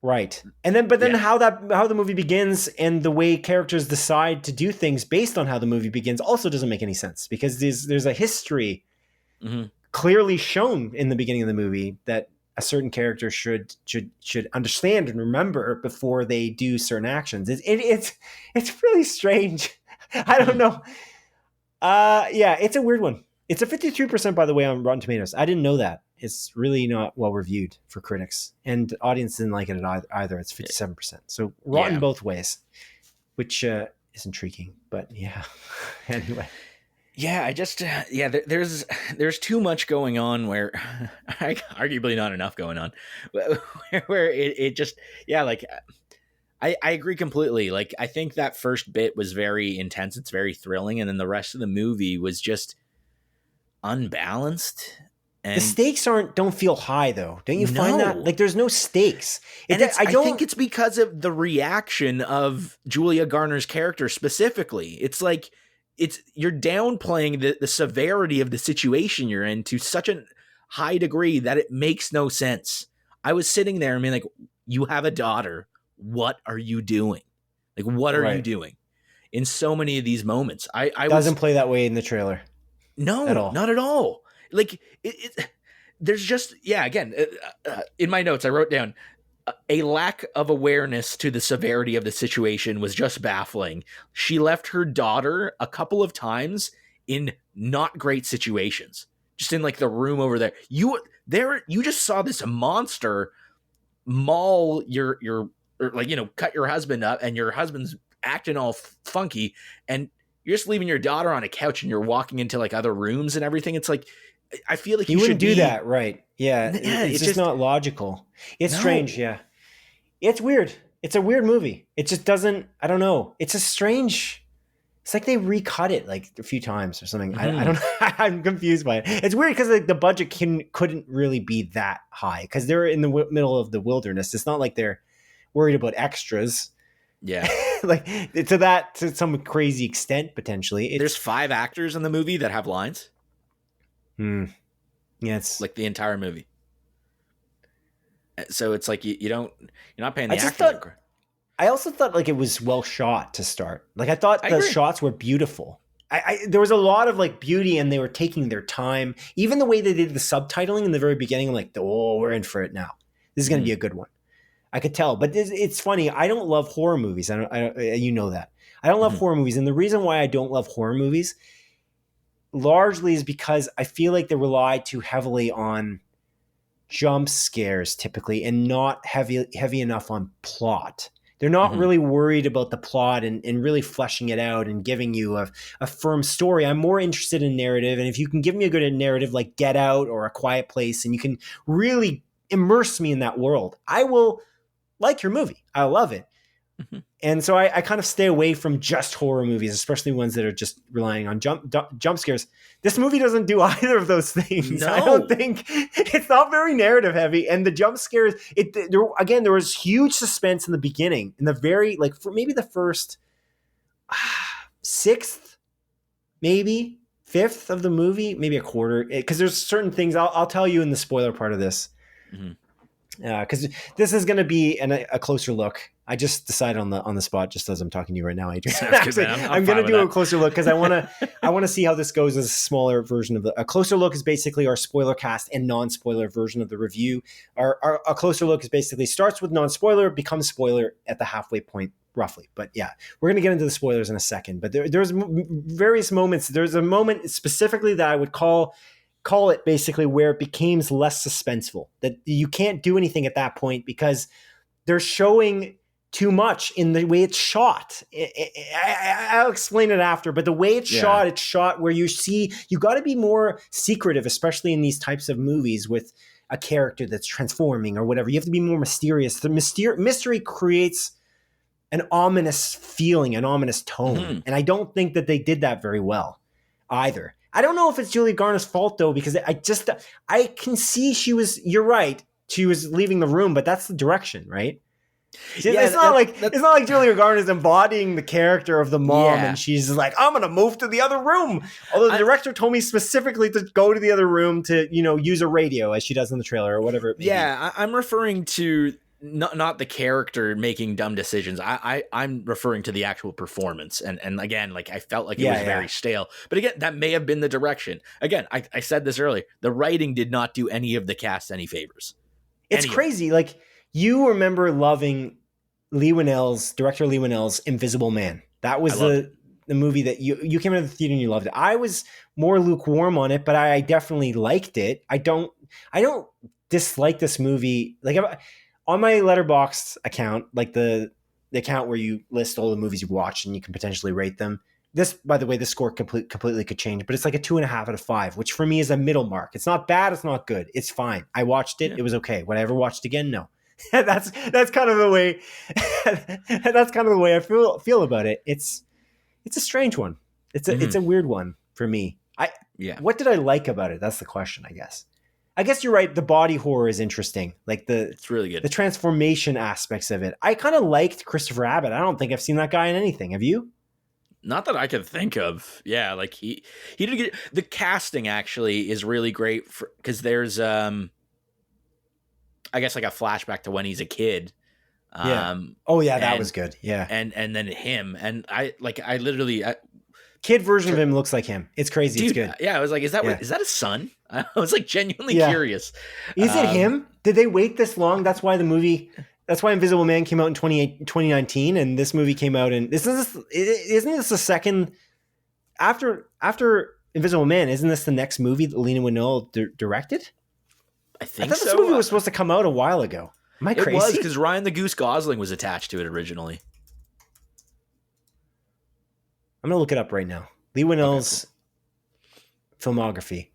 Right. And then how the movie begins and the way characters decide to do things based on how the movie begins also doesn't make any sense, because there's a history clearly shown in the beginning of the movie that a certain character should understand and remember before they do certain actions. It's really strange. I don't know. It's a weird one. It's a 53%, by the way, on Rotten Tomatoes. I didn't know that. It's really not well reviewed for critics, and audience didn't like it either. It's 57%. So rotten both ways, which is intriguing, but anyway.
Yeah, I just, there's too much going on where arguably not enough going on where it just, like, I agree completely. Like, I think that first bit was very intense. It's very thrilling. And then the rest of the movie was just unbalanced. And
the stakes don't feel high though. Don't you find that? Like, there's no stakes.
And I think it's because of the reaction of Julia Garner's character specifically. It's like, you're downplaying the severity of the situation you're in to such a high degree that it makes no sense. I was sitting there and being like, you have a daughter. What are you doing? Like, what are you doing? In so many of these moments. I
doesn't play that way in the trailer.
No, not at all. Like, there's just, again, in my notes, I wrote down a lack of awareness to the severity of the situation was just baffling. She left her daughter a couple of times in not great situations. Just in like the room over there. You just saw this monster maul your or like, cut your husband up, and your husband's acting all funky, and you're just leaving your daughter on a couch and you're walking into like other rooms and everything. It's like, I feel like you
wouldn't
should
do that, right? Yeah, it's just not logical. It's strange, yeah. It's weird. It's a weird movie. It just doesn't, I don't know. It's a strange, it's like they recut it like a few times or something. I don't know. I'm confused by it. It's weird because like the budget couldn't really be that high because they're in the middle of the wilderness. It's not like they're worried about extras.
Yeah.
Like to some crazy extent, potentially.
There's 5 actors in the movie that have lines.
Yeah, it's
like the entire movie. So it's like you're not paying the actor.
I also thought like it was well shot to start. Like I thought the shots were beautiful. There was a lot of like beauty, and they were taking their time. Even the way they did the subtitling in the very beginning, I'm like, oh, we're in for it now. This is going to be a good one. I could tell. But it's funny. I don't love horror movies. You know that. I don't love horror movies, and the reason why I don't love horror movies largely is because I feel like they rely too heavily on jump scares typically, and not heavy enough on plot. They're not really worried about the plot and really fleshing it out and giving you a firm story. I'm more interested in narrative. And if you can give me a good narrative like Get Out or A Quiet Place, and you can really immerse me in that world, I will like your movie. I love it. And so I kind of stay away from just horror movies, especially ones that are just relying on jump scares. This movie doesn't do either of those things. No. I don't think it's not very narrative heavy. And the jump scares, there was huge suspense in the beginning, in the very, like for maybe the first 6th, maybe 5th of the movie, maybe a quarter. Because there's certain things I'll tell you in the spoiler part of this. Because this is going to be a closer look. I just decided on the spot, just as I'm talking to you right now, Adrian. Actually, I'm going to do a closer look because I want to see how this goes as a smaller version of a closer look is basically our spoiler cast and non-spoiler version of the review. Our closer look is basically starts with non-spoiler, becomes spoiler at the halfway point, roughly. But yeah, we're going to get into the spoilers in a second. But there's various moments. There's a moment specifically that I would call it basically where it becomes less suspenseful, that you can't do anything at that point because they're showing too much in the way it's shot. I'll explain it after, but the way it's shot where you got to be more secretive, especially in these types of movies with a character that's transforming or whatever. You have to be more mysterious. The mystery creates an ominous feeling, an ominous tone. And I don't think that they did that very well either. I don't know if it's Julia Garner's fault though, because I can see you're right. She was leaving the room, but that's the direction, right? It's not like Julia Garner's embodying the character of the mom and she's like, I'm going to move to the other room. Although the director told me specifically to go to the other room to, use a radio as she does in the trailer or whatever it may be.
I'm referring to not the character making dumb decisions. I'm referring to the actual performance. And again, like I felt like it was very stale. But again, that may have been the direction. Again, I said this earlier. The writing did not do any of the cast any favors.
It's crazy. Like you remember loving director Leigh Whannell's Invisible Man. That was the movie that you came into the theater and you loved it. I was more lukewarm on it, but I definitely liked it. I don't dislike this movie. Like on my Letterboxd account, like the account where you list all the movies you've watched and you can potentially rate them. This, by the way, the score completely could change, but it's like a 2.5 out of 5, which for me is a middle mark. It's not bad. It's not good. It's fine. I watched it. Yeah. It was okay. Would I ever watch it again? No. That's kind of the way. That's kind of the way I feel about it. It's a strange one. It's a weird one for me. What did I like about it? That's the question, I guess. I guess you're right. The body horror is interesting. Like it's really good. The transformation aspects of it. I kind of liked Christopher Abbott. I don't think I've seen that guy in anything. Have you?
Not that I can think of. Yeah, like he did get the casting actually is really great because there's I guess like a flashback to when he's a kid.
That was good. Yeah.
And then him and I literally
kid version of him looks like him. It's crazy. Dude, it's good.
Yeah, I was like, is that his son? I was like genuinely curious.
Is it him? Did they wait this long? That's why Invisible Man came out in 2019 and this movie came out isn't this the second after Invisible Man, isn't this the next movie that Leigh Whannell directed?
I think
so. This movie was supposed to come out a while ago. Am I crazy?
It was, because Ryan the Goose Gosling was attached to it originally.
I'm going to look it up right now. Leigh Whannell's filmography.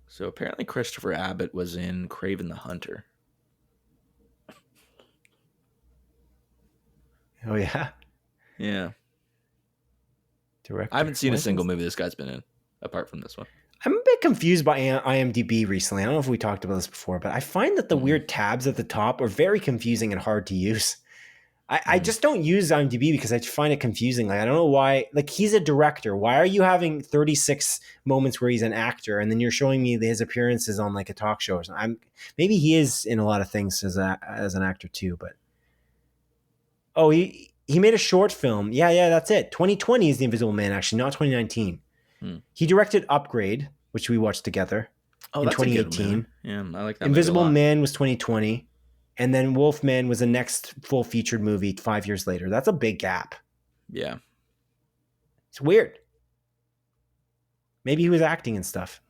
So apparently Christopher Abbott was in Kraven the Hunter.
Oh, yeah?
Yeah.
Director.
I haven't seen a single movie this guy's been in, apart from this one.
I'm a bit confused by IMDb recently. I don't know if we talked about this before, but I find that the weird tabs at the top are very confusing and hard to use. I just don't use IMDb because I find it confusing. Like, I don't know why. Like, he's a director. Why are you having 36 moments where he's an actor, and then you're showing me his appearances on like a talk show or something? Maybe he is in a lot of things as an actor too. But he made a short film. Yeah, that's it. 2020 is The Invisible Man, actually, not 2019. He directed Upgrade, which we watched together in 2018.
Yeah, I like that.
Invisible Man was 2020. And then Wolfman was the next full featured movie 5 years later. That's a big gap.
Yeah.
It's weird. Maybe he was acting and stuff.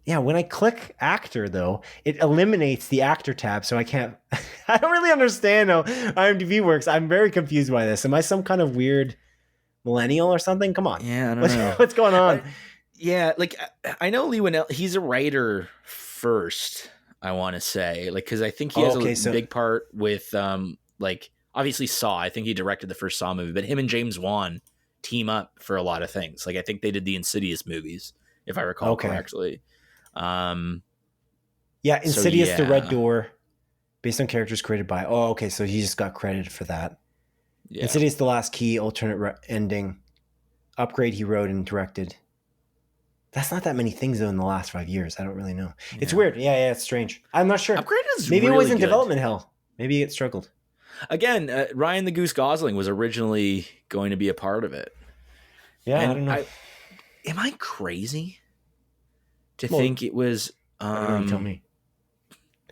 Yeah, when I click actor, though, it eliminates the actor tab, so I can't... I don't really understand how IMDb works. I'm very confused by this. Am I some kind of weird millennial or something? Come on.
Yeah, I don't know.
What's going on?
Like, I know Leigh Whannell, he's a writer first, I want to say. Like, because I think he has a big part with, like, obviously Saw. I think he directed the first Saw movie, but him and James Wan team up for a lot of things. Like, I think they did the Insidious movies, if I recall correctly.
Insidious, The Red Door, based on characters created by... Oh, okay, so he just got credited for that. Yeah. Insidious, The Last Key, alternate ending. Upgrade, he wrote and directed. That's not that many things, though, in the last 5 years. I don't really know. Yeah. It's weird. Yeah, it's strange. I'm not sure.
Upgrade is
Maybe
really
it was in
good.
development hell. Maybe it struggled.
Again, Ryan the Goose Gosling was originally going to be a part of it.
Yeah, I don't know.
Am I crazy to think it was...
tell me.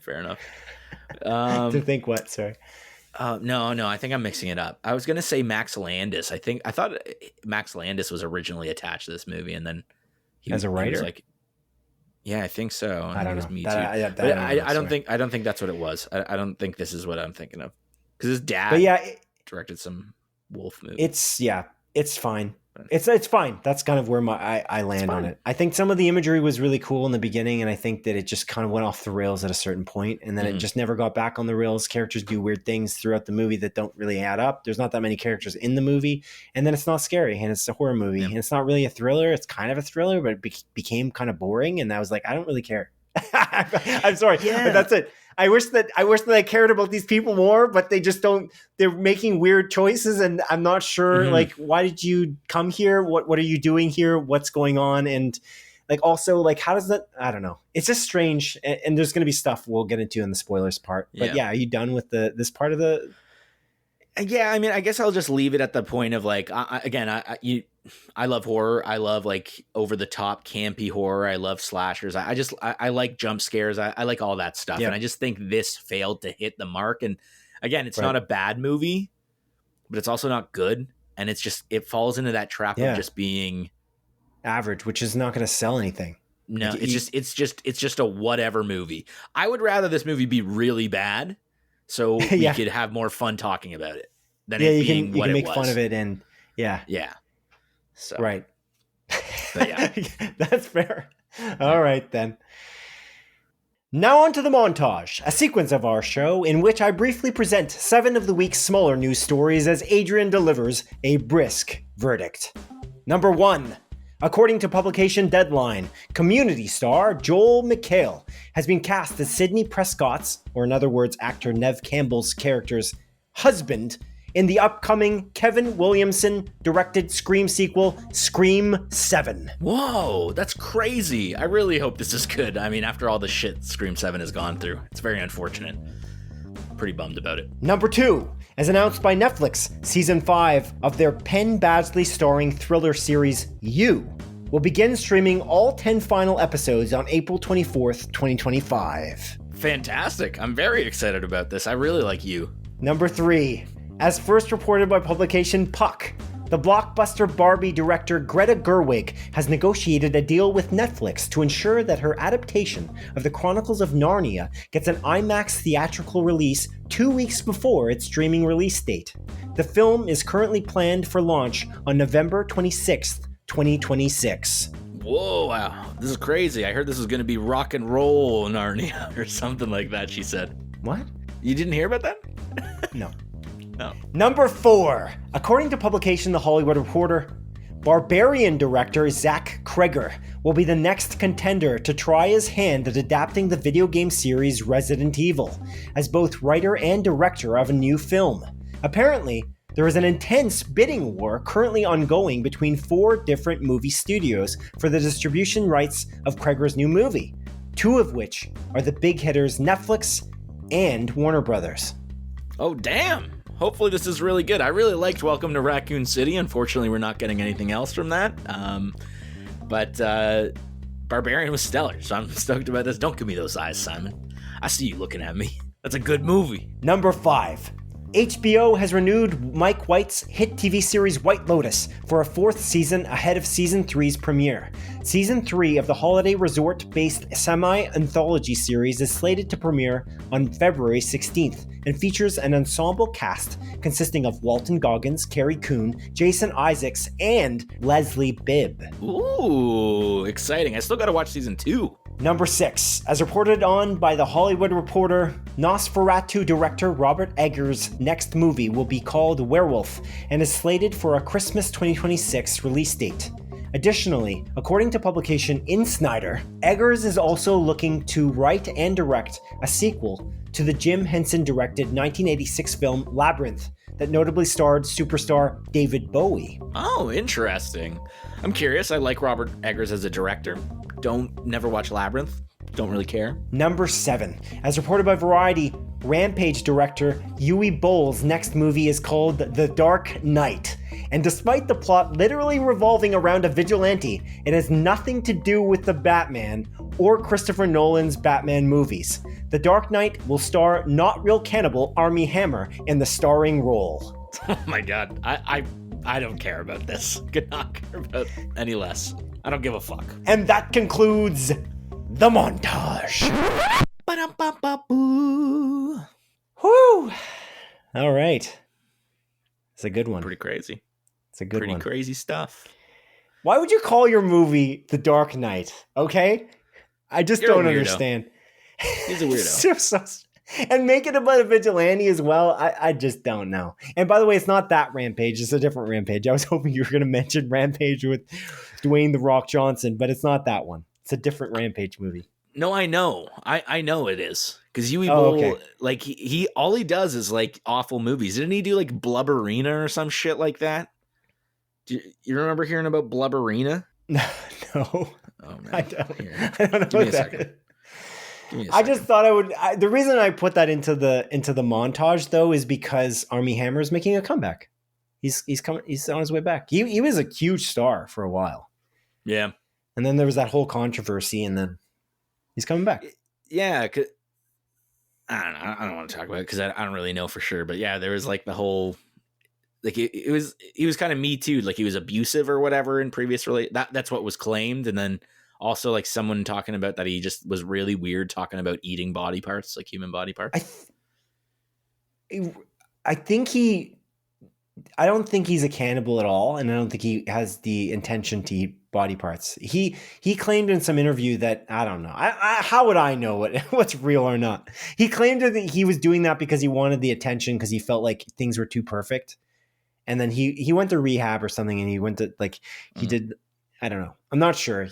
Fair enough.
To think what? Sorry.
No, I think I'm mixing it up. I was going to say Max Landis. I thought Max Landis was originally attached to this movie, and then
as a writer,
he was like, yeah, I think so.
I don't know.
Me too. I don't think that's what it was. I don't think this is what I'm thinking of, because his dad directed some Wolf movie.
It's fine. It's fine. That's kind of where I land on it. I think some of the imagery was really cool in the beginning, and I think that it just kind of went off the rails at a certain point, and then it just never got back on the rails. Characters do weird things throughout the movie that don't really add up. There's not that many characters in the movie, and then it's not scary, and it's a horror movie, and it's not really a thriller. It's kind of a thriller, but it became kind of boring, and I was like, I don't really care. I'm sorry, but that's it. I wish that I cared about these people more, but they just don't. They're making weird choices, and I'm not sure. Like, why did you come here? What are you doing here? What's going on? And like, also, like, how does that? I don't know. It's just strange. And there's going to be stuff we'll get into in the spoilers part. But are you done with this part of the?
Yeah, I mean, I guess I'll just leave it at the point of like, I love horror. I love like over the top campy horror. I love slashers. I like jump scares. I like all that stuff. And I just think this failed to hit the mark. And again, it's not a bad movie, but it's also not good. And it falls into that trap of just being
average, which is not going to sell anything.
No, like, it's just a whatever movie. I would rather this movie be really bad, so we could have more fun talking about it than it being what it was. You can make fun
of it, and yeah.
So
right.
But yeah.
That's fair. All right then. Now on to the montage, a sequence of our show in which I briefly present 7 of the week's smaller news stories as Adrian delivers a brisk verdict. Number 1. According to publication Deadline, Community star Joel McHale has been cast as Sidney Prescott's, or in other words, actor Neve Campbell's character's husband in the upcoming Kevin Williamson-directed Scream sequel, Scream 7.
Whoa, that's crazy. I really hope this is good. I mean, after all the shit Scream 7 has gone through, it's very unfortunate. Pretty bummed about it.
Number 2, as announced by Netflix, Season 5 of their Penn Badgley starring thriller series, You, will begin streaming all 10 final episodes on April 24th, 2025.
Fantastic. I'm very excited about this. I really like You.
Number 3, as first reported by publication Puck, The blockbuster Barbie director Greta Gerwig has negotiated a deal with Netflix to ensure that her adaptation of the Chronicles of Narnia gets an IMAX theatrical release 2 weeks before its streaming release date. The film is currently planned for launch on November 26th, 2026.
Whoa, wow. This is crazy. I heard this was going to be rock and roll Narnia or something like that, she said.
What?
You didn't hear about that?
No.
No.
Number 4. According to publication The Hollywood Reporter, Barbarian director Zach Cregger will be the next contender to try his hand at adapting the video game series Resident Evil, as both writer and director of a new film. Apparently, there is an intense bidding war currently ongoing between 4 different movie studios for the distribution rights of Cregger's new movie, 2 of which are the big hitters Netflix and Warner Brothers.
Oh, damn! Hopefully this is really good. I really liked Welcome to Raccoon City. Unfortunately, we're not getting anything else from that. But Barbarian was stellar, so I'm stoked about this. Don't give me those eyes, Simon. I see you looking at me. That's a good movie.
Number 5. HBO has renewed Mike White's hit TV series White Lotus for a 4th season ahead of Season 3's premiere. Season 3 of the holiday resort-based semi-anthology series is slated to premiere on February 16th and features an ensemble cast consisting of Walton Goggins, Carrie Coon, Jason Isaacs, and Leslie Bibb.
Ooh, exciting. I still gotta watch Season 2.
Number 6. As reported on by The Hollywood Reporter, Nosferatu director Robert Eggers' next movie will be called Werewolf and is slated for a Christmas 2026 release date. Additionally, according to publication InSnyder, Eggers is also looking to write and direct a sequel to the Jim Henson-directed 1986 film Labyrinth that notably starred superstar David Bowie.
Oh, interesting. I'm curious. I like Robert Eggers as a director. Never watch Labyrinth. Don't really care.
Number 7. As reported by Variety, Rampage director Uwe Boll's next movie is called The Dark Knight. And despite the plot literally revolving around a vigilante, it has nothing to do with the Batman or Christopher Nolan's Batman movies. The Dark Knight will star not real cannibal Armie Hammer in the starring role.
Oh my god. I don't care about this. Could not care about any less. I don't give a fuck.
And that concludes the montage.
Ba-dum-ba-ba-boo.
Whew. All right. It's a good one.
Pretty crazy.
It's a good one.
Pretty crazy stuff.
Why would you call your movie The Dark Knight? Okay? I just don't understand.
He's a weirdo.
And make it about a vigilante as well. I just don't know. And by the way, it's not that Rampage. It's a different Rampage. I was hoping you were going to mention Rampage with Dwayne "The Rock" Johnson, but it's not that one. It's a different Rampage movie.
No, I know. I know it is. Because Uwe Boll,
okay.
like, he all he does is, like, awful movies. Didn't he do, like, Blubberina or some shit like that? Do you remember hearing about Blubberina?
No.
Oh, man.
I don't know what that is.
I
just thought I would. The reason I put that into the montage though is because Armie Hammer is making a comeback. He's coming. He's on his way back. He was a huge star for a while.
Yeah,
and then there was that whole controversy, and then he's coming back.
Yeah, I don't know. I don't want to talk about it because I don't really know for sure. But yeah, there was like the whole like he was kind of Me Too, like he was abusive or whatever in previous that's what was claimed, and then. Also, like someone talking about that he just was really weird talking about eating body parts, like human body parts.
I don't think he's a cannibal at all, and I don't think he has the intention to eat body parts. He claimed in some interview that I don't know. How would I know what's real or not? He claimed that he was doing that because he wanted the attention because he felt like things were too perfect, and then he went to rehab or something, and he went to he did. I don't know. I'm not sure.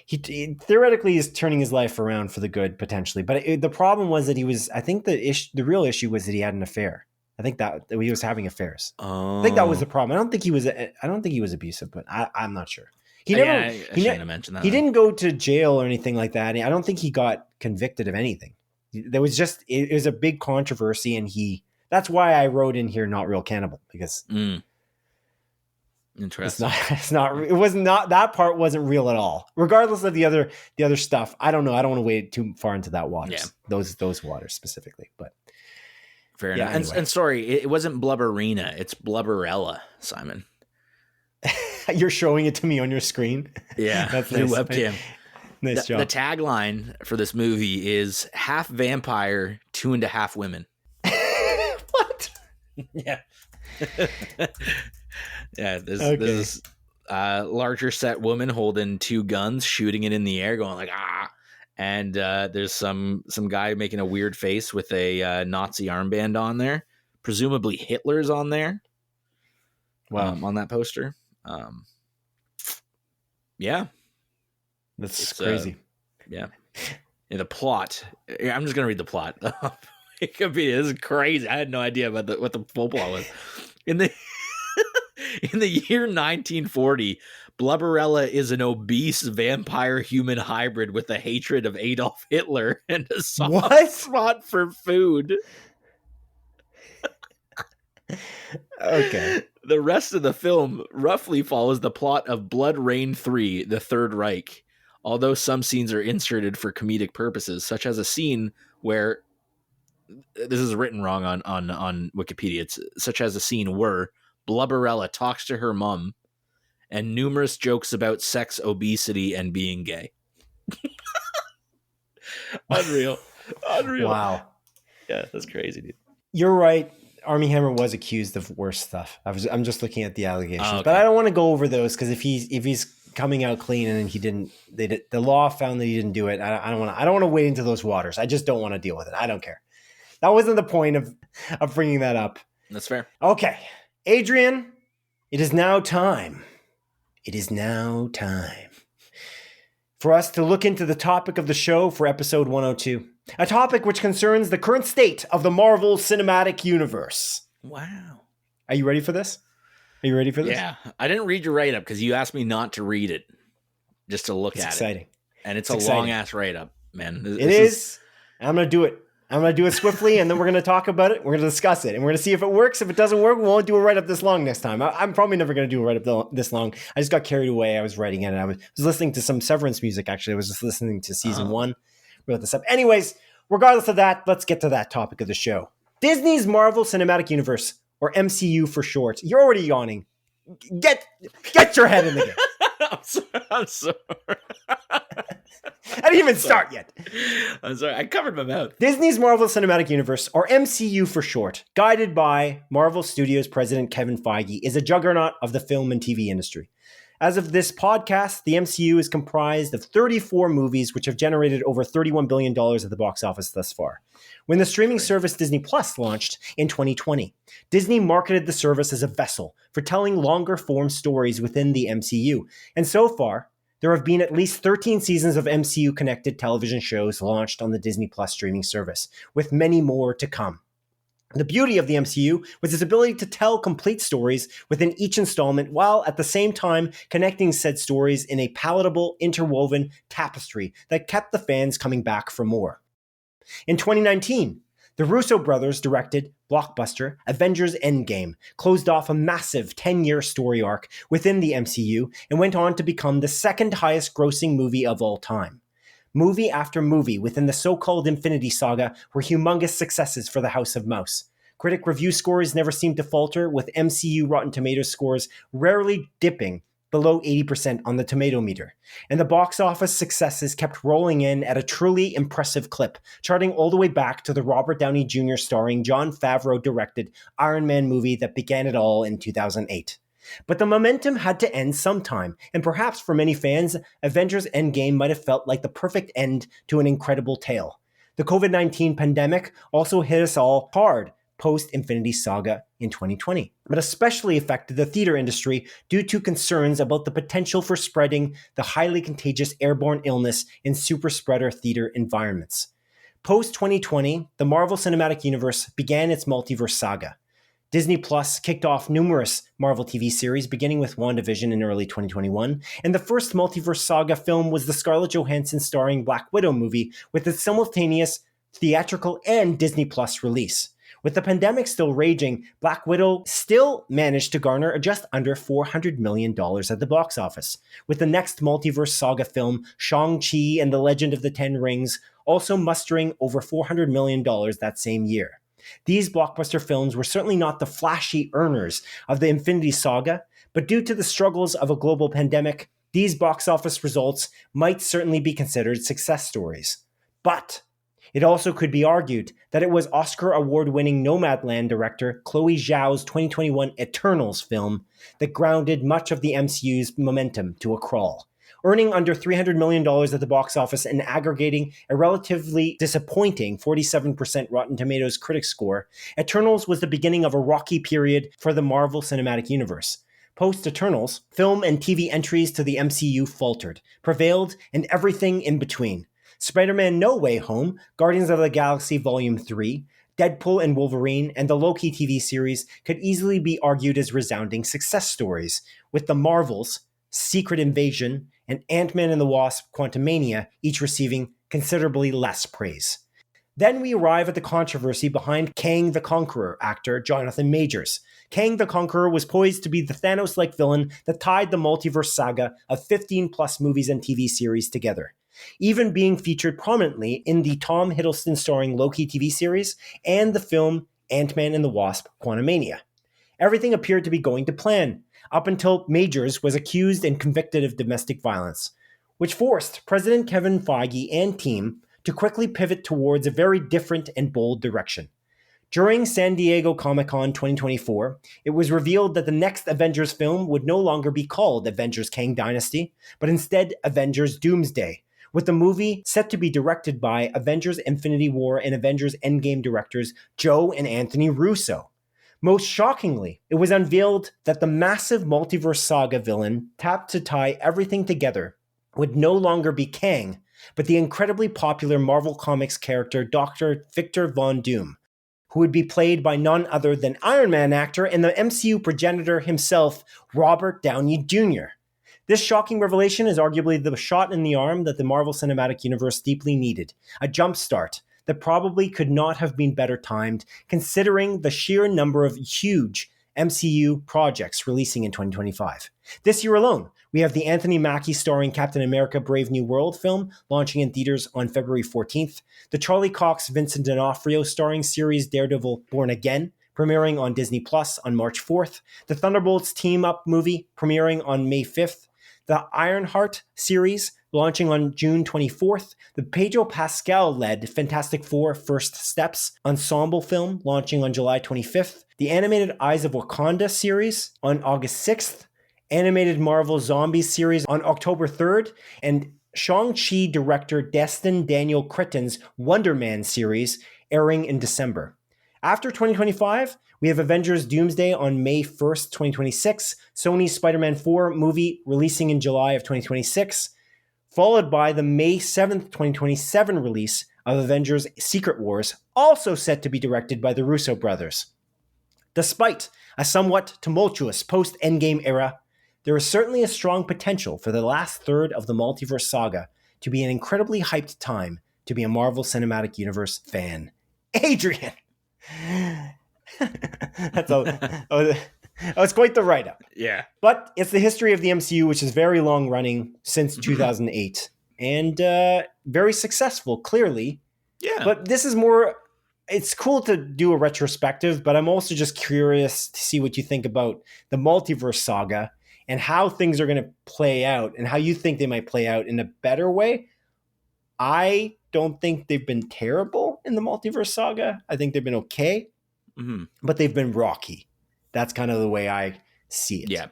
He theoretically is turning his life around for the good potentially, but the problem was that he was. I think the real issue was that he had an affair. I think that he was having affairs.
Oh.
I think that was the problem. I don't think he was abusive, but I'm not sure. He
shouldn't have mentioned that.
He didn't go to jail or anything like that. I don't think he got convicted of anything. There was just it was a big controversy, and that's why I wrote in here "not real cannibal" because.
Interesting.
It was not that part wasn't real at all. Regardless of the other stuff, I don't know. I don't want to wade too far into that waters. Yeah. Those waters specifically, but
fair enough. Anyway. And sorry, it wasn't Blubberina. It's Blubberella, Simon.
You're showing it to me on your screen.
Yeah,
that's
nice. The webcam.
Nice job.
The tagline for this movie is half vampire, 2.5 women.
What?
Yeah. Yeah, there's this larger set woman holding 2 guns, shooting it in the air, going like, ah. And there's some guy making a weird face with a Nazi armband on there. Presumably Hitler's on there.
Wow.
On that poster. Yeah.
It's crazy.
Yeah. And the plot. I'm just going to read the plot. Wikipedia. This is crazy. I had no idea about what the full plot was. In the year 1940, Blubberella is an obese vampire-human hybrid with a hatred of Adolf Hitler and a soft spot for food.
Okay.
The rest of the film roughly follows the plot of Blood Rain 3, The Third Reich, although some scenes are inserted for comedic purposes, such as a scene where, this is written wrong on Wikipedia, it's such as a scene where Blubberella talks to her mom and numerous jokes about sex, obesity, and being gay. Unreal.
Wow.
Yeah, that's crazy, dude.
You're right. Armie Hammer was accused of worse stuff. I'm just looking at the allegations,
okay.
But I don't want to go over those because if he's coming out clean and the law found that he didn't do it. I don't want to wade into those waters. I just don't want to deal with it. I don't care. That wasn't the point of bringing that up.
That's fair.
Okay, Adrian, it is now time. It is now time for us to look into the topic of the show for episode 102. A topic which concerns the current state of the Marvel Cinematic Universe.
Wow.
Are you ready for this?
Yeah. I didn't read your write-up because you asked me not to read it, just to look at
exciting.
It. And it's a long-ass write-up, man.
It is. I'm going to do it. I'm going to do it swiftly, and then we're going to talk about it. We're going to discuss it, and we're going to see if it works. If it doesn't work, we won't do a write-up this long next time. I'm probably never going to do a write-up this long. I just got carried away. I was writing it, and I was listening to some Severance music, actually. I was just listening to season 1. Wrote this up. Anyways, regardless of that, let's get to that topic of the show. Disney's Marvel Cinematic Universe, or MCU for short. You're already yawning. Get your head in the game.
I'm sorry.
I didn't even start yet.
I'm sorry. I covered my mouth.
Disney's Marvel Cinematic Universe, or MCU for short, guided by Marvel Studios president Kevin Feige, is a juggernaut of the film and TV industry. As of this podcast, the MCU is comprised of 34 movies, which have generated over $31 billion at the box office thus far. When the streaming service Disney Plus launched in 2020, Disney marketed the service as a vessel for telling longer-form stories within the MCU. And so far, there have been at least 13 seasons of MCU-connected television shows launched on the Disney Plus streaming service, with many more to come. The beauty of the MCU was its ability to tell complete stories within each installment while at the same time connecting said stories in a palatable, interwoven tapestry that kept the fans coming back for more. In 2019, the Russo brothers directed blockbuster Avengers Endgame, closed off a massive 10-year story arc within the MCU, and went on to become the second highest grossing movie of all time. Movie after movie within the so-called Infinity Saga were humongous successes for the House of Mouse. Critic review scores never seemed to falter, with MCU Rotten Tomatoes scores rarely dipping below 80% on the tomato meter. And the box office successes kept rolling in at a truly impressive clip, charting all the way back to the Robert Downey Jr. starring Jon Favreau directed Iron Man movie that began it all in 2008. But the momentum had to end sometime, and perhaps for many fans, Avengers Endgame might have felt like the perfect end to an incredible tale. The COVID-19 pandemic also hit us all hard post-Infinity Saga in 2020, but especially affected the theater industry due to concerns about the potential for spreading the highly contagious airborne illness in super spreader theater environments. Post-2020, the Marvel Cinematic Universe began its multiverse saga. Disney Plus kicked off numerous Marvel TV series, beginning with WandaVision in early 2021, and the first multiverse saga film was the Scarlett Johansson starring Black Widow movie with its simultaneous theatrical and Disney Plus release. With the pandemic still raging, Black Widow still managed to garner just under $400 million at the box office, with the next multiverse saga film, Shang-Chi and the Legend of the Ten Rings, also mustering over $400 million that same year. These blockbuster films were certainly not the flashy earners of the Infinity Saga, But due to the struggles of a global pandemic, these box office results might certainly be considered success stories. But it also could be argued that it was Oscar award-winning Nomadland director Chloe Zhao's 2021 Eternals film that grounded much of the MCU's momentum to a crawl. Earning under $300 million at the box office and aggregating a relatively disappointing 47% Rotten Tomatoes critic score, Eternals was the beginning of a rocky period for the Marvel Cinematic Universe. Post-Eternals, film and TV entries to the MCU faltered, prevailed, and everything in between. Spider-Man No Way Home, Guardians of the Galaxy Volume 3, Deadpool and Wolverine, and the Loki TV series could easily be argued as resounding success stories, with the Marvels, Secret Invasion, and Ant-Man and the Wasp Quantumania each receiving considerably less praise. Then we arrive at the controversy behind Kang the Conqueror actor Jonathan Majors. Kang the Conqueror was poised to be the Thanos-like villain that tied the multiverse saga of 15-plus movies and TV series together, even being featured prominently in the Tom Hiddleston starring Loki TV series and the film Ant-Man and the Wasp Quantumania. Everything appeared to be going to plan, up until Majors was accused and convicted of domestic violence, which forced President Kevin Feige and team to quickly pivot towards a very different and bold direction. During San Diego Comic-Con 2024, it was revealed that the next Avengers film would no longer be called Avengers Kang Dynasty, but instead Avengers Doomsday, with the movie set to be directed by Avengers Infinity War and Avengers Endgame directors Joe and Anthony Russo. Most shockingly, it was unveiled that the massive multiverse saga villain tapped to tie everything together would no longer be Kang, but the incredibly popular Marvel Comics character Dr. Victor Von Doom, who would be played by none other than Iron Man actor and the MCU progenitor himself, Robert Downey Jr. This shocking revelation is arguably the shot in the arm that the Marvel Cinematic Universe deeply needed, a jumpstart that probably could not have been better timed, considering the sheer number of huge MCU projects releasing in 2025. This year alone, we have the Anthony Mackie starring Captain America Brave New World film launching in theaters on February 14th, the Charlie Cox Vincent D'Onofrio starring series Daredevil Born Again premiering on Disney Plus on March 4th, the Thunderbolts Team Up movie premiering on May 5th, the Ironheart series launching on June 24th, the Pedro Pascal-led Fantastic Four First Steps ensemble film launching on July 25th, the animated Eyes of Wakanda series on August 6th, animated Marvel Zombies series on October 3rd, and Shang-Chi director Destin Daniel Cretton's Wonder Man series airing in December. After 2025, we have Avengers Doomsday on May 1st, 2026, Sony's Spider-Man 4 movie releasing in July of 2026, followed by the May 7th, 2027 release of Avengers Secret Wars, also set to be directed by the Russo brothers. Despite a somewhat tumultuous post-Endgame era, there is certainly a strong potential for the last third of the multiverse saga to be an incredibly hyped time to be a Marvel Cinematic Universe fan. Adrian! That was quite the write-up.
Yeah.
But it's the history of the MCU, which is very long-running since 2008. And very successful, clearly.
Yeah.
But this is more... It's cool to do a retrospective, but I'm also just curious to see what you think about the multiverse saga and how things are going to play out and how you think they might play out in a better way. I don't think they've been terrible in the multiverse saga. I think they've been okay, but they've been rocky. That's kind of the way I see it.
Yeah.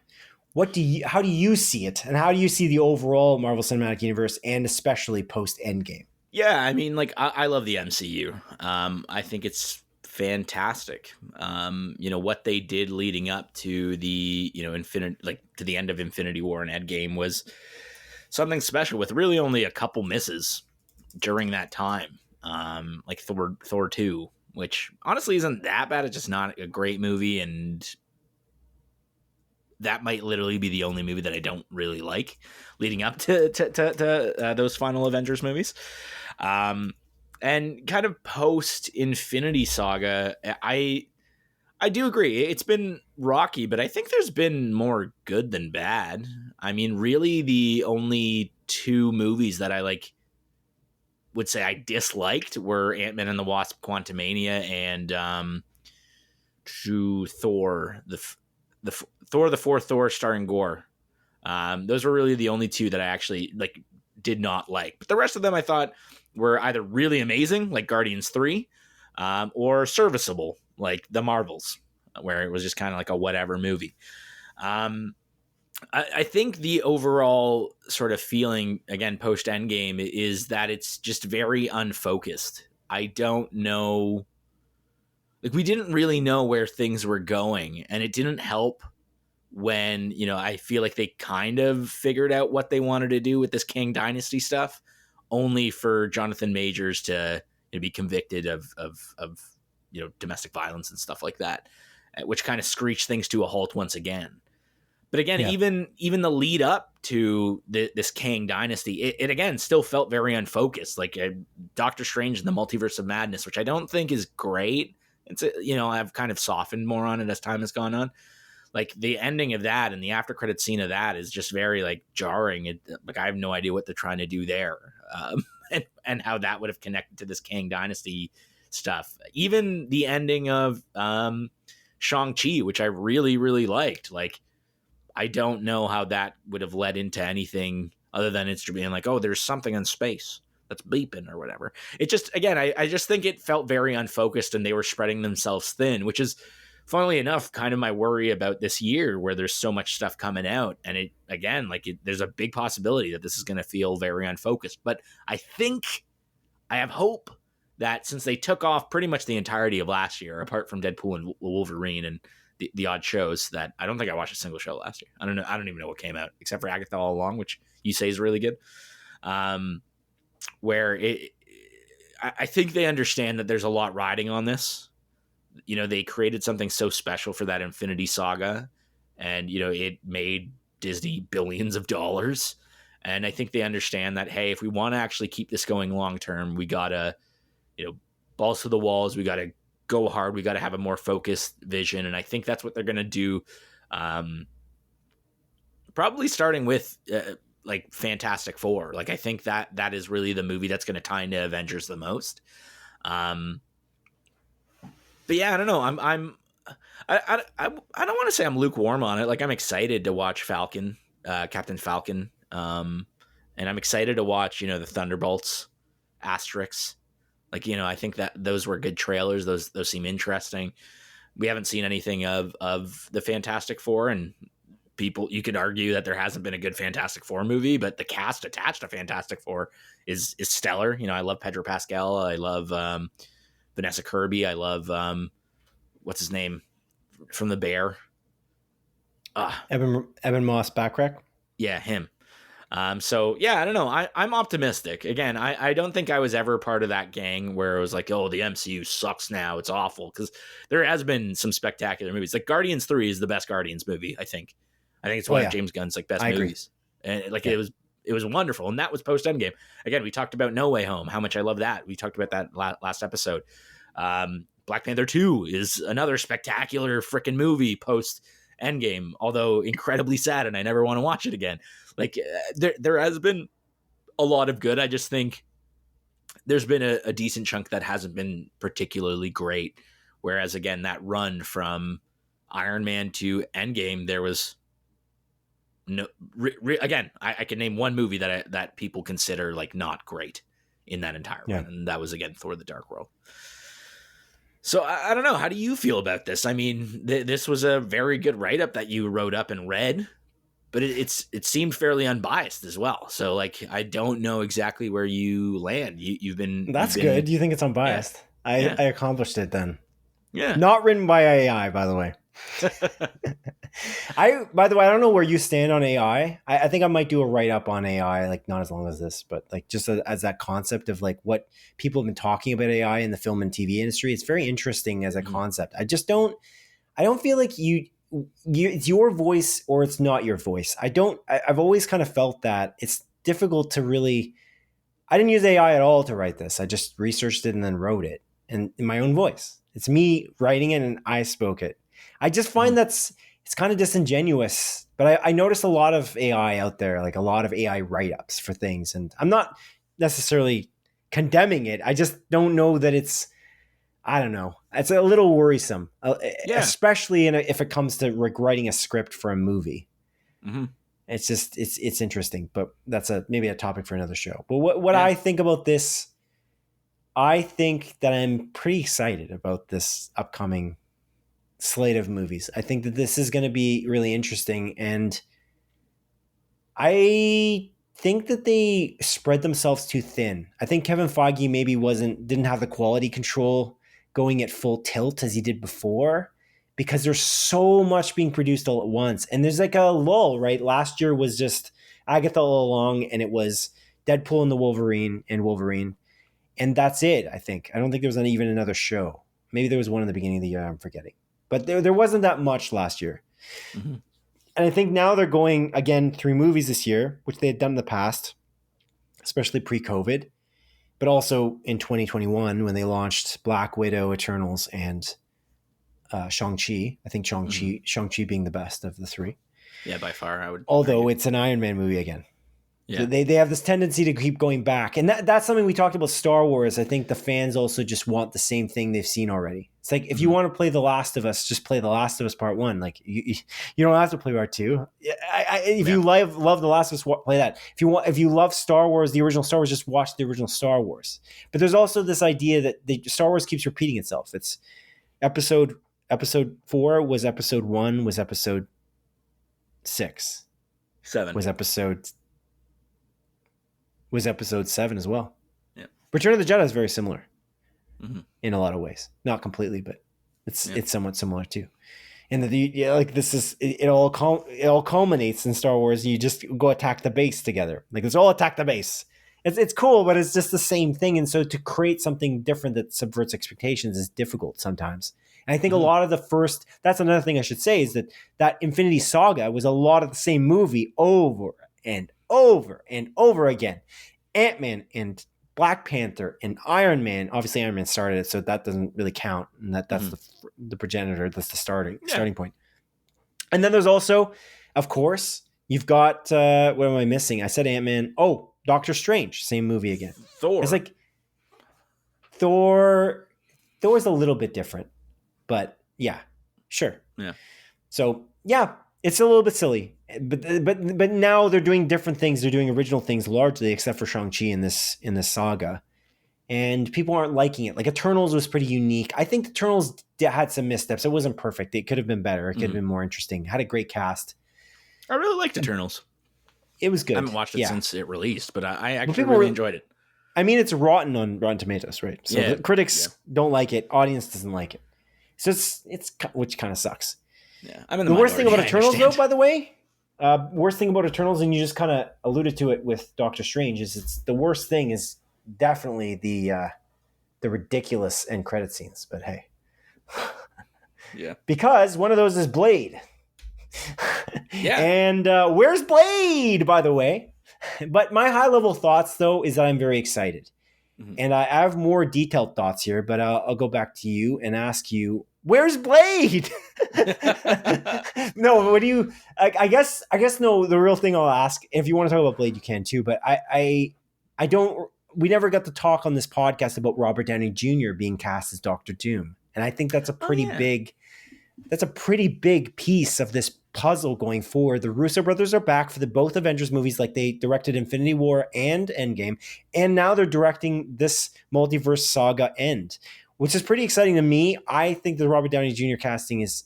How do you see it? And how do you see the overall Marvel Cinematic Universe and especially post-Endgame?
Yeah, I mean, like, I love the MCU. I think it's fantastic. What they did leading up to the, to the end of Infinity War and Endgame was something special with really only a couple misses during that time. Like Thor 2, which honestly isn't that bad. It's just not a great movie, and that might literally be the only movie that I don't really like leading up to those final Avengers movies. And kind of post Infinity Saga, I do agree. It's been rocky, but I think there's been more good than bad. I mean, really the only two movies that I would say I disliked were Ant-Man and the Wasp Quantumania and Thor Thor: The Fourth Thor starring Gore. Those were really the only two that I actually did not like. But the rest of them I thought were either really amazing, like Guardians 3, or serviceable, like The Marvels, where it was just kind of like a whatever movie. I think the overall sort of feeling, again, post Endgame, is that it's just very unfocused. I don't know. We didn't really know where things were going, and it didn't help when, I feel like they kind of figured out what they wanted to do with this Kang Dynasty stuff, only for Jonathan Majors to be convicted of domestic violence and stuff like that, which kind of screeched things to a halt once again. But again, even the lead up to this Kang Dynasty, it again still felt very unfocused. Like Doctor Strange and the Multiverse of Madness, which I don't think is great. It's I've kind of softened more on it as time has gone on. Like the ending of that and the after credit scene of that is just very jarring. I have no idea what they're trying to do there, and how that would have connected to this Kang Dynasty stuff. Even the ending of Shang-Chi, which I really, really liked. I don't know how that would have led into anything other than it's being like, oh, there's something in space that's beeping or whatever. It just, again, I just think it felt very unfocused, and they were spreading themselves thin, which is, funnily enough, kind of my worry about this year, where there's so much stuff coming out. And it, again, there's a big possibility that this is going to feel very unfocused. But I have hope that since they took off pretty much the entirety of last year, apart from Deadpool and Wolverine and the odd shows, that I don't think I watched a single show last year. I don't know. I don't even know what came out except for Agatha All Along, which you say is really good. Where I think they understand that there's a lot riding on this. They created something so special for that Infinity Saga, and it made Disney billions of dollars. And I think they understand that, hey, if we want to actually keep this going long term, we gotta, balls to the walls. We gotta go hard. We got to have a more focused vision. And I think that's what they're going to do. Probably starting with Fantastic Four. I think that is really the movie that's going to tie into Avengers the most. But yeah, I don't know. I don't want to say I'm lukewarm on it. I'm excited to watch Captain Falcon. And I'm excited to watch, the Thunderbolts asterisks. I think that those were good trailers. Those seem interesting. We haven't seen anything of the Fantastic Four, and you could argue that there hasn't been a good Fantastic Four movie, but the cast attached to Fantastic Four is stellar. I love Pedro Pascal. I love Vanessa Kirby. I love what's his name from The Bear?
Evan Moss Backrack.
Yeah, him. So yeah, I don't know. I'm optimistic. Again, I don't think I was ever part of that gang where it was like, oh, the MCU sucks now. It's awful. Because there has been some spectacular movies. Guardians 3 is the best Guardians movie, I think. I think it's one of James Gunn's best movies. And it was wonderful. And that was post Endgame. Again, we talked about No Way Home, how much I love that. We talked about that last episode. Black Panther 2 is another spectacular freaking movie post Endgame, although incredibly sad, and I never want to watch it again. There has been a lot of good. I just think there's been a decent chunk that hasn't been particularly great. Whereas again, that run from Iron Man to Endgame, there was no. Again, I can name one movie that people consider not great in that entire run, and that was again Thor: The Dark World. So I don't know. How do you feel about this? I mean, this was a very good write-up that you wrote up and read, but it seemed fairly unbiased as well. So I don't know exactly where you land. You've been
good. You think it's unbiased? Yeah. I accomplished it then.
Yeah.
Not written by AI, by the way. By the way, I don't know where you stand on AI. I think I might do a write-up on AI, not as long as this, but just as that concept of what people have been talking about AI in the film and TV industry. It's very interesting as a concept. I don't feel like it's your voice or it's not your voice. I've always kind of felt that it's difficult to really, I didn't use AI at all to write this. I just researched it and then wrote it in my own voice. It's me writing it and I spoke it. I just find it's kind of disingenuous, but I noticed a lot of AI out there, a lot of AI write-ups for things. And I'm not necessarily condemning it. I just don't know that it's I don't know. It's a little worrisome, especially if it comes to writing a script for a movie.
Mm-hmm.
It's just it's interesting, but that's maybe a topic for another show. But what I think about this, I think that I'm pretty excited about this upcoming slate of movies. I think that this is going to be really interesting, and I think that they spread themselves too thin. I think Kevin Feige maybe didn't have the quality control going at full tilt as he did before, because there's so much being produced all at once. And there's like a lull, right? Last year was just Agatha all along, and it was Deadpool and the Wolverine. And that's it, I think. I don't think there was even another show. Maybe there was one in the beginning of the year, I'm forgetting. But there wasn't that much last year. Mm-hmm. And I think now they're going, again, 3 movies this year, which they had done in the past, especially pre-COVID, but also in 2021 when they launched Black Widow, Eternals, and Shang-Chi. I think Shang-Chi being the best of the 3.
Yeah, by far, I would.
Although it's an Iron Man movie again. Yeah. They have this tendency to keep going back. And that's something we talked about Star Wars. I think the fans also just want the same thing they've seen already. It's like, if you want to play The Last of Us, just play The Last of Us Part 1. Like, you don't have to play Part 2. If you love The Last of Us, play that. If you love Star Wars, the original Star Wars, just watch the original Star Wars. But there's also this idea that Star Wars keeps repeating itself. It's episode 4 was episode 1, was episode 6.
7.
Was episode 7 as well.
Yeah.
Return of the Jedi is very similar in a lot of ways. Not completely, but it's somewhat similar too. And it all culminates in Star Wars. You just go attack the base together. Like, let's all attack the base. It's cool, but it's just the same thing. And so to create something different that subverts expectations is difficult sometimes. And I think a lot of that's another thing I should say, is that Infinity Saga was a lot of the same movie over and over and over again. Ant-Man and Black Panther and Iron Man. Obviously, Iron Man started it, so that doesn't really count. And that's the progenitor. That's the starting point. And then there's also, of course, you've got what am I missing? I said Ant-Man. Oh, Doctor Strange, same movie again.
Thor.
It's like Thor's a little bit different, but yeah, sure.
Yeah.
So yeah, it's a little bit silly, but now they're doing different things. They're doing original things largely, except for Shang-Chi in this saga, and people aren't liking it. Like, Eternals was pretty unique. I think Eternals had some missteps. It wasn't perfect. It could have been better. It could have been more interesting. Had a great cast.
I really liked Eternals.
It was good.
I haven't watched it since it released, but I actually really enjoyed it.
I mean, it's rotten on Rotten Tomatoes, right? So the critics don't like it. Audience doesn't like it. So it's which kind of sucks.
Yeah, I'm in
the worst thing about Eternals, though, by the way, worst thing about Eternals, and you just kind of alluded to it with Doctor Strange, is the worst thing is definitely the ridiculous end credit scenes. But hey,
yeah,
because one of those is Blade.
Yeah,
and where's Blade, by the way? But my high level thoughts, though, is that I'm very excited, and I have more detailed thoughts here. But I'll go back to you and ask you, where's Blade? No, what do you? I guess no. The real thing I'll ask, if you want to talk about Blade, you can too. But I don't. We never got to talk on this podcast about Robert Downey Jr. being cast as Doctor Doom, and I think that's a pretty big. That's a pretty big piece of this puzzle going forward. The Russo brothers are back for both Avengers movies, like they directed Infinity War and Endgame, and now they're directing this multiverse saga End, which is pretty exciting to me. I think the Robert Downey Jr. casting is,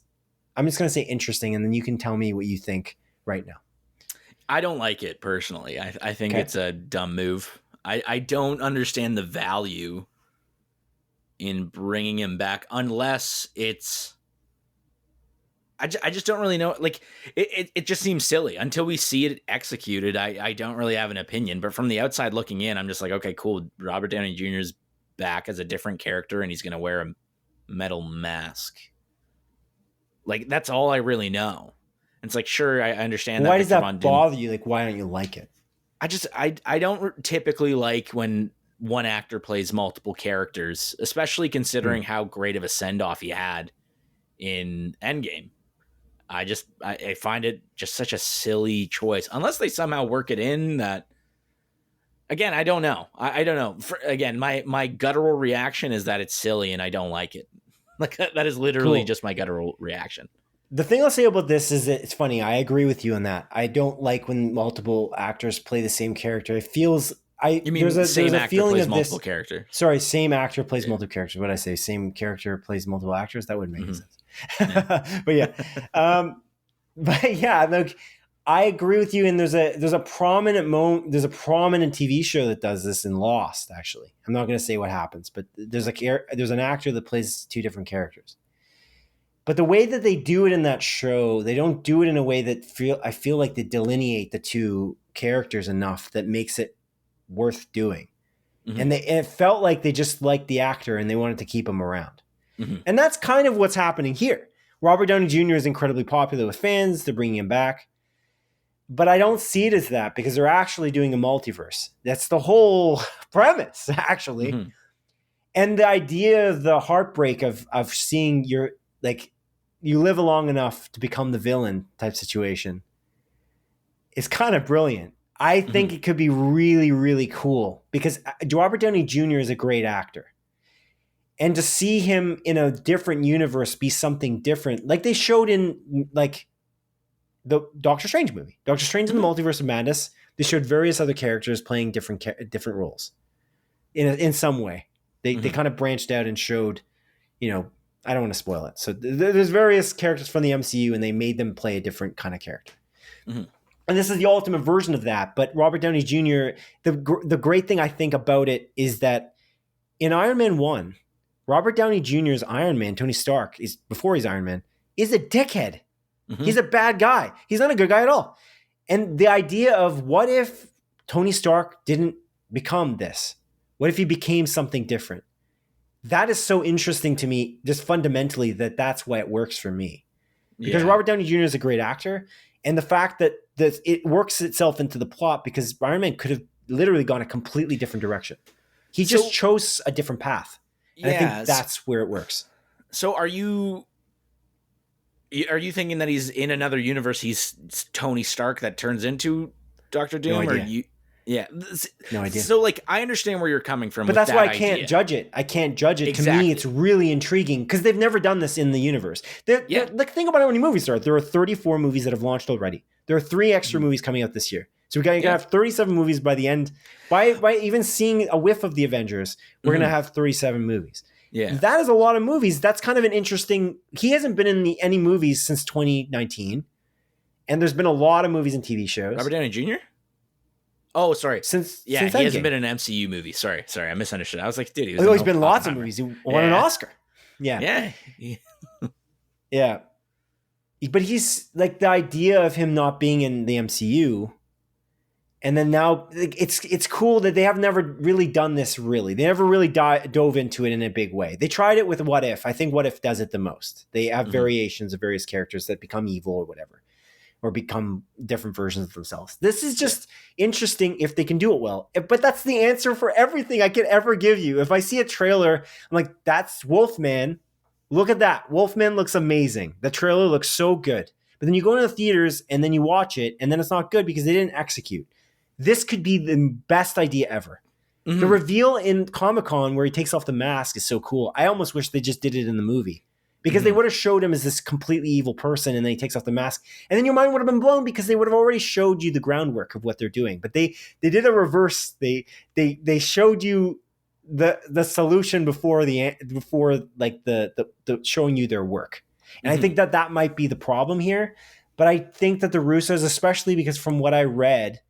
I'm just going to say interesting, and then you can tell me what you think right now.
I don't like it personally. I think it's a dumb move. I don't understand the value in bringing him back unless it's, I just don't really know. Like, it just seems silly until we see it executed. I don't really have an opinion, but from the outside looking in, I'm just like, okay, cool. Robert Downey Jr.'s back as a different character, and he's going to wear a metal mask. Like, that's all I really know. And it's like, sure, I understand that.
Why does that bother you? Like, why don't you like it?
I don't typically like when one actor plays multiple characters, especially considering how great of a send-off he had in Endgame. I find it just such a silly choice, unless they somehow work it in that Again, I don't know. I don't know. Again, my guttural reaction is that it's silly and I don't like it. Like that is literally just my guttural reaction.
The thing I'll say about this is that it's funny. I agree with you on that. I don't like when multiple actors play the same character. It feels there's a feeling of
multiple character.
Sorry, same actor plays multiple characters. What did I say? Same character plays multiple actors. That wouldn't make sense. Yeah. but yeah, like I agree with you. And there's a prominent TV show that does this in Lost. Actually, I'm not going to say what happens, but there's an actor that plays two different characters. But the way that they do it in that show, they don't do it in a way that I feel like they delineate the two characters enough that makes it worth doing. Mm-hmm. And it felt like they just liked the actor and they wanted to keep him around. Mm-hmm. And that's kind of what's happening here. Robert Downey Jr. is incredibly popular with fans. They're bringing him back. But I don't see it as that because they're actually doing a multiverse. That's the whole premise, actually. Mm-hmm. And the idea of the heartbreak of seeing you live long enough to become the villain type situation is kind of brilliant. I think it could be really, really cool because Robert Downey Jr. is a great actor. And to see him in a different universe be something different, like they showed in like the Doctor Strange movie. Doctor Strange in the Multiverse of Madness, they showed various other characters playing different roles in some way. They kind of branched out and showed, I don't want to spoil it. So there's various characters from the MCU and they made them play a different kind of character. Mm-hmm. And this is the ultimate version of that. But Robert Downey Jr., the great thing I think about it is that in Iron Man 1, Robert Downey Jr.'s Iron Man, Tony Stark, before he's Iron Man, is a dickhead. Mm-hmm. He's a bad guy. He's not a good guy at all. And the idea of what if Tony Stark didn't become this? What if he became something different? That is so interesting to me, just fundamentally, that's why it works for me. Because Robert Downey Jr. is a great actor. And the fact that it works itself into the plot because Iron Man could have literally gone a completely different direction. He just chose a different path. And I think that's where it works.
So are you thinking that he's in another universe, he's Tony Stark that turns into Dr. Doom?
No idea. No idea.
So, I understand where you're coming from.
But that's why I can't judge it. I can't judge it. Exactly. To me, it's really intriguing because they've never done this in the universe. Think about how many movies there are. There are 34 movies that have launched already. There are 3 extra movies coming out this year. So we're going to have 37 movies by the end. By even seeing a whiff of the Avengers, we're going to have 37 movies. Yeah. That is a lot of movies. That's kind of an interesting... He hasn't been in any movies since 2019. And the's been a lot of movies and TV shows.
Robert Downey Jr.? Oh, sorry.
Since
he hasn't been in an MCU movie. Sorry, I misunderstood. I was like, dude,
he's been lots of movies. He won an Oscar. Yeah. Yeah. But he's like the idea of him not being in the MCU, and then now it's cool that they have never really done this. Really, they never really dove into it in a big way. They tried it with What If. I think What If does it the most. They have variations of various characters that become evil or whatever, or become different versions of themselves. This is just interesting if they can do it well. But that's the answer for everything I could ever give you. If I see a trailer, I'm like, that's Wolfman. Look at that. Wolfman looks amazing. The trailer looks so good. But then you go into the theaters and then you watch it and then it's not good because they didn't execute. This could be the best idea ever. Mm-hmm. The reveal in Comic-Con where he takes off the mask is so cool. I almost wish they just did it in the movie. Because they would have showed him as this completely evil person and then he takes off the mask. And then your mind would have been blown because they would have already showed you the groundwork of what they're doing. But they did a reverse. They showed you the solution before the showing you their work. And I think that might be the problem here. But I think that the Russos, especially because from what I read,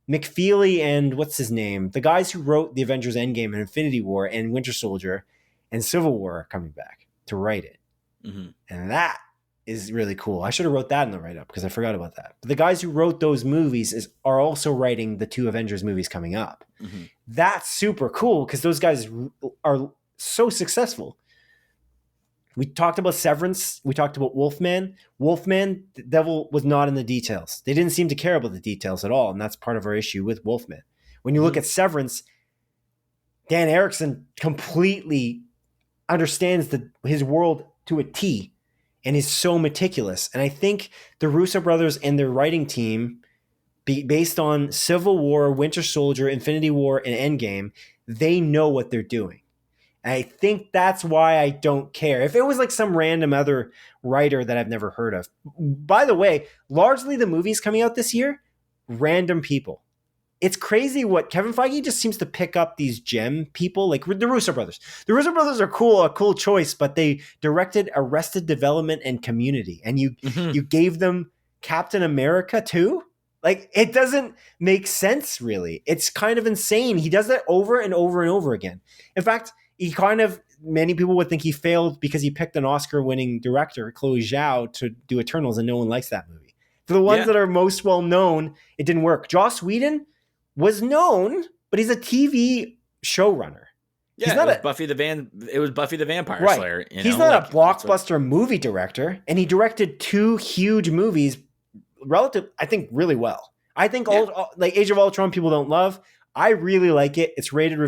McFeely and what's his name? The guys who wrote the Avengers Endgame and Infinity War and Winter Soldier and Civil War are coming back to write it. Mm-hmm. And that is really cool. I should have wrote that in the write-up because I forgot about that. But the guys who wrote those movies are also writing the 2 Avengers movies coming up. Mm-hmm. That's super cool because those guys are so successful. We talked about Severance. We talked about Wolfman. Wolfman, the devil was not in the details. They didn't seem to care about the details at all. And that's part of our issue with Wolfman. When you look at Severance, Dan Erickson completely understands his world to a T and is so meticulous. And I think the Russo brothers and their writing team based on Civil War, Winter Soldier, Infinity War, and Endgame, they know what they're doing. And I think that's why I don't care. If it was like some random other writer that I've never heard of. By the way, largely the movies coming out this year, random people. It's crazy what Kevin Feige just seems to pick up these gem people, like the Russo brothers. The Russo brothers are cool, a cool choice, but they directed Arrested Development and Community, and you gave them Captain America too? Like, it doesn't make sense, really. It's kind of insane. He does that over and over and over again. In fact, many people would think he failed because he picked an Oscar-winning director, Chloe Zhao, to do Eternals, and no one likes that movie. For the ones that are most well-known, it didn't work. Joss Whedon was known, but he's a TV showrunner.
Yeah, it was Buffy the Vampire Slayer.
He's not a blockbuster movie director, and he directed 2 huge movies, I think, really well. I think like Age of Ultron, people don't love. I really like it. It's rated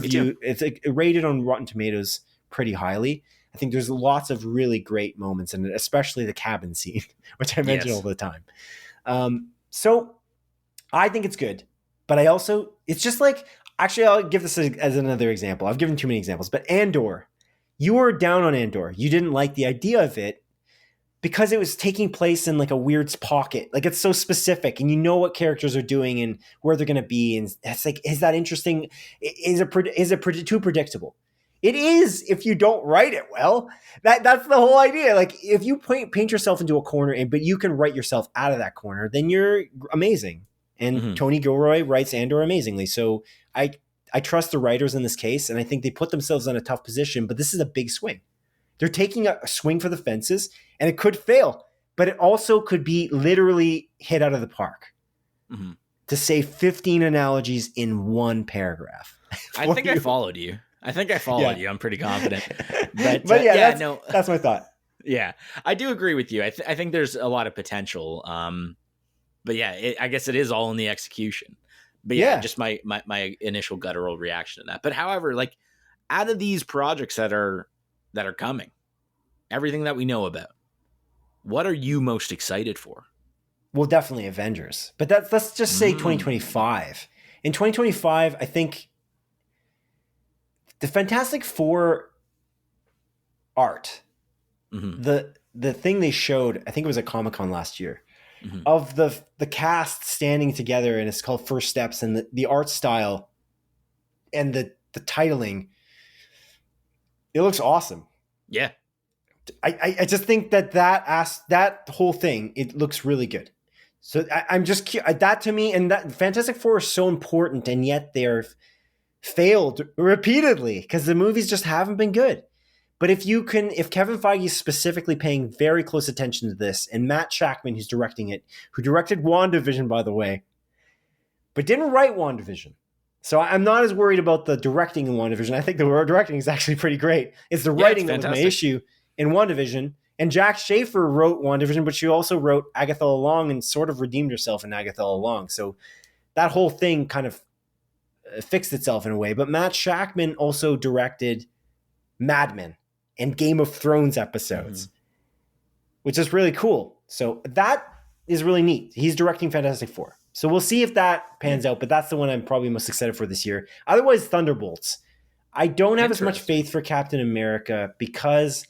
It's rated on Rotten Tomatoes pretty highly. I think there's lots of really great moments in it, especially the cabin scene, which I mention all the time. So I think it's good. But it's just like, actually, I'll give this as another example. I've given too many examples, but Andor, you were down on Andor. You didn't like the idea of it because it was taking place in like a weird pocket. Like, it's so specific and you know what characters are doing and where they're going to be. And it's like, is that interesting? Is it too predictable? It is if you don't write it well. That's the whole idea. Like, if you paint yourself into a corner, but you can write yourself out of that corner, then you're amazing. And Tony Gilroy writes Andor amazingly. So I trust the writers in this case, and I think they put themselves in a tough position, but this is a big swing. They're taking a swing for the fences, and it could fail, but it also could be literally hit out of the park. To say 15 analogies in one paragraph.
I think I followed you. I'm pretty confident. But
that's my thought.
Yeah, I do agree with you. I think there's a lot of potential. But yeah, I guess it is all in the execution. But just my initial guttural reaction to that. But however, like, out of these projects that are coming, everything that we know about, what are you most excited for?
Well, definitely Avengers. But let's just say 2025. In 2025, I think the Fantastic Four art, the thing they showed, I think it was at Comic-Con last year, of the cast standing together, and it's called First Steps, and the art style and the titling, it looks awesome.
Yeah.
I just think that whole thing, it looks really good. So I'm just that to me, and that Fantastic Four is so important, and yet they're failed repeatedly because the movies just haven't been good. But if Kevin Feige is specifically paying very close attention to this, and Matt Shakman, who's directing it, who directed WandaVision, by the way, but didn't write WandaVision. So I'm not as worried about the directing in WandaVision. I think the directing is actually pretty great. It's the writing that was my issue in WandaVision. And Jack Schaefer wrote WandaVision, but she also wrote Agatha All Along and sort of redeemed herself in Agatha All Along. So that whole thing kind of fixed itself in a way. But Matt Shakman also directed Mad Men and Game of Thrones episodes, which is really cool. So that is really neat. He's directing Fantastic Four. So we'll see if that pans out, but that's the one I'm probably most excited for this year. Otherwise, Thunderbolts. I don't have as much faith for Captain America because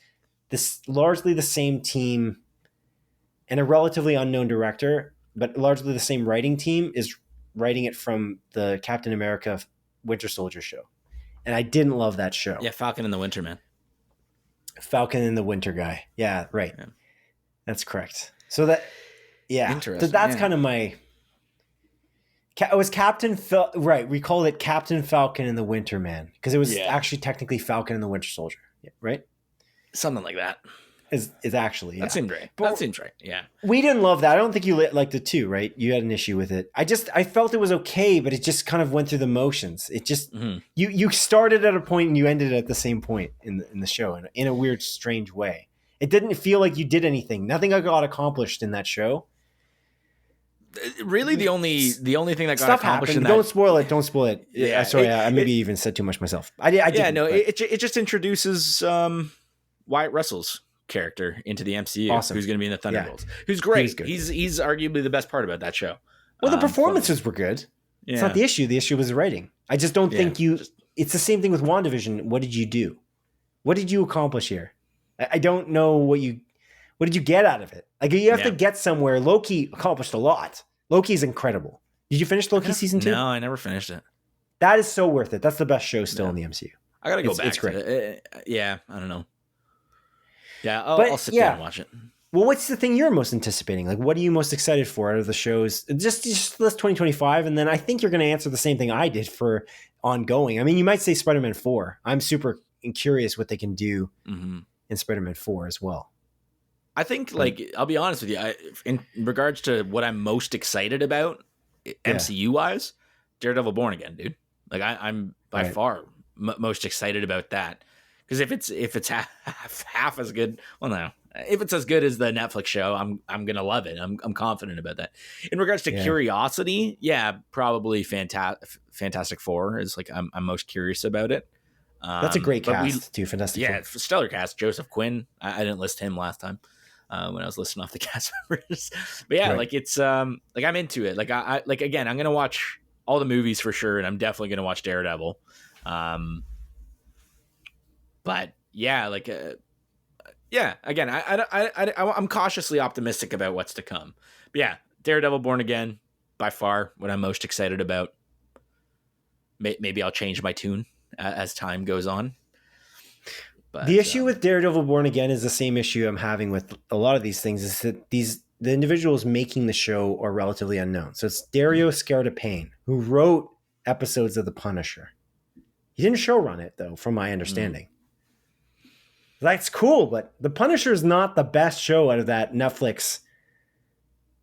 this largely the same team and a relatively unknown director, but largely the same writing team is writing it from the Captain America Winter Soldier show. And I didn't love that show.
Yeah, Falcon and the Winter Man.
Falcon and the Winter guy. Yeah, right. Yeah. That's correct. So that, so that's kind of my... It was right. We called it Captain Falcon and the Winter Man because it was actually technically Falcon and the Winter Soldier, right?
Something like that.
Is actually
that seemed right. That seems right. Yeah,
we didn't love that. I don't think you liked it too, right? You had an issue with it. I felt it was okay, but it just kind of went through the motions. It just you started at a point and you ended at the same point in the show in a weird, strange way. It didn't feel like you did anything. Nothing got accomplished in that show.
Really, the only thing that got
stuff
accomplished
happened.
In that...
Don't spoil it. Yeah, sorry, I maybe even said too much myself.
It just introduces Wyatt Russell's character into the MCU, who's going to be in the Thunderbolts. Who's great. He's arguably the best part about that show.
Well, the performances were good. Yeah. It's not the issue. The issue was the writing. I just don't think it's the same thing with WandaVision. What did you do? What did you accomplish here? I don't know what did you get out of it? Like, you have to get somewhere. Loki accomplished a lot. Loki's incredible. Did you finish Loki season 2?
No, I never finished it.
That is so worth it. That's the best show still in the MCU.
I gotta go back. It's great. I don't know. Yeah, I'll sit down and watch it.
Well, what's the thing you're most anticipating? Like, what are you most excited for out of the shows? Just list 2025, and then I think you're going to answer the same thing I did for ongoing. I mean, you might say Spider-Man 4. I'm super curious what they can do in Spider-Man 4 as well.
I think, I'll be honest with you, in regards to what I'm most excited about, MCU-wise, Daredevil Born Again, dude. Like, I'm by far most excited about that. Because if it's half as good, well, no. If it's as good as the Netflix show, I'm gonna love it. I'm confident about that. In regards to curiosity, probably Fantastic Four is like I'm most curious about it.
That's a great cast too. Fantastic Four.
Stellar cast. Joseph Quinn. I didn't list him last time when I was listing off the cast members. But like it's like I'm into it. Like I again, I'm gonna watch all the movies for sure, and I'm definitely gonna watch Daredevil. But again, I'm cautiously optimistic about what's to come. But Daredevil Born Again, by far what I'm most excited about. Maybe I'll change my tune as time goes on. But
the issue with Daredevil Born Again is the same issue I'm having with a lot of these things, is that the individuals making the show are relatively unknown. So it's Dario Scardapane, who wrote episodes of The Punisher. He didn't showrun it, though, from my understanding. That's cool, but The Punisher is not the best show out of that Netflix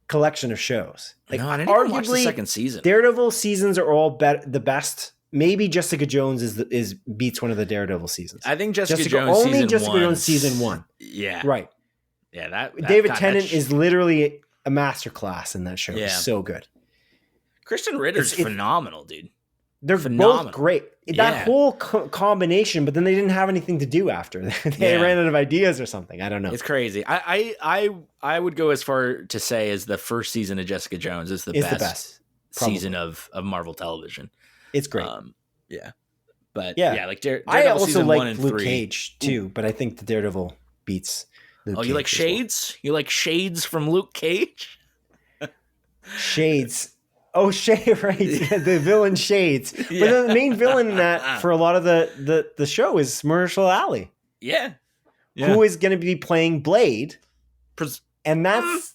collection of shows. Like,
no, I didn't even watch the second season.
Daredevil seasons are all the best. Maybe Jessica Jones is beats one of the Daredevil seasons.
I think Jessica Jones
season 1.
Yeah,
right.
Yeah, that
David Tennant is literally a masterclass in that show. Yeah. He's so good.
Kristen Ritter's phenomenal, dude.
They're both great. That whole combination, but then they didn't have anything to do after. They ran out of ideas or something. I don't know.
It's crazy. I would go as far to say as the first season of Jessica Jones is the best season of Marvel television.
It's great.
But like Daredevil
I also
season
like
1 and
Luke
3.
Cage too, but I think the Daredevil beats Luke Cage.
You like Shades? Well. You like Shades from Luke Cage?
Shades. Oh, Shade, right. The villain Shades. But the main villain in that for a lot of the show is Mahershala Ali.
Yeah.
Who is going to be playing Blade. And that's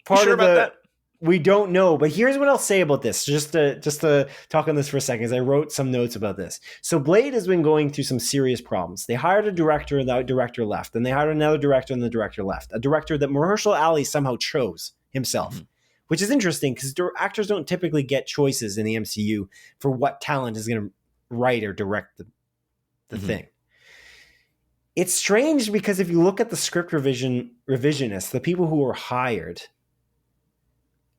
part of that? We don't know. But here's what I'll say about this. Just to talk on this for a second, as I wrote some notes about this. So Blade has been going through some serious problems. They hired a director and that director left. And they hired another director and the director left. A director that Mahershala Ali somehow chose himself. Mm-hmm. Which is interesting because actors don't typically get choices in the MCU for what talent is going to write or direct the thing. It's strange because if you look at the script revisionists, the people who were hired,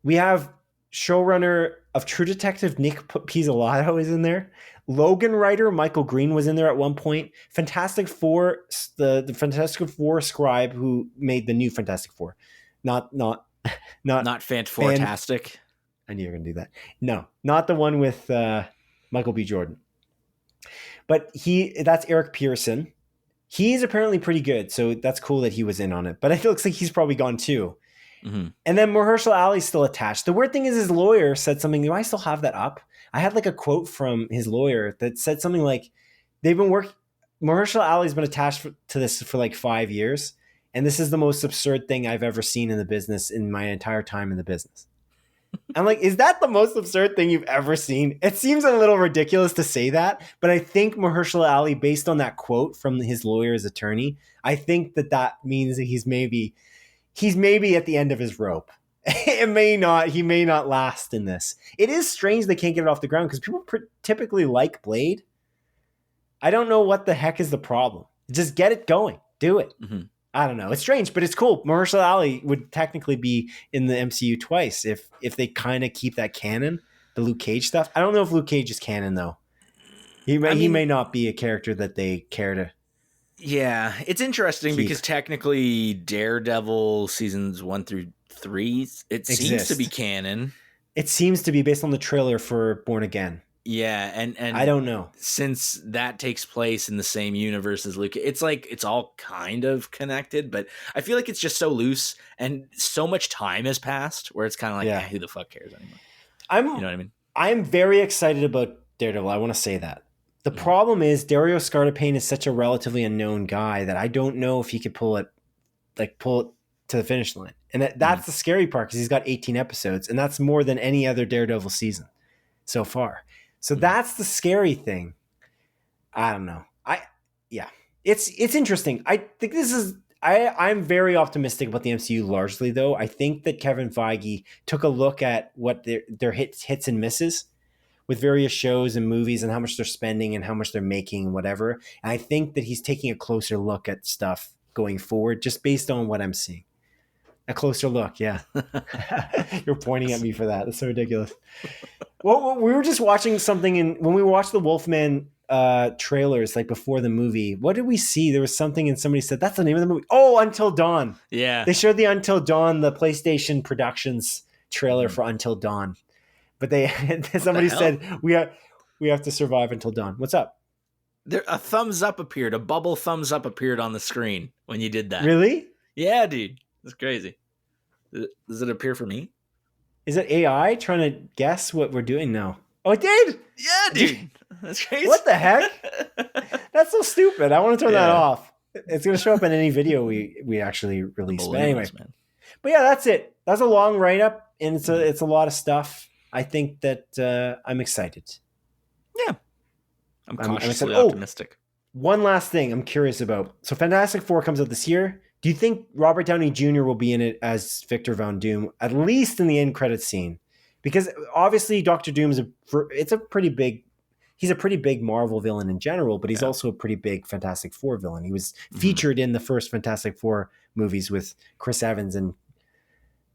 we have showrunner of True Detective Nick Pizzolatto is in there. Logan writer Michael Green was in there at one point. Fantastic Four, the Fantastic Four scribe who made the new Fantastic Four, not
Fantastic.
I knew you were going to do that. No, not the one with Michael B. Jordan. But that's Eric Pearson. He's apparently pretty good, so that's cool that he was in on it. But it looks like he's probably gone too. Mm-hmm. And then Mahershala Ali's still attached. The weird thing is his lawyer said something. Do I still have that up? I had like a quote from his lawyer that said something like, Mahershala Ali's been attached to this for like 5 years. And this is the most absurd thing I've ever seen in the business in my entire time in the business. I'm like, is that the most absurd thing you've ever seen? It seems a little ridiculous to say that, but I think Mahershala Ali, based on that quote from his lawyer's attorney, I think that means that he's maybe at the end of his rope. He may not last in this. It is strange they can't get it off the ground because people typically like Blade. I don't know what the heck is the problem. Just get it going. Do it. Mm-hmm. I don't know. It's strange, but it's cool. Mahershala Ali would technically be in the MCU twice if they kind of keep that canon, the Luke Cage stuff. I don't know if Luke Cage is canon, though. He may not be a character that they care to.
Yeah, it's interesting because technically Daredevil seasons 1 through 3, it seems to be canon.
It seems to be based on the trailer for Born Again.
Yeah, and
I don't know.
Since that takes place in the same universe as Luca, it's like it's all kind of connected, but I feel like it's just so loose and so much time has passed where it's kind of like, who the fuck cares anymore? You know what I mean?
I'm very excited about Daredevil. I want to say that. The problem is Dario Scartapane is such a relatively unknown guy that I don't know if he could pull it to the finish line. And that's the scary part because he's got 18 episodes, and that's more than any other Daredevil season so far. So that's the scary thing. I don't know. It's interesting. I think I'm very optimistic about the MCU largely, though. I think that Kevin Feige took a look at what their hits and misses with various shows and movies and how much they're spending and how much they're making and whatever. And I think that he's taking a closer look at stuff going forward just based on what I'm seeing. A closer look, yeah. You're pointing at me for that. That's so ridiculous. Well, we were just watching something when we watched the Wolfman trailers like before the movie. What did we see? There was something and somebody said, that's the name of the movie. Oh, Until Dawn.
Yeah.
They showed the Until Dawn, the PlayStation Productions trailer for Until Dawn. But somebody said, we have to survive until dawn. What's up?
A thumbs up appeared. A bubble thumbs up appeared on the screen when you did that.
Really?
Yeah, dude. That's crazy. Does it appear for me?
Is it AI trying to guess what we're doing now? Oh, it did?
Yeah, dude. That's crazy.
What the heck? That's so stupid. I want to turn that off. It's going to show up in any video we actually release. But anyway. Man. But yeah, that's it. That's a long write-up, and it's a lot of stuff. I think that I'm excited.
Yeah. I'm cautiously optimistic.
One last thing I'm curious about. So Fantastic Four comes out this year. Do you think Robert Downey Jr. will be in it as Victor Von Doom, at least in the end credits scene? Because obviously Dr. Doom he's a pretty big Marvel villain in general, but he's also a pretty big Fantastic Four villain. He was featured in the first Fantastic Four movies with Chris Evans and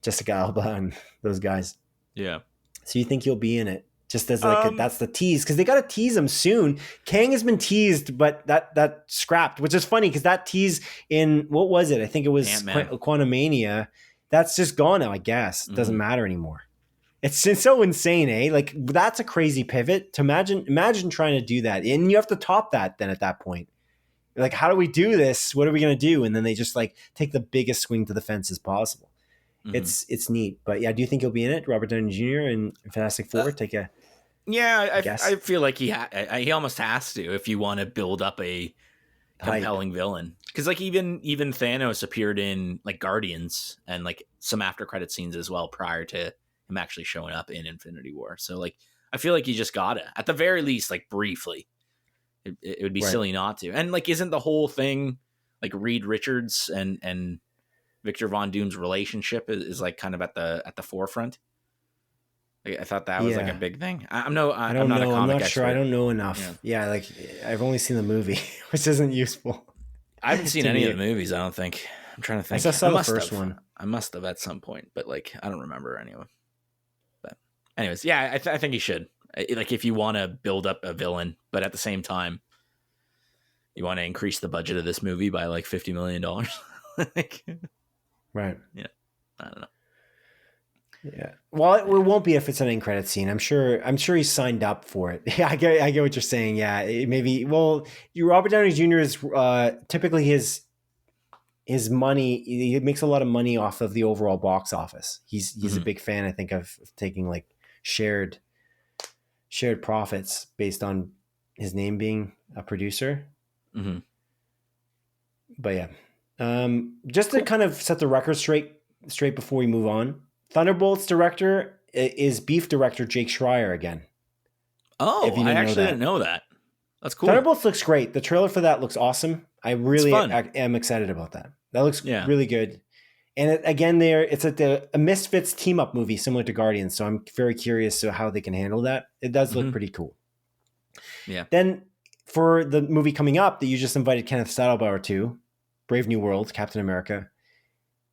Jessica Alba and those guys.
Yeah.
So you think he'll be in it? Just as that's the tease, because they got to tease him soon. Kang has been teased, but that scrapped, which is funny because that tease in, what was it? I think it was Quantumania. That's just gone now, I guess. It doesn't matter anymore. It's so insane, eh? Like, that's a crazy pivot. To imagine trying to do that. And you have to top that then at that point. Like, how do we do this? What are we going to do? And then they just like take the biggest swing to the fence as possible. It's neat. But yeah, do you think he'll be in it? Robert Downey Jr. and Fantastic Four?
I feel like he almost has to if you want to build up a compelling villain. Because like even Thanos appeared in like Guardians and like some after credit scenes as well prior to him actually showing up in Infinity War. So like I feel like you just gotta, at the very least, like briefly. It would be silly not to. And like, isn't the whole thing like Reed Richards and Victor Von Doom's relationship is like kind of at the forefront? Like, I thought that was like a big thing. I'm not a comic
I'm not
expert.
sure. I don't know enough. Yeah, like I've only seen the movie, which isn't useful.
I haven't seen any of the movies, I don't think. I'm trying to think.
I saw the first one.
I must have at some point, but like I don't remember anyway. But anyways, yeah, I think he should. Like if you want to build up a villain, but at the same time, you want to increase the budget of this movie by like $50 million.
Right.
Yeah. I don't know.
Yeah. Well, it won't be if it's an end credit scene. I'm sure he's signed up for it. Yeah, I get what you're saying. Yeah, maybe. Well, Robert Downey Jr. is typically his money. He makes a lot of money off of the overall box office. He's a big fan, I think, of taking like shared profits based on his name being a producer.
Mm-hmm.
But yeah, just to kind of set the record straight before we move on. Thunderbolts director is Beef director Jake Schreier again.
Oh, I actually didn't know that. That's cool.
Thunderbolts looks great. The trailer for that looks awesome. I really am excited about that. That looks really good. And it's a Misfits team up movie similar to Guardians. So I'm very curious to how they can handle that. It does look pretty cool.
Yeah.
Then for the movie coming up that you just invited Kenneth Stadelbauer to, Brave New World, Captain America,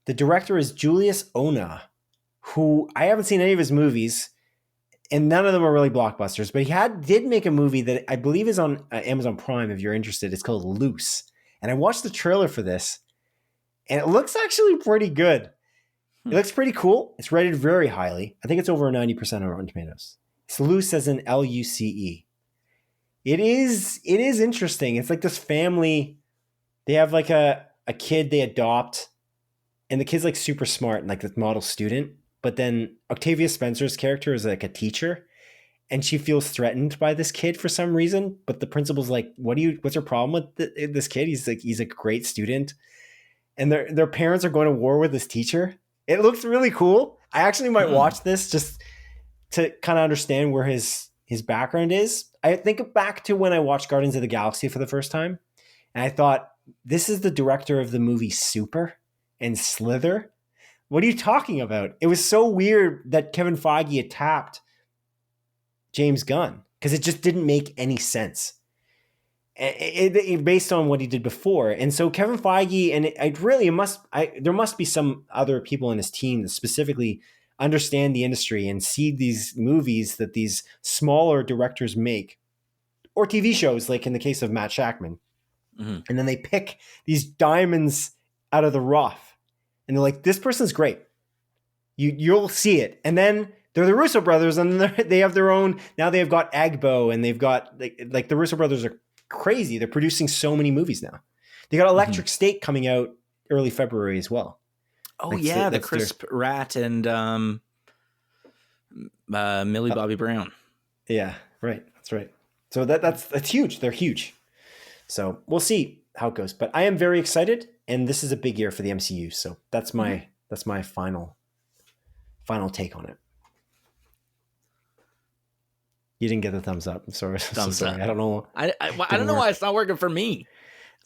the director is Julius Onah, who I haven't seen any of his movies, and none of them are really blockbusters, but he did make a movie that I believe is on Amazon Prime, if you're interested. It's called Loose. And I watched the trailer for this, and it looks actually pretty good. It looks pretty cool. It's rated very highly. I think it's over 90% on Rotten Tomatoes. It's Luce as in Luce. It is interesting. It's like this family. They have like a kid they adopt, and the kid's like super smart and like this model student. But then Octavia Spencer's character is like a teacher, and she feels threatened by this kid for some reason. But the principal's like, what's your problem with this kid? He's a great student. And their parents are going to war with this teacher. It looks really cool. I actually might watch this just to kind of understand where his background is. I think back to when I watched Guardians of the Galaxy for the first time, and I thought, this is the director of the movie Super and Slither. What are you talking about? It was so weird that Kevin Feige had tapped James Gunn because it just didn't make any sense. It based on what he did before. And so Kevin Feige, and there must be some other people in his team that specifically understand the industry and see these movies that these smaller directors make, or TV shows, like in the case of Matt Shakman. Mm-hmm. And then they pick these diamonds out of the rough. And they're like, this person's great. You'll see it. And then they're the Russo brothers, and they have their own, now they've got Agbo, and they've got, like the Russo brothers are crazy. They're producing so many movies now. They got Electric State coming out early February as well.
Oh, the Crisp Rat and Millie Bobby Brown.
Yeah, right. That's right. So that's huge. They're huge. So we'll see how it goes. But I am very excited, and this is a big year for the MCU. So that's my final take on it. You didn't get the thumbs up. I'm sorry.
Thumbs up.
I don't know.
I don't know why it's not working for me.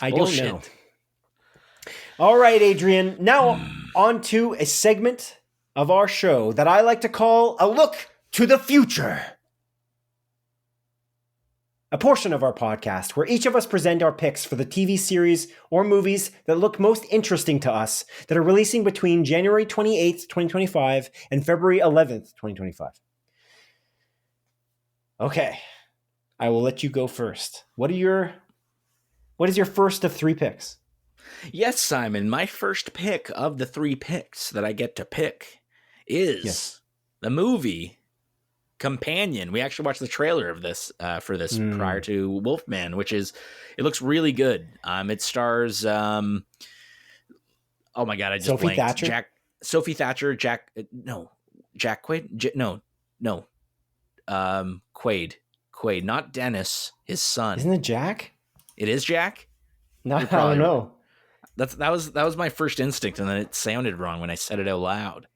I don't know. All right, Adrian. Now on to a segment of our show that I like to call A Look to the Future. A portion of our podcast where each of us present our picks for the TV series or movies that look most interesting to us that are releasing between January 28th, 2025 and February 11th, 2025. Okay, I will let you go first. What is your first of 3 picks?
Yes, Simon, my first pick of the 3 picks that I get to pick is the movie Companion. We actually watched the trailer of this for this prior to Wolfman, it looks really good. It stars oh my god, I just
Sophie
blanked.
Thatcher?
Sophie Thatcher, Jack Quaid, Quaid, not Dennis, his son.
Isn't it Jack?
It is Jack?
No, I don't know.
That was my first instinct, and then it sounded wrong when I said it out loud.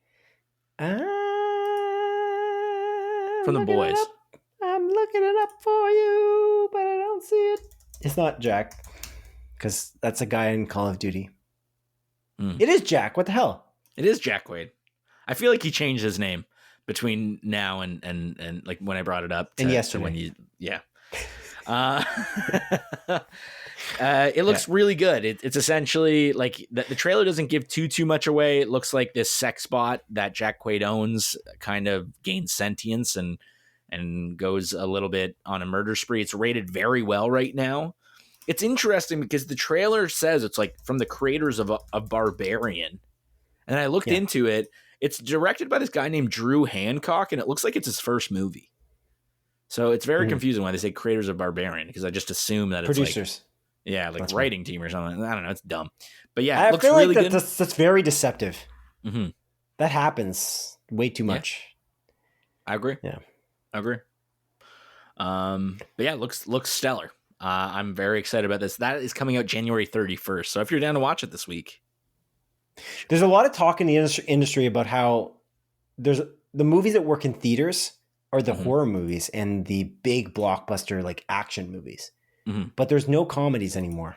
From the boys.
I'm looking it up for you, but I don't see it. It's not Jack, because that's a guy in Call of Duty. It is Jack. What the hell?
It is Jack Quaid. I feel like he changed his name between now and like when I brought it up
and yesterday.
When you it looks really good. It's essentially like the trailer doesn't give too much away. It looks like this sex bot that Jack Quaid owns kind of gains sentience and goes a little bit on a murder spree. It's rated very well right now. It's interesting because the trailer says it's like from the creators of Barbarian. And I looked into it. It's directed by this guy named Drew Hancock, and it looks like it's his first movie. So it's very confusing why they say creators of Barbarian, because I just assume that it's
producers.
Like writing team or something. I don't know. It's dumb. But yeah, it looks
feel
really
like
good.
That's very deceptive. Mm-hmm. That happens way too much.
I agree.
Yeah.
I agree. But yeah, it looks stellar. I'm very excited about this. That is coming out January 31st. So if you're down to watch it this week.
There's a lot of talk in the industry about how there's the movies that work in theaters are the horror movies and the big blockbuster like action movies. Mm-hmm. But there's no comedies anymore.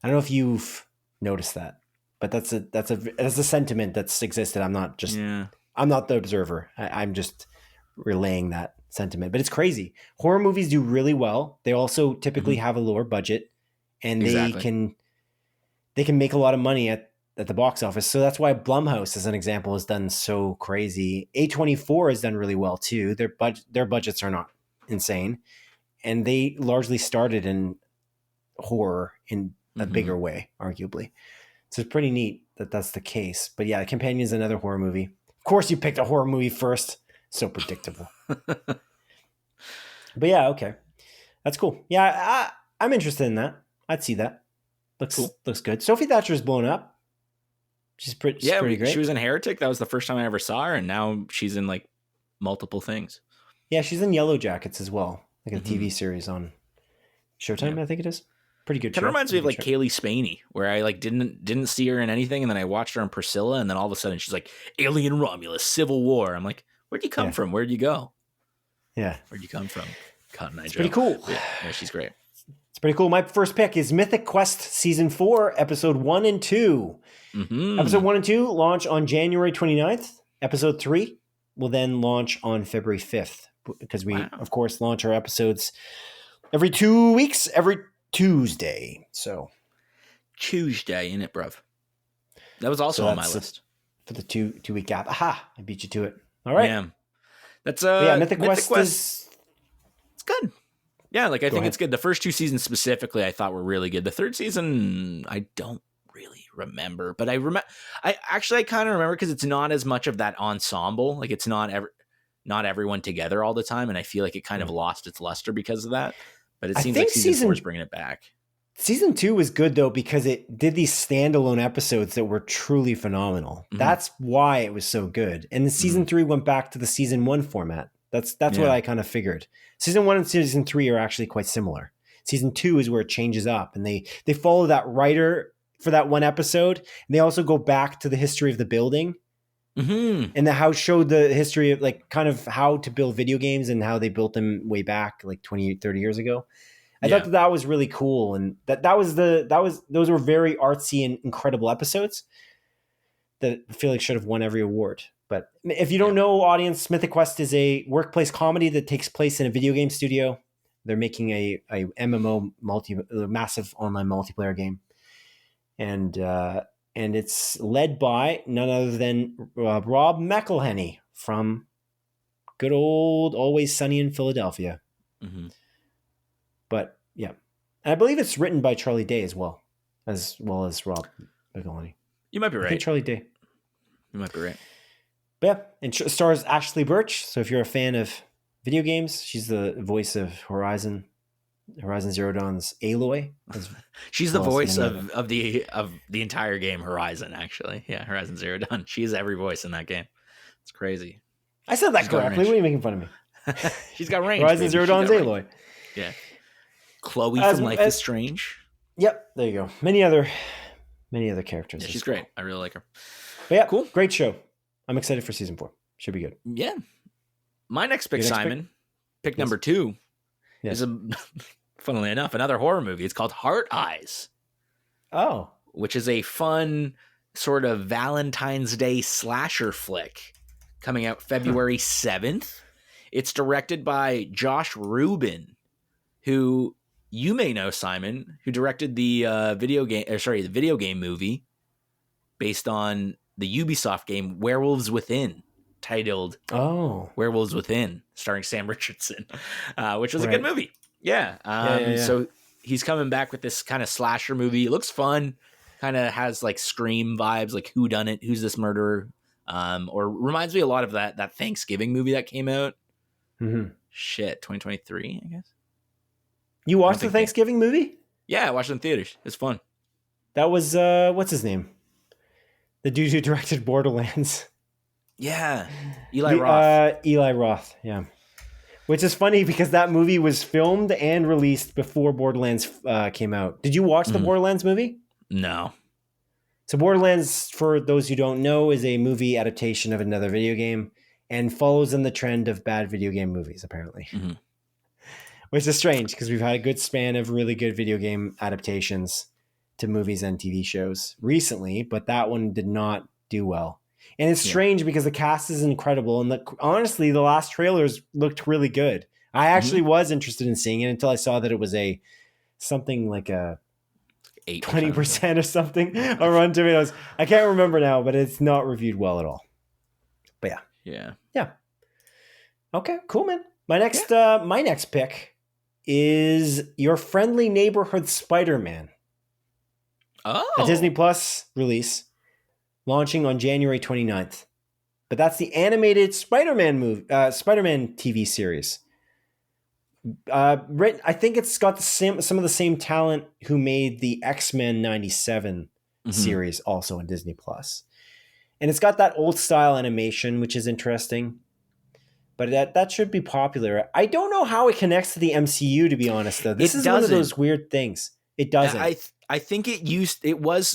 I don't know if you've noticed that, but that's a sentiment that's existed. I'm not the observer. I'm just relaying that sentiment, but it's crazy. Horror movies do really well. They also typically have a lower budget, and they can make a lot of money at the box office. So that's why Blumhouse, as an example, has done so crazy. A24 has done really well too. Their budgets are not insane, and they largely started in horror in a bigger way, arguably. So it's pretty neat that that's the case. But yeah, Companion is another horror movie. Of course, you picked a horror movie first. So predictable. But yeah, okay. That's cool. Yeah, I'm interested in that. I'd see that. Looks good. Sophie Thatcher's blown up. She's pretty great.
She was in Heretic. That was the first time I ever saw her, and now she's in like multiple things.
Yeah, she's in Yellow Jackets as well, like a TV series on Showtime. I think it is. Pretty good.
Kind of reminds me of like Kaylee Spaney, where I like didn't see her in anything, and then I watched her on Priscilla, and then all of a sudden she's like Alien Romulus, Civil War. I'm like, where'd you come from? Where'd you go?
Yeah,
where'd you come from? Cotton Eye Joe.
Pretty cool.
Yeah, she's great.
It's pretty cool. My first pick is Mythic Quest Season 4, Episode 1 and 2. Mm-hmm. Episode 1 and 2 launch on January 29th. Episode 3 will then launch on February 5th, because we, of course, launch our episodes every 2 weeks, every Tuesday. So
Tuesday, innit, bruv? That was also on my list.
For the two-week gap. Aha! I beat you to it. All right.
Yeah. That's
Mythic Quest is...
It's good. Yeah, like I think it's good. The first 2 seasons specifically, I thought were really good. The third season, I don't really remember, but I kind of remember because it's not as much of that ensemble. Like it's not everyone together all the time, and I feel like it kind of lost its luster because of that. But it seems like season 4 is bringing it back.
Season 2 was good though because it did these standalone episodes that were truly phenomenal. Mm-hmm. That's why it was so good. And the season 3 went back to the season 1 format. That's what I kind of figured. Season 1 and season 3 are actually quite similar. Season 2 is where it changes up, and they follow that writer for that one episode. And they also go back to the history of the building. Mm-hmm. And the house showed the history of like kind of how to build video games and how they built them way back like 20, 30 years ago. I thought that was really cool. And those were very artsy and incredible episodes that I feel like should have won every award. But if you don't know, audience, Mythic Quest is a workplace comedy that takes place in a video game studio. They're making a MMO massive online multiplayer game. And it's led by none other than Rob McElhenney from good old Always Sunny in Philadelphia. Mm-hmm. But yeah, and I believe it's written by Charlie Day as well as Rob McElhenney.
You might be right.
I think Charlie Day.
You might be right.
But yeah, and stars Ashley Birch. So if you're a fan of video games, she's the voice of Horizon Zero Dawn's Aloy.
She's the voice of the entire game Horizon, actually. Yeah, Horizon Zero Dawn. She is every voice in that game. It's crazy.
I said that correctly. What are you making fun of me?
She's got range.
Horizon Zero Dawn's Aloy.
Yeah. Chloe from Life is Strange.
Yep, there you go. Many other characters.
Yeah, she's great. I really like her.
But yeah, cool. Great show. I'm excited for season 4. Should be good.
Yeah. My next pick, Simon, pick number 2, is funnily enough, another horror movie. It's called Heart Eyes.
Oh.
Which is a fun sort of Valentine's Day slasher flick coming out February 7th. It's directed by Josh Rubin, who you may know, Simon, who directed the video game movie based on the Ubisoft game Werewolves Within, titled Werewolves Within, starring Sam Richardson, which was a good movie. Yeah. So he's coming back with this kind of slasher movie. It looks fun, kind of has like Scream vibes, like whodunit, who's this murderer? Or reminds me a lot of that Thanksgiving movie that came out. Mm-hmm. 2023, I guess.
You watched the Thanksgiving movie?
Yeah, I watched it in theaters. It's fun.
That was, what's his name? The dude who directed Borderlands.
Yeah. Eli Roth.
Eli Roth, yeah. Which is funny because that movie was filmed and released before Borderlands came out. Did you watch the Borderlands movie?
No.
So Borderlands, for those who don't know, is a movie adaptation of another video game and follows in the trend of bad video game movies, apparently. Mm-hmm. Which is strange because we've had a good span of really good video game adaptations to movies and TV shows recently, but that one did not do well. And it's strange because the cast is incredible. And honestly, the last trailers looked really good. I actually was interested in seeing it until I saw that it was something like a 20% or something on Rotten Tomatoes. I can't remember now, but it's not reviewed well at all. But yeah. Okay, cool, man. My next pick is Your Friendly Neighborhood Spider-Man. A Disney Plus release launching on January 29th. But that's the animated Spider-Man TV series. I think it's got some of the same talent who made the X-Men 97 series also on Disney Plus. And it's got that old style animation, which is interesting. But that should be popular. I don't know how it connects to the MCU, to be honest, though. This is one of those weird things. It doesn't.
I think it was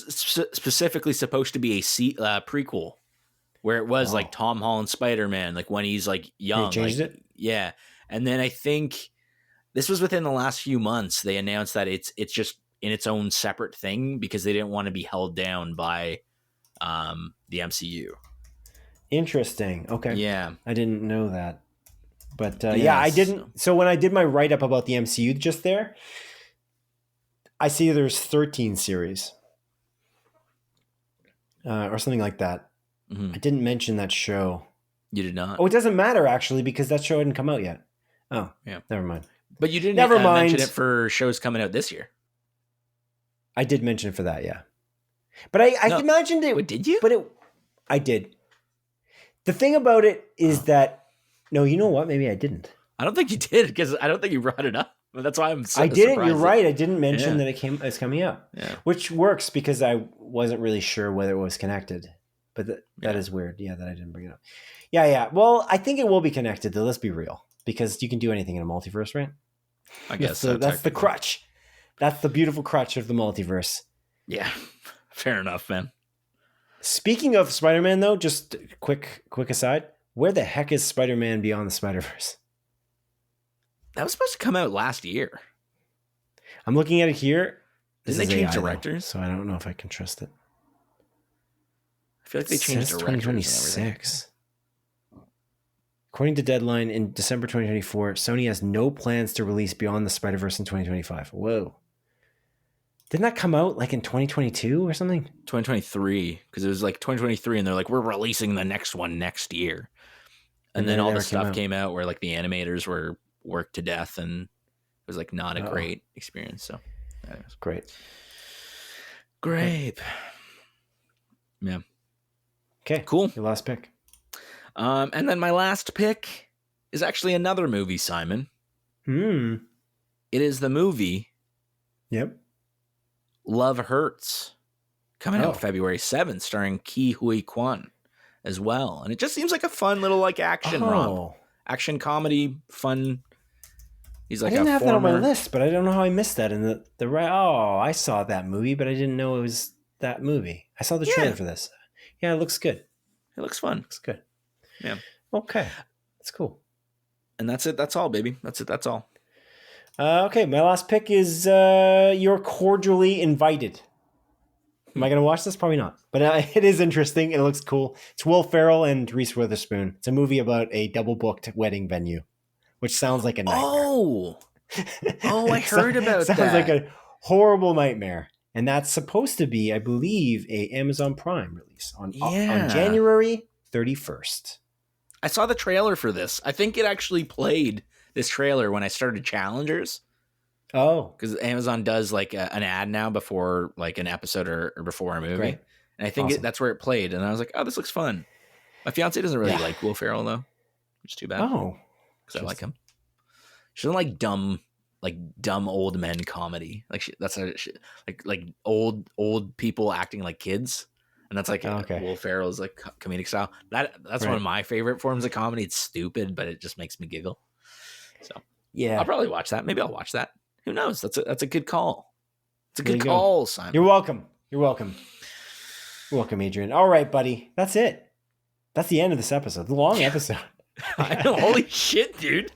specifically supposed to be a prequel where it was like Tom Holland Spider-Man, like when he's like young.
They changed it?
Yeah. And then I think this was within the last few months. They announced that it's just in its own separate thing because they didn't want to be held down by the MCU.
Interesting. Okay.
Yeah.
I didn't know that. But I didn't. So when I did my write-up about the MCU just there, I see there's 13 series or something like that. Mm-hmm. I didn't mention that show.
You did not?
Oh, it doesn't matter, actually, because that show hadn't come out yet. Oh, yeah. Never mind.
But you didn't mention it for shows coming out this year.
I did mention it for that, yeah. But I imagined it.
Wait, did you?
But I did. The thing about it is that, no, you know what? Maybe I didn't.
I don't think you did because I don't think you brought it up. That's why I'm so
I didn't. You're right. I didn't mention that it's coming out, which works because I wasn't really sure whether it was connected. But that is weird. Yeah, that I didn't bring it up. Yeah. Well, I think it will be connected, though. Let's be real. Because you can do anything in a multiverse, right?
I guess
that's the crutch. That's the beautiful crutch of the multiverse.
Yeah. Fair enough, man.
Speaking of Spider-Man, though, just quick aside. Where the heck is Spider-Man Beyond the Spider-Verse?
That was supposed to come out last year.
I'm looking at it here.
Didn't they change directors?
So I don't know if I can trust it.
I feel like they changed directors.
2026. According to Deadline, in December 2024, Sony has no plans to release Beyond the Spider-Verse in 2025. Whoa. Didn't that come out like in 2022 or something?
2023, because it was like 2023, and they're like, we're releasing the next one next year. And then all the stuff came out where like the animators were worked to death, and it was like not a great experience. So, anyways. Great. Yeah.
Okay.
Cool.
Your last pick.
And then my last pick is actually another movie, Simon. It is the movie.
Yep.
Love Hurts, coming out February 7th, starring Ke Huy Quan as well. And it just seems like a fun little like action romp. Action comedy, fun. He's like
I didn't have that on my list, but I don't know how I missed that. And I saw that movie, but I didn't know it was that movie. I saw the trailer for this. Yeah, it looks good.
It looks fun.
Looks good.
Yeah.
Okay. That's cool.
And that's it. That's all, baby. That's it. That's all.
Okay. My last pick is You're Cordially Invited. Am I going to watch this? Probably not. But it is interesting. It looks cool. It's Will Ferrell and Reese Witherspoon. It's a movie about a double-booked wedding venue, which sounds like a nightmare.
I heard about that.
Sounds like a horrible nightmare. And that's supposed to be, I believe, a Amazon Prime release on January 31st.
I saw the trailer for this. I think it actually played this trailer when I started Challengers.
Oh.
Because Amazon does like an ad now before like an episode or before a movie.
Great.
And I think that's where it played. And I was like, oh, this looks fun. My fiance doesn't really like Will Ferrell, though. Which is too bad.
Oh.
Because I like him. She doesn't like dumb old men comedy. Like old people acting like kids. And that's like Will Ferrell's like comedic style. That's one of my favorite forms of comedy. It's stupid, but it just makes me giggle. So I'll probably watch that. Maybe I'll watch that. Who knows? That's a good call. It's a good call, Simon.
You're welcome. You're welcome, Adrian. All right, buddy. That's it. That's the end of this episode. The long episode.
I know. Holy shit, dude.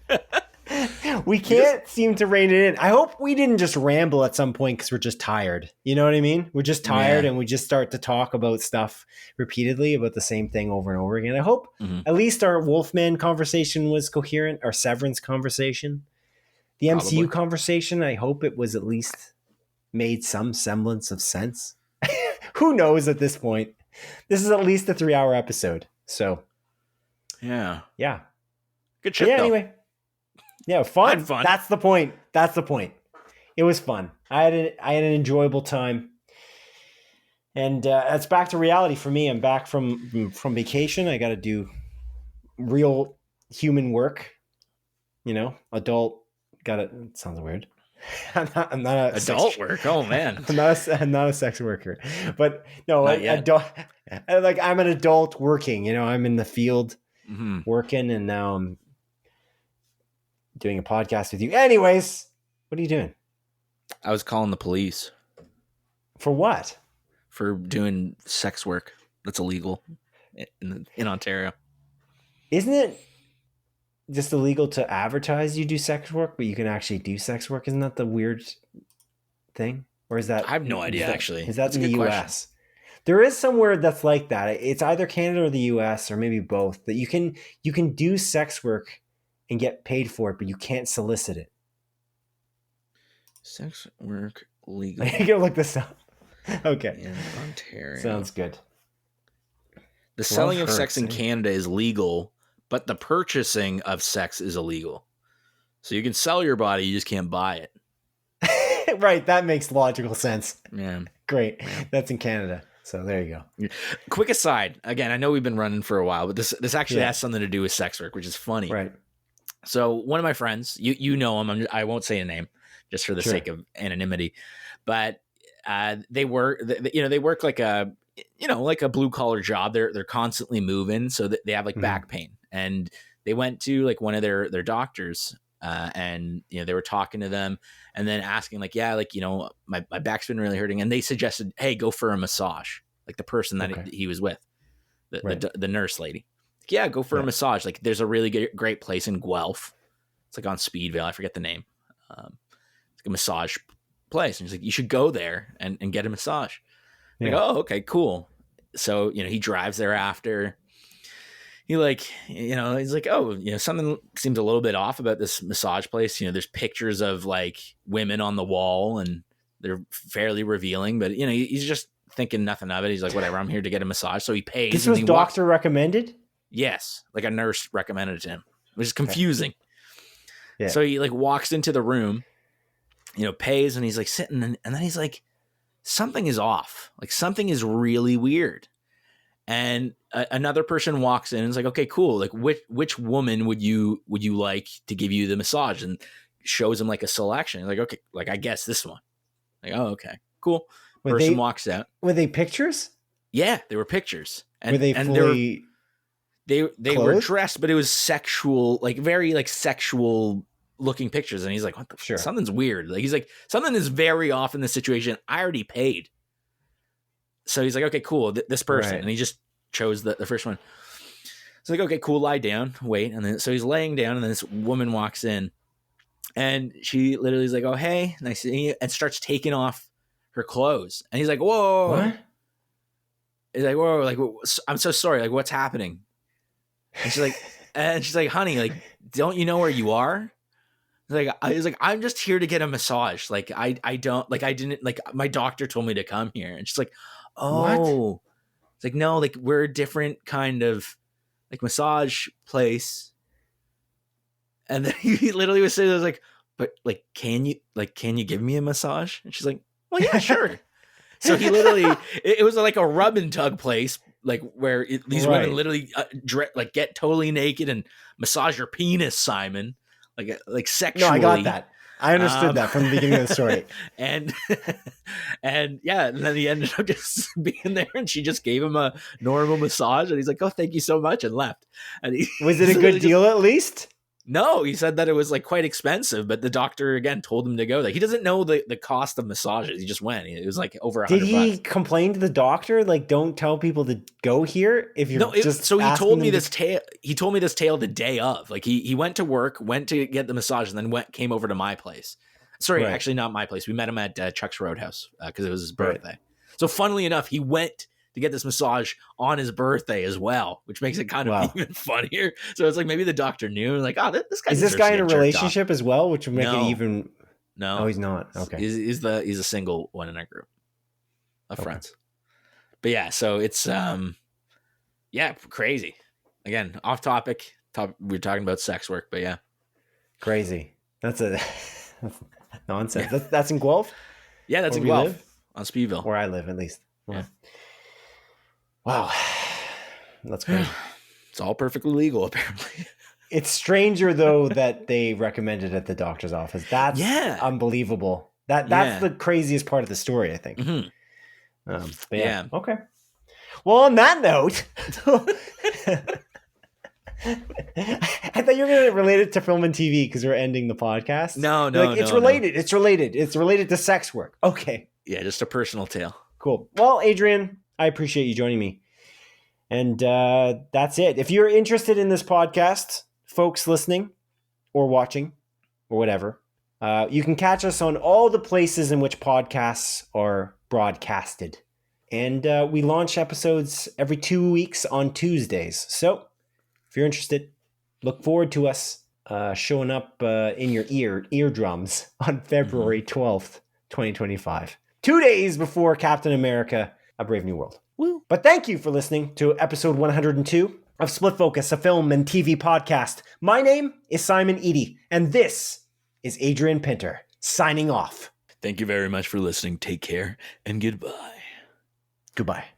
We can't seem to rein it in. I hope we didn't just ramble at some point because we're just tired. You know what I mean? We're just tired and we just start to talk about stuff repeatedly about the same thing over and over again. I hope at least our Wolfman conversation was coherent, our Severance conversation. The MCU conversation, I hope it was at least made some semblance of sense. Who knows at this point? This is at least a 3-hour episode. So,
yeah.
Good shit, though. Anyway. Yeah, fun. That's the point. It was fun. I had an enjoyable time. And it's back to reality for me. I'm back from vacation. I got to do real human work, adult. It sounds weird. I'm not a
adult work. Oh man,
I'm not a sex worker, but no, adult. Like I'm an adult working. I'm in the field working, and now I'm doing a podcast with you. Anyways, what are you doing?
I was calling the police.
For what?
For doing sex work that's illegal in Ontario.
Isn't it just illegal to advertise you do sex work, but you can actually do sex work? Isn't that the weird thing? Or is that...
I have no idea, actually.
Is that in the US? There is somewhere that's like that. It's either Canada or the US, or maybe both, that you can do sex work and get paid for it, but you can't solicit it.
Sex work legal.
You gotta look this up. Okay.
In Ontario.
Sounds good.
The selling of sex in Canada is legal, but the purchasing of sex is illegal. So you can sell your body, you just can't buy it.
Right. That makes logical sense.
Yeah.
Great. Yeah. That's in Canada. So there you go.
Quick aside. Again, I know we've been running for a while, but this actually has something to do with sex work, which is funny.
Right.
So one of my friends, you know him. I won't say a name just for the sake of anonymity, but they work like a blue collar job. They're constantly moving, so that they have like back pain, and they went to like one of their doctors, and they were talking to them, and then asking like, my back's been really hurting, and they suggested, hey, go for a massage. Like the person that he was with, the nurse lady. Yeah, go for a massage. Like there's a really great place in Guelph. It's like on Speedvale. I forget the name. It's like a massage place. And he's like, you should go there and get a massage. Yeah. Like, oh, okay, cool. So, he drives there after. He's like, oh, something seems a little bit off about this massage place. There's pictures of like women on the wall and they're fairly revealing, but he's just thinking nothing of it. He's like, whatever, I'm here to get a massage. So he pays.
This was doctor recommended?
Yes. Like a nurse recommended it to him, which is confusing. Yeah. So he like walks into the room, pays, and he's like sitting, and then he's like, something is off. Like something is really weird. And another person walks in and is like, okay, cool. Like which woman would you like to give you the massage? And shows him like a selection. He's like, okay, like I guess this one. Like, oh, okay, cool. Person walks out.
Were they pictures?
Yeah, they were pictures. And,
were they fully
they were dressed, but it was sexual, like very like sexual looking pictures. And he's like, what the something's weird. Like he's like, something is very off in this situation. I already paid. So he's like, okay, cool. This person. Right. And he just chose the first one. It's like, okay, cool. Lie down, wait. And then, so he's laying down, and then this woman walks in, and she literally is like, oh, hey, nice seeing you. And starts taking off her clothes. And he's like, whoa. What? He's like, whoa, like, I'm so sorry. Like, what's happening? And she's like, honey, like, don't you know where you are? He's like, I'm just here to get a massage. Like, I didn't, like, my doctor told me to come here. And she's like, oh, what? It's like, no, like, we're a different kind of like massage place. And then he literally was saying, I was like, but like, can you give me a massage? And she's like, well, yeah, sure. So he literally, it was like a rub and tug place, like where these women literally like get totally naked and massage your penis, Simon, like sexually.
No, I got that. I understood that from the beginning of the story.
And yeah, and then he ended up just being there, and she just gave him a normal massage, and he's like, oh, thank you so much, and left. And
was it a good deal at least?
No, he said that it was like quite expensive, but the doctor again told him to go there. He doesn't know the cost of massages. He just went. It was like over $100.
Did he complain to the doctor? Like, don't tell people to go here if you're just.
So he told me this tale. He told me this tale the day of. Like he went to work, went to get the massage, and then came over to my place. Sorry, actually not my place. We met him at Chuck's Roadhouse because it was his birthday. Right. So funnily enough, he went to get this massage on his birthday as well, which makes it kind of even funnier. So it's like maybe the doctor knew, like, oh, this guy
is this guy in a relationship as well, which would make it even.
No,
oh, he's not. Okay,
he's a single one in our group of friends. But yeah, so it's crazy. Again, off topic. We're talking about sex work, but yeah,
crazy. That's nonsense. Yeah. That's in Guelph.
Yeah, that's in Guelph on Speedville,
where I live, at least.
Yeah.
Wow. That's crazy.
It's all perfectly legal, apparently.
It's stranger, though, that they recommend it at the doctor's office. That's unbelievable. That's the craziest part of the story, I think.
Mm-hmm.
But yeah. Okay. Well, on that note, I thought you were going to relate it to film and TV because we're ending the podcast.
No.
It's related. It's related. It's related to sex work. Okay.
Yeah, just a personal tale.
Cool. Well, Adrian, I appreciate you joining me. And that's it. If you're interested in this podcast, folks listening or watching or whatever, you can catch us on all the places in which podcasts are broadcasted. And we launch episodes every 2 weeks on Tuesdays. So if you're interested, look forward to us showing up in your eardrums on February 12th, 2025. 2 days before Captain America, A Brave New World.
Woo.
But thank you for listening to episode 102 of Split Focus, a film and TV podcast. My name is Simon Eady, and this is Adrian Pinter, signing off.
Thank you very much for listening. Take care, and goodbye.
Goodbye.